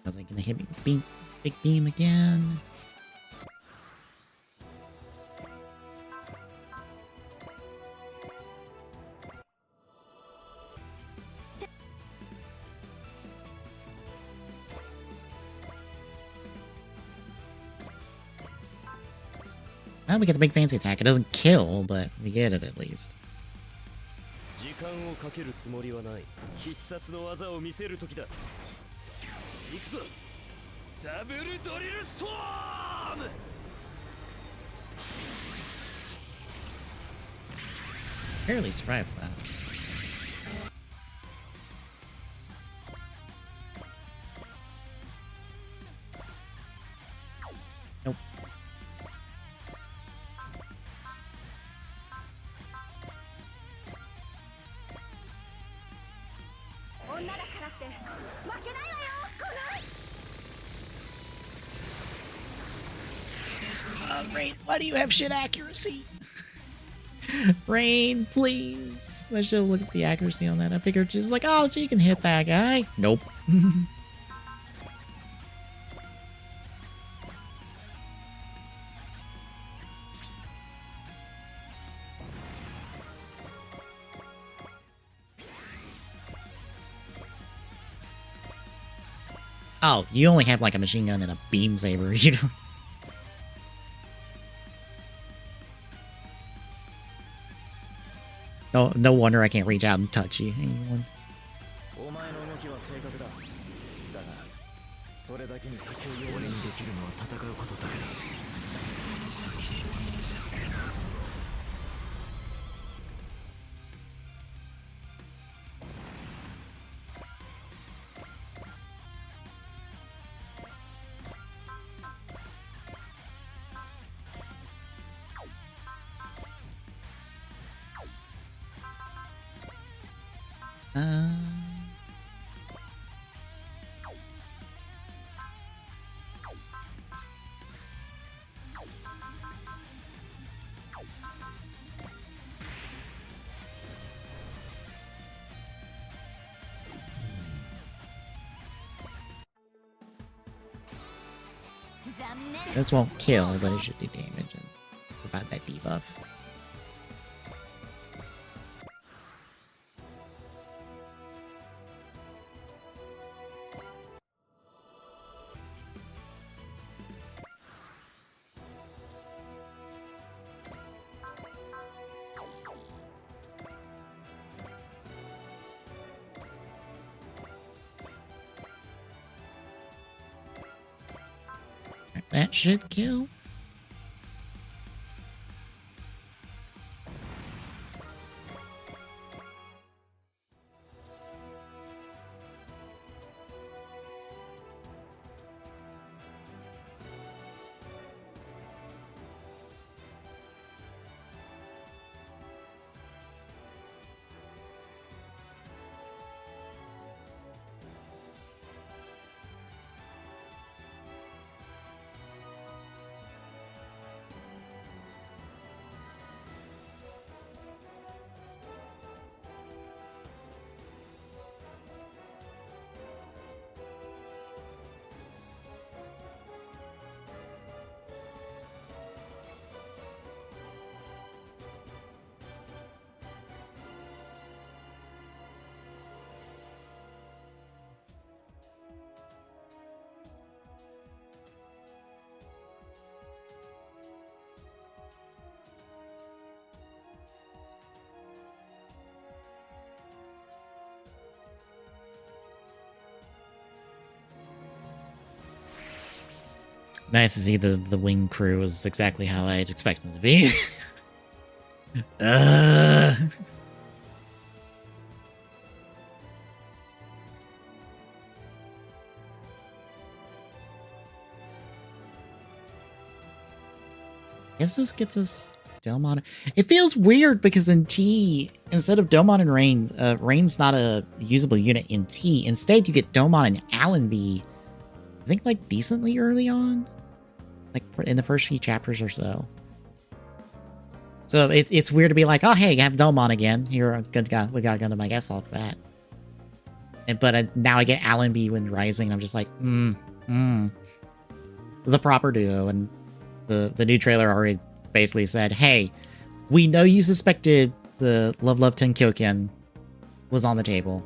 Was I gonna hit me with the beam, big beam again? Well, we get the big fancy attack. It doesn't kill, but we get it at least. 時間をかけるつもりはない。必殺の技を見せる時だ。行くぞ。ダブルドリルストーム。Barely survives that. Nope. 女だからって負けないわよ。この Rain, why do you have shit accuracy? Rain, please. I should look at the accuracy on that. I figured she's like, oh, she can hit that guy. Nope. Oh, you only have like a machine gun and a beam saber. You don't. No wonder I can't reach out and touch you. Anyone? お前の動きは正確だ。だが、それだけに先を読みできるのは戦うことだけだ。Uh... This won't kill, but it should do damage and provide that debuff. That should kill. Nice to see the wing crew was exactly how I'd expect them to be. Guess this gets us Delmon. It feels weird because in T, instead of Domon and Rain, Rain's not a usable unit in T. Instead, you get Domon and Allenby, I think, like, decently early on. Like, in the first few chapters or so. So it's weird to be like, oh, hey, I have Domon again. You're a good guy. We got Gundam, I guess, off that. But now I get Allenby when Rising, and I'm just like, the proper duo. And the new trailer already basically said, hey, we know you suspected the Love Love Tenkyoken was on the table.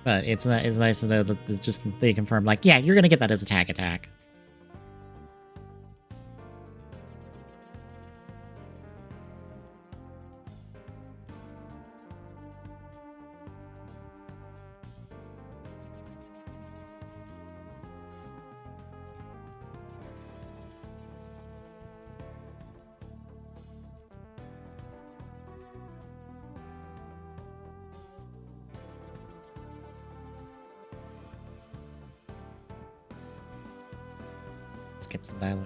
But it's nice to know that just they confirmed, like, yeah, you're gonna get that as a tag attack. Skip some dialogue.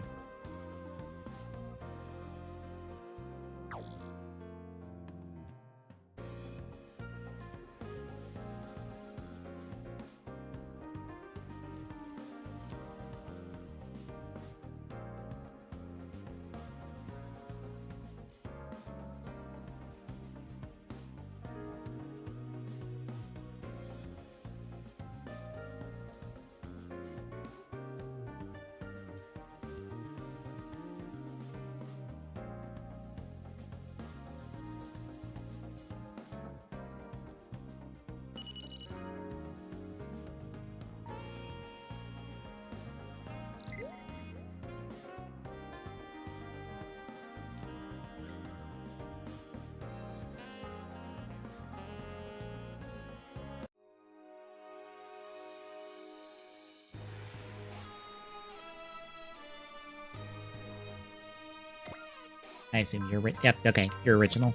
I assume you're yep, okay, you're original.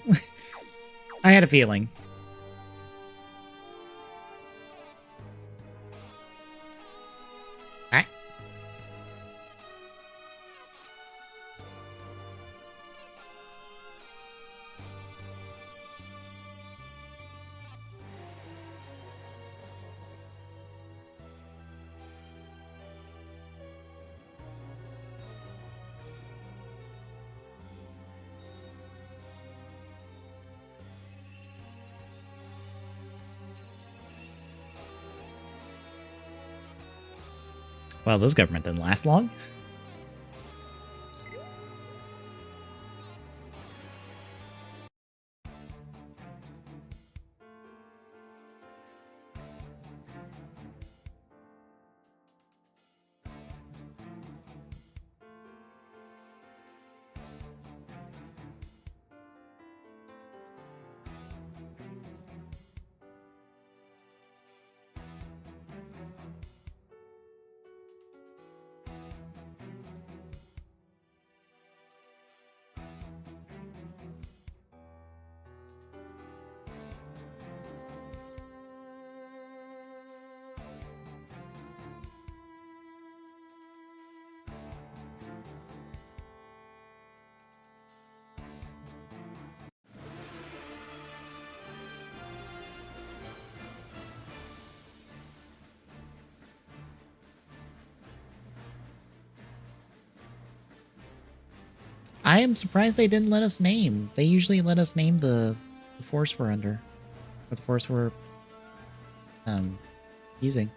I had a feeling. Well, this government didn't last long. I am surprised they didn't let us name. They usually let us name the force we're under. Or the force we're using.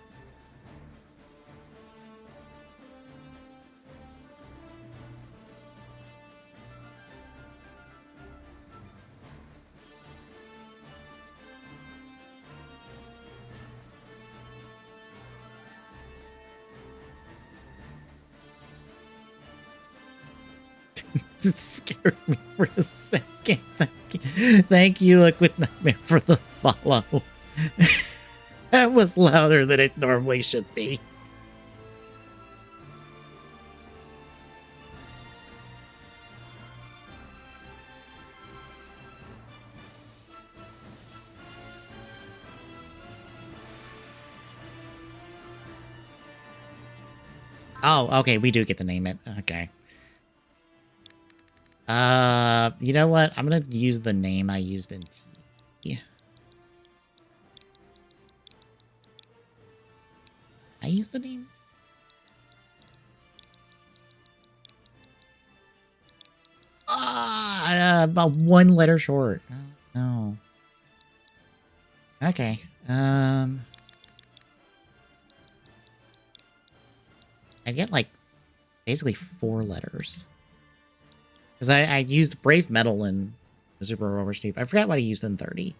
It scared me for a second. Thank you, Liquid Nightmare, for the follow. That was louder than it normally should be. Oh, okay, we do get to name it. Okay. You know what? I'm gonna use the name I used in T. I used the name? About one letter short. Oh, no. Okay. I get like basically 4 letters. Because I used Brave Metal in the Super Rubber Steve. I forgot what I used in 30.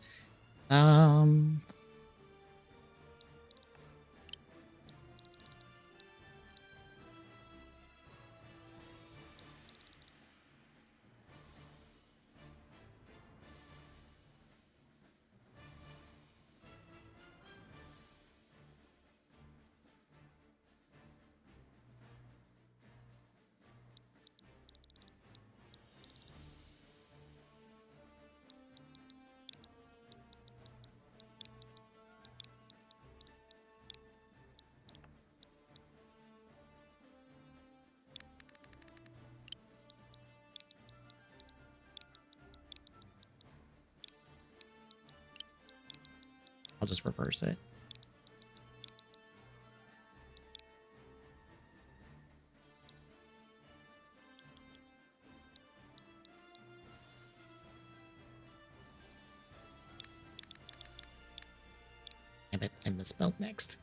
I'll just reverse it. Damn it, I misspelled next.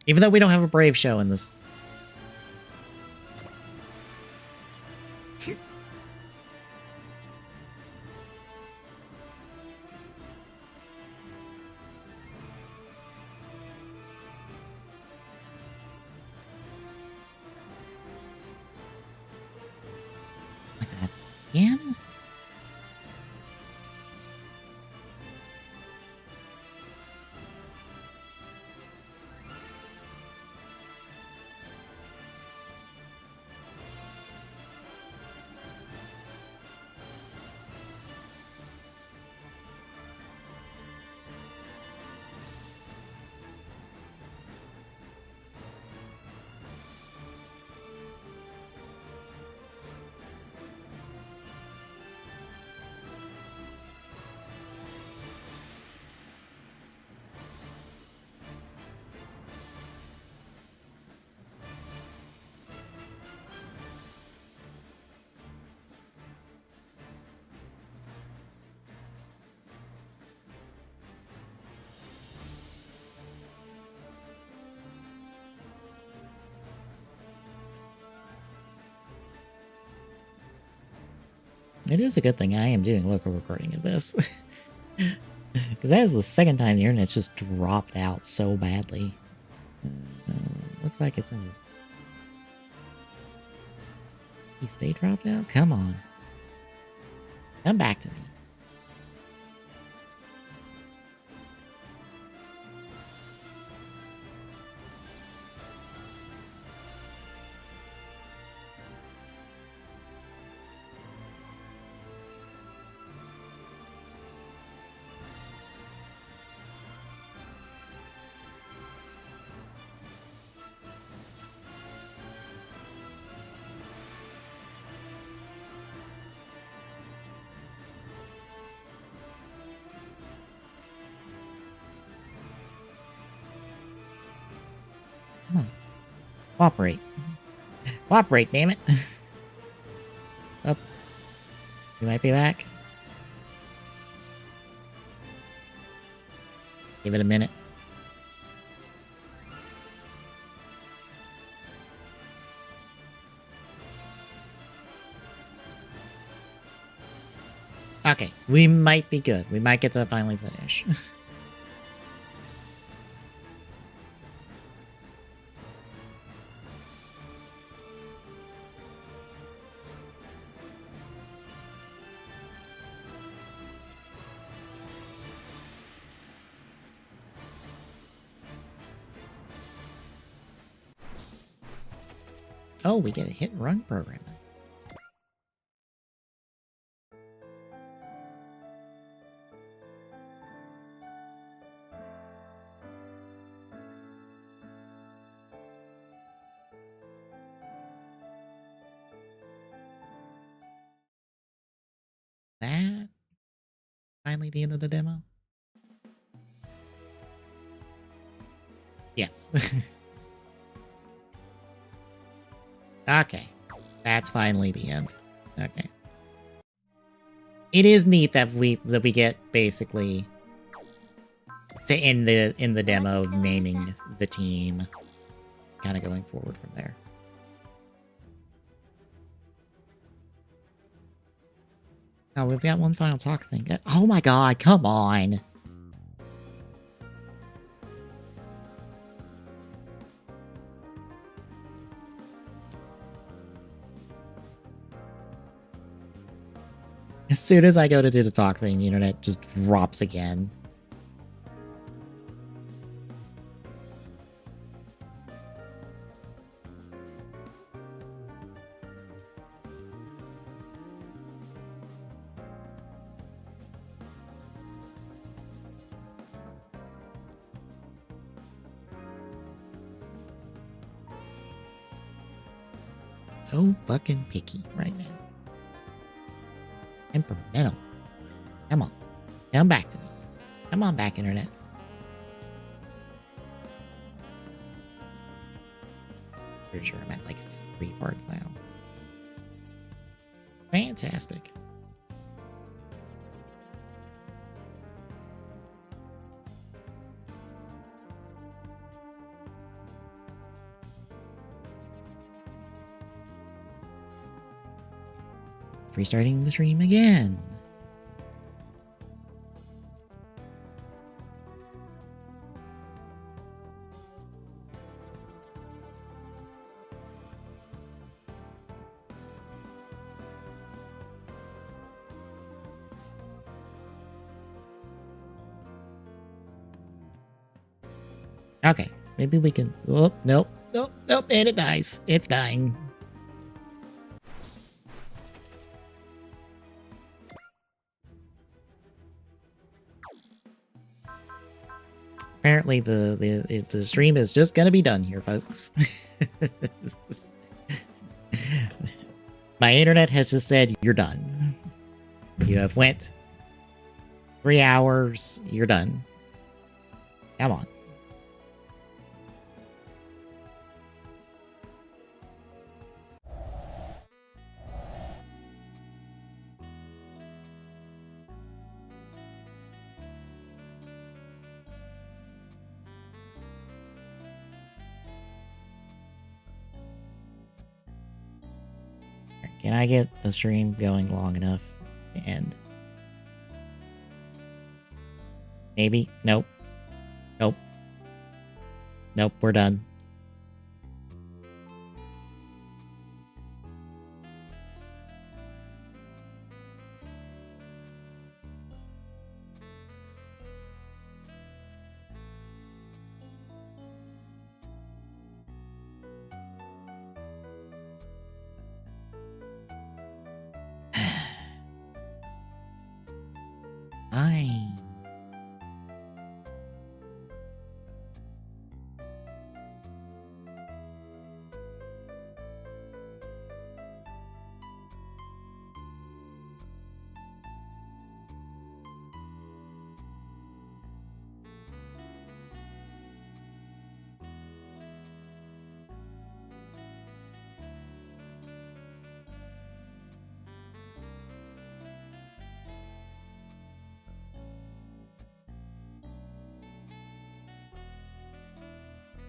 Even though we don't have a Brave show in this. Like that again? It is a good thing I am doing local recording of this. Because that is the second time the internet's just dropped out so badly. Looks like it's in... He stay dropped out? Come on. Come back to me. Come on. Cooperate. Cooperate, damn it. Up. You might be back. Give it a minute. Okay, we might be good. We might get to finally finish. Oh, we get a hit and run program. That finally the end of the demo? Yes. Okay. That's finally the end. Okay. It is neat that we get basically to end the demo naming the team, kind of going forward from there. Oh, we've got one final talk thing. Oh my god, come on. As soon as I go to do the talk thing, the internet just drops again. So fucking picky right now. Temperamental. Come on. Come back to me. Come on back, internet. Pretty sure I'm at like 3 parts now. Fantastic. Restarting the stream again. Okay, maybe we can... Oh, nope, nope, nope, and it dies. It's dying. Apparently the stream is just gonna be done here, folks. My internet has just said, you're done. You have went 3 hours, you're done. Come on. Can I get the stream going long enough to end. Maybe? Nope. Nope. Nope, we're done. Fine.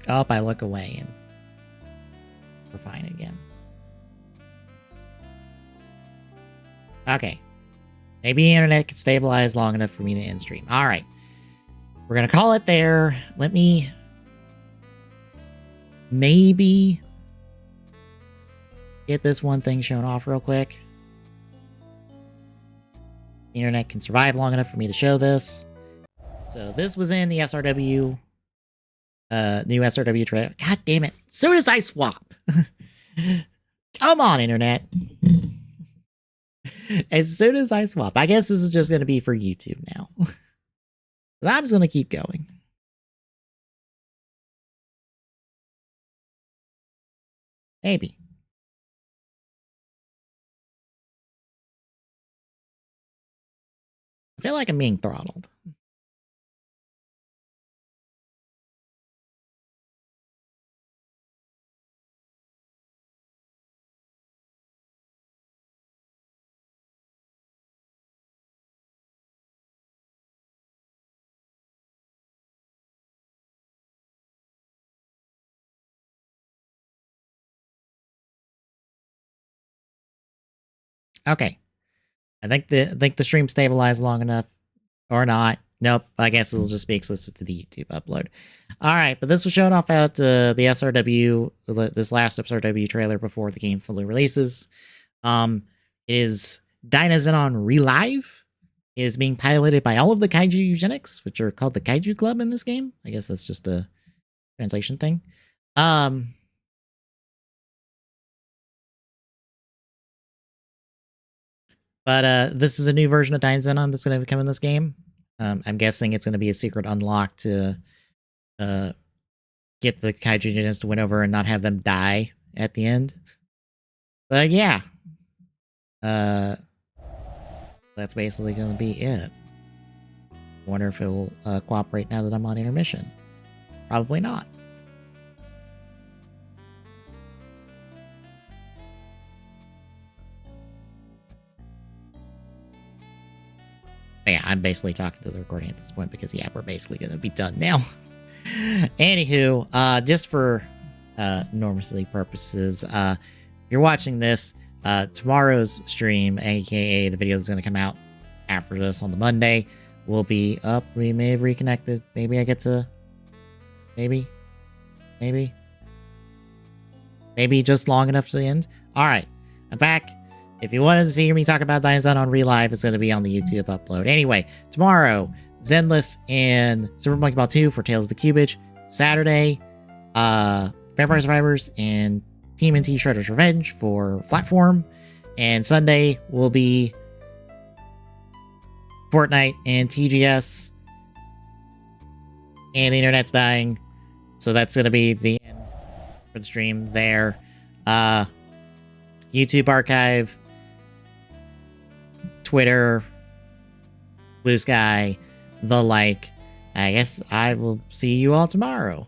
Oh, I look away and we're fine again. Okay. Maybe the internet can stabilize long enough for me to end stream. All right. We're going to call it there. Let me maybe get this one thing shown off real quick. The internet can survive long enough for me to show this. So this was in the SRW, new SRW trailer. God damn it. As soon as I swap. Come on, internet. As soon as I swap. I guess this is just going to be for YouTube now. I'm just going to keep going. Maybe. I feel like I'm being throttled. Okay. I think the stream stabilized long enough. Or not. Nope. I guess it'll just be exclusive to the YouTube upload. Alright, but this was shown off at the SRW, this last SRW trailer before the game fully releases. It is Dynazenon Relive. It is being piloted by all of the Kaiju Eugenics, which are called the Kaiju Club in this game. I guess that's just a translation thing. But this is a new version of Dynazenon that's going to come in this game. I'm guessing it's going to be a secret unlock to get the Kaiju Eugenics to win over and not have them die at the end. But yeah. That's basically going to be it. I wonder if it'll cooperate now that I'm on intermission. Probably not. Yeah, I'm basically talking to the recording at this point because, yeah, we're basically going to be done now. Anywho, just for normalcy purposes, if you're watching this, tomorrow's stream, aka the video that's going to come out after this on the Monday, will be up. We may have reconnected. Maybe I get to... Maybe just long enough to the end. Alright, I'm back. If you wanted to hear me talk about Dynazenon Relive, it's going to be on the YouTube upload. Anyway, tomorrow, Zenless and Super Monkey Ball 2 for Tales of the Cubage. Saturday, Vampire Survivors and Team NT Shredder's Revenge for Flatform. And Sunday will be Fortnite and TGS. And the internet's dying. So that's going to be the end for the stream there. YouTube archive, Twitter, Blue Sky, the like. I guess I will see you all tomorrow.